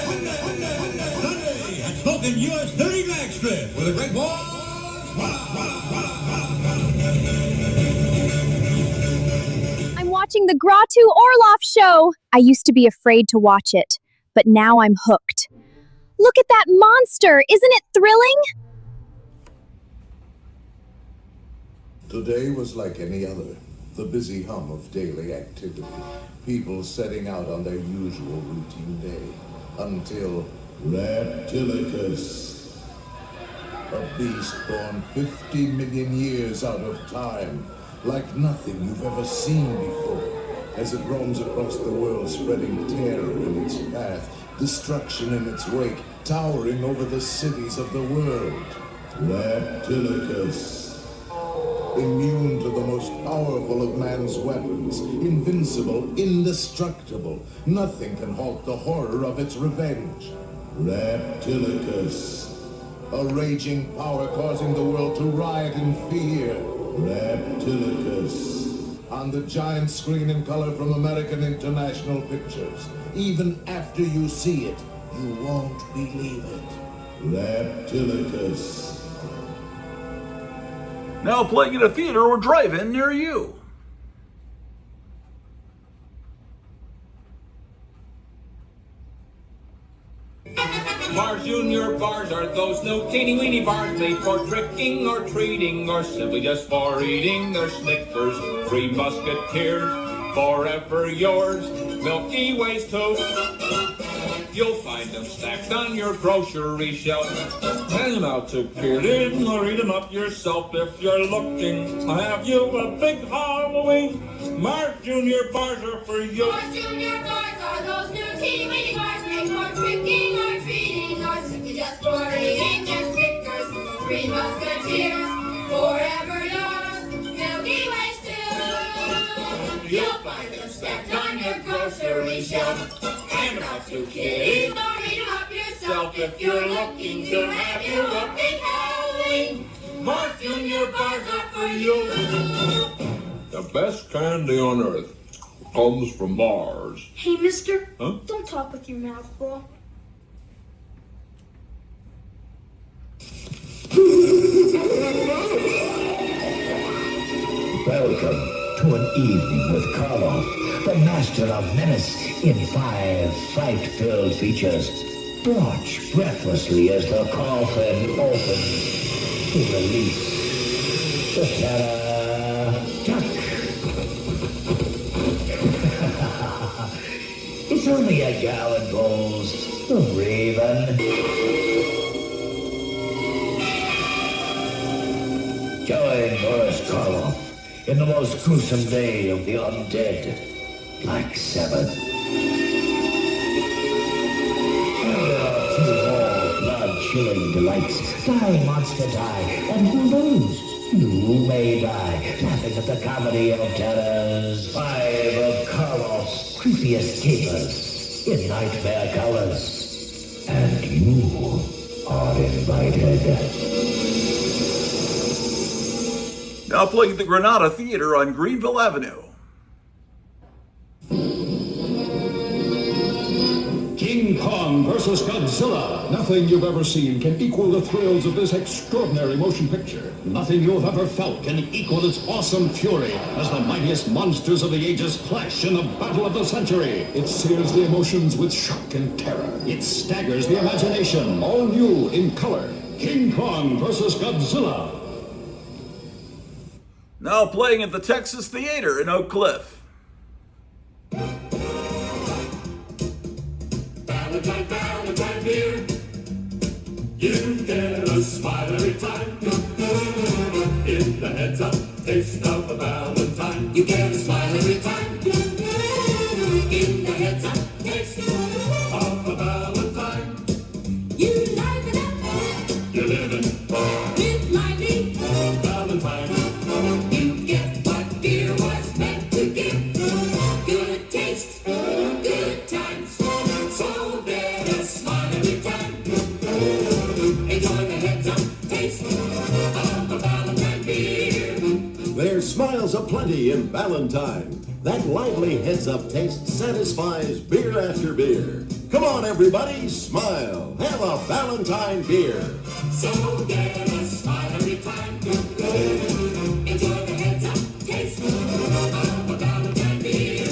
at Smokin' US 30 drag strip with a great boy. I'm watching the Grottu Orloff show. I used to be afraid to watch it, but now I'm hooked. Look at that monster! Isn't it thrilling? Today was like any other. The busy hum of daily activity. People setting out on their usual routine day. Until Reptilicus. A beast born 50 million years out of time. Like nothing you've ever seen before. As it roams across the world, spreading terror in its path. Destruction in its wake. Towering over the cities of the world. Reptilicus. Immune to the most powerful of man's weapons, invincible, indestructible. Nothing can halt the horror of its revenge. Reptilicus. A raging power causing the world to riot in fear. Reptilicus. On the giant screen in color from American International Pictures. Even after you see it, you won't believe it. Reptilicus. Now playing at a theater or drive-in near you. Mars Junior bars are those new teeny-weeny bars made for tricking or treating or simply just for eating. They're Snickers, Three Musketeers, forever yours, Milky Ways too. You'll find them stacked on your grocery shelf. Hand them out to kids or eat them up yourself if you're looking. I'll have you a big Halloween. Mars Junior bars are for you. Mars Junior bars are those new teeny-weeny bars made for tricking or treating or simply just for eating. They're Snickers, Three Musketeers, forever yours, Milky Ways too. You'll find them stacked on your grocery shelf. Hand them out to kids or eat them up yourself if you're looking to have you a big Halloween. Mars Junior bars are for you. The best candy on earth comes from Mars. Hey, mister. Huh? Don't talk with your mouth full. Welcome to an evening with Karloff, the master of menace, in 5 fright-filled features. Watch breathlessly as the coffin opens to release the terror duck. It's only a gal and bowls, the raven. Join Boris Karloff in the most gruesome day of the undead, Black Sabbath. And there are 2 more blood-chilling delights, Die Monster Die, and who knows, you may die, laughing at the comedy of terrors. 5 of Karloff's creepiest capers in nightmare colors. And you are invited. Now playing at the Granada Theater on Greenville Avenue. King King Kong versus Godzilla. Nothing you've ever seen can equal the thrills of this extraordinary motion picture. Nothing you've ever felt can equal its awesome fury as the mightiest monsters of the ages clash in the battle of the century. It sears the emotions with shock and terror. It staggers the imagination. All new in color. King Kong versus Godzilla. Now playing at the Texas Theater in Oak Cliff. Valentine beer. You get a smile every time. In the heads up taste of a Valentine. You get a smile every time. In the heads up taste of a Valentine. You liven up. You're living with lively Valentine. You get what beer was meant to give. Good taste, good times. So get a smile every time. Enjoy the heads-up taste of a Valentine beer. There's smiles aplenty in Valentine. That lively heads-up taste satisfies beer after beer. Come on, everybody, smile. Have a Valentine beer. So get a smile every time. Enjoy the heads-up taste of a Valentine beer.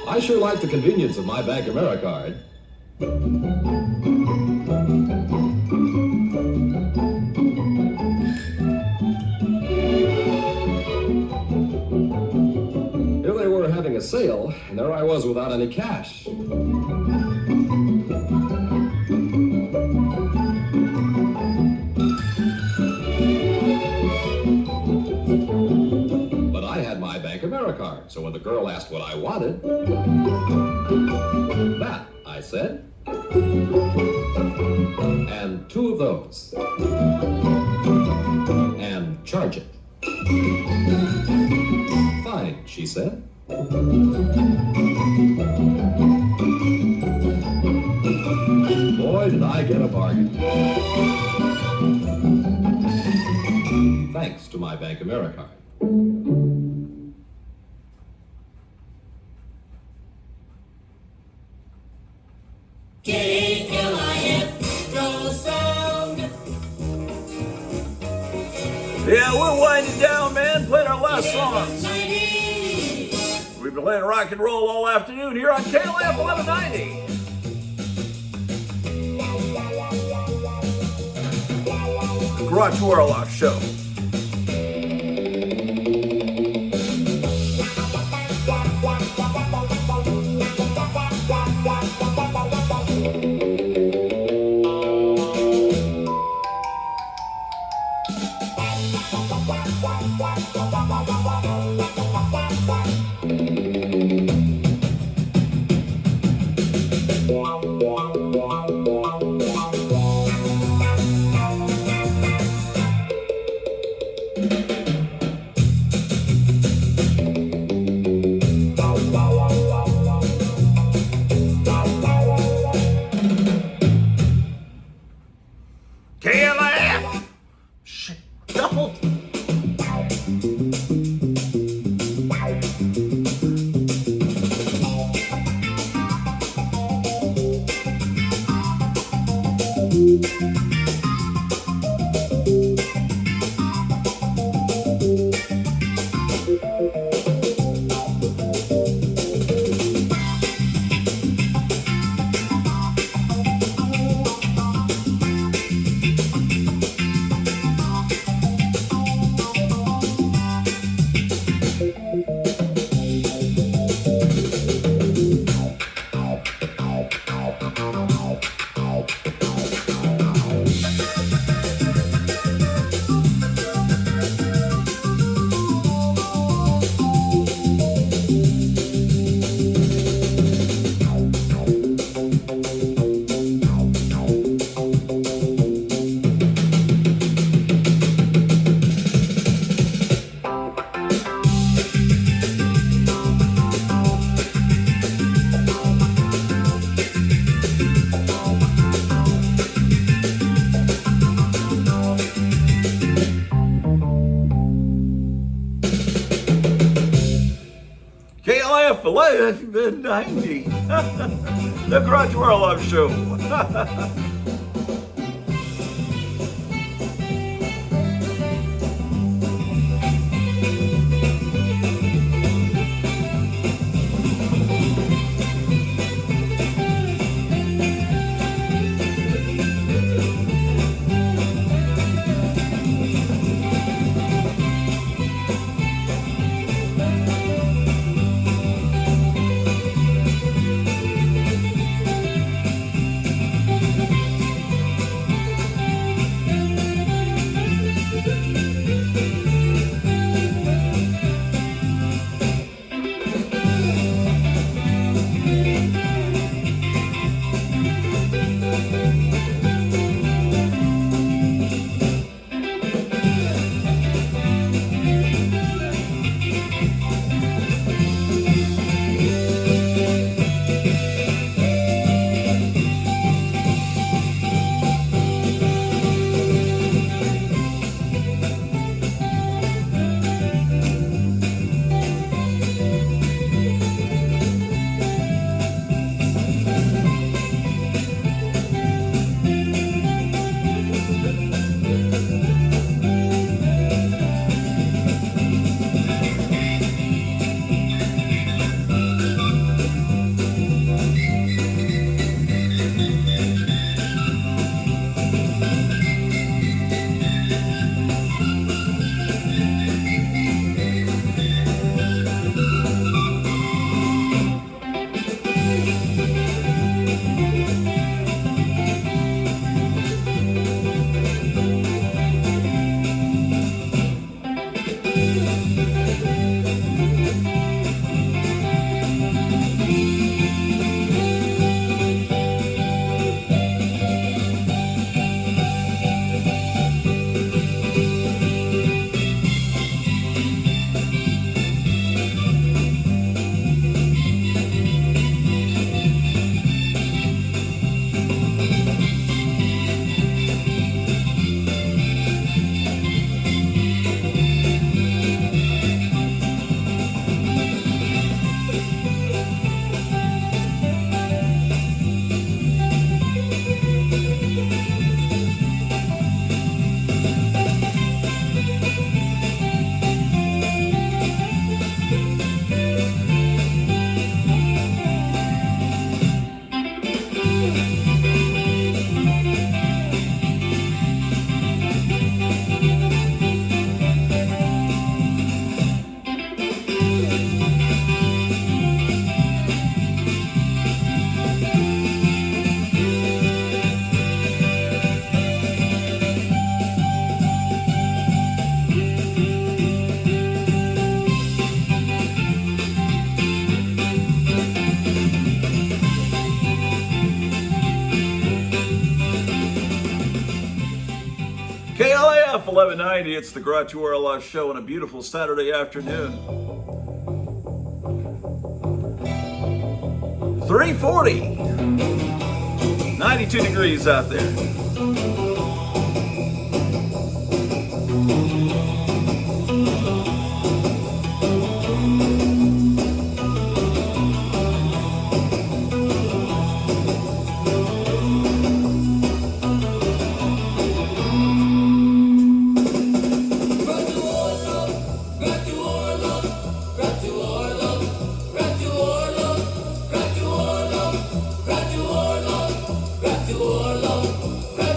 I sure like the convenience of my Bank AmeriCard. Here they were having a sale, and there I was without any cash. But I had my Bank AmeriCard, so when the girl asked what I wanted, that, I said. And 2 of those. And charge it. Fine, she said. Boy, did I get a bargain. Thanks to my Bank AmeriCard. K-L-I-F, no sound. Yeah, we're winding down, man. Played our last song. We've been playing rock and roll all afternoon here on KLF 1190. The Grottu Orloff Show. KLAF 1190. The Grottu Orloff Show. KLAF 1190, it's the Grottu Orloff Show on a beautiful Saturday afternoon. 340, 92 degrees out there. Grottu Orloff,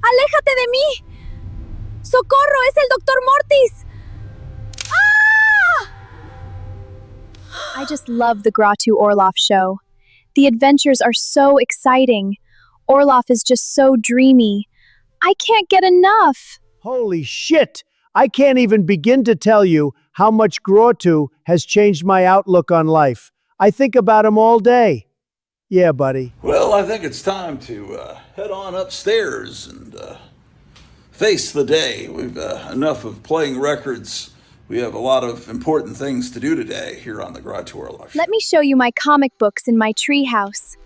¡Aléjate de mí! ¡Socorro! ¡Es el Dr. Mortis! Ah! I just love the Grottu Orloff show. The adventures are so exciting. Orloff is just so dreamy. I can't get enough. Holy shit! I can't even begin to tell you how much Grottu has changed my outlook on life. I think about him all day. Yeah, buddy. Well, I think it's time to head on upstairs and face the day. We've enough of playing records. We have a lot of important things to do today here on the Grottu Orloff Show. Let me show you my comic books in my treehouse.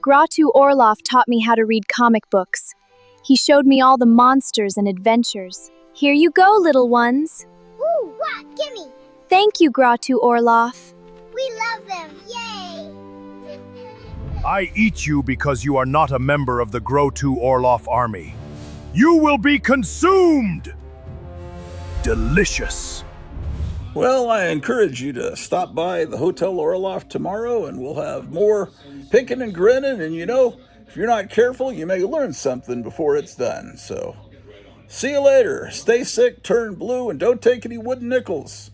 Grottu Orloff taught me how to read comic books. He showed me all the monsters and adventures. Here you go, little ones. Ooh, what? Gimme. Thank you, Grottu Orloff. We love them. Yay! I eat you because you are not a member of the Grottu Orloff army. You will be consumed! Delicious. Well, I encourage you to stop by the Hotel Orloff tomorrow and we'll have more picking and grinning. And you know, if you're not careful, you may learn something before it's done. So, see you later. Stay sick, turn blue, and don't take any wooden nickels.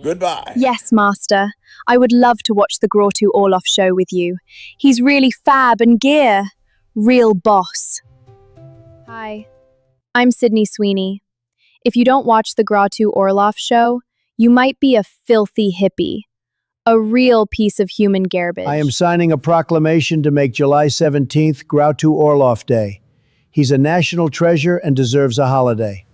Goodbye. Yes, Master. I would love to watch the Grottu Orloff show with you. He's really fab and gear. Real boss. Hi, I'm Sydney Sweeney. If you don't watch the Grottu Orloff show, you might be a filthy hippie. A real piece of human garbage. I am signing a proclamation to make July 17th Grottu Orloff Day. He's a national treasure and deserves a holiday.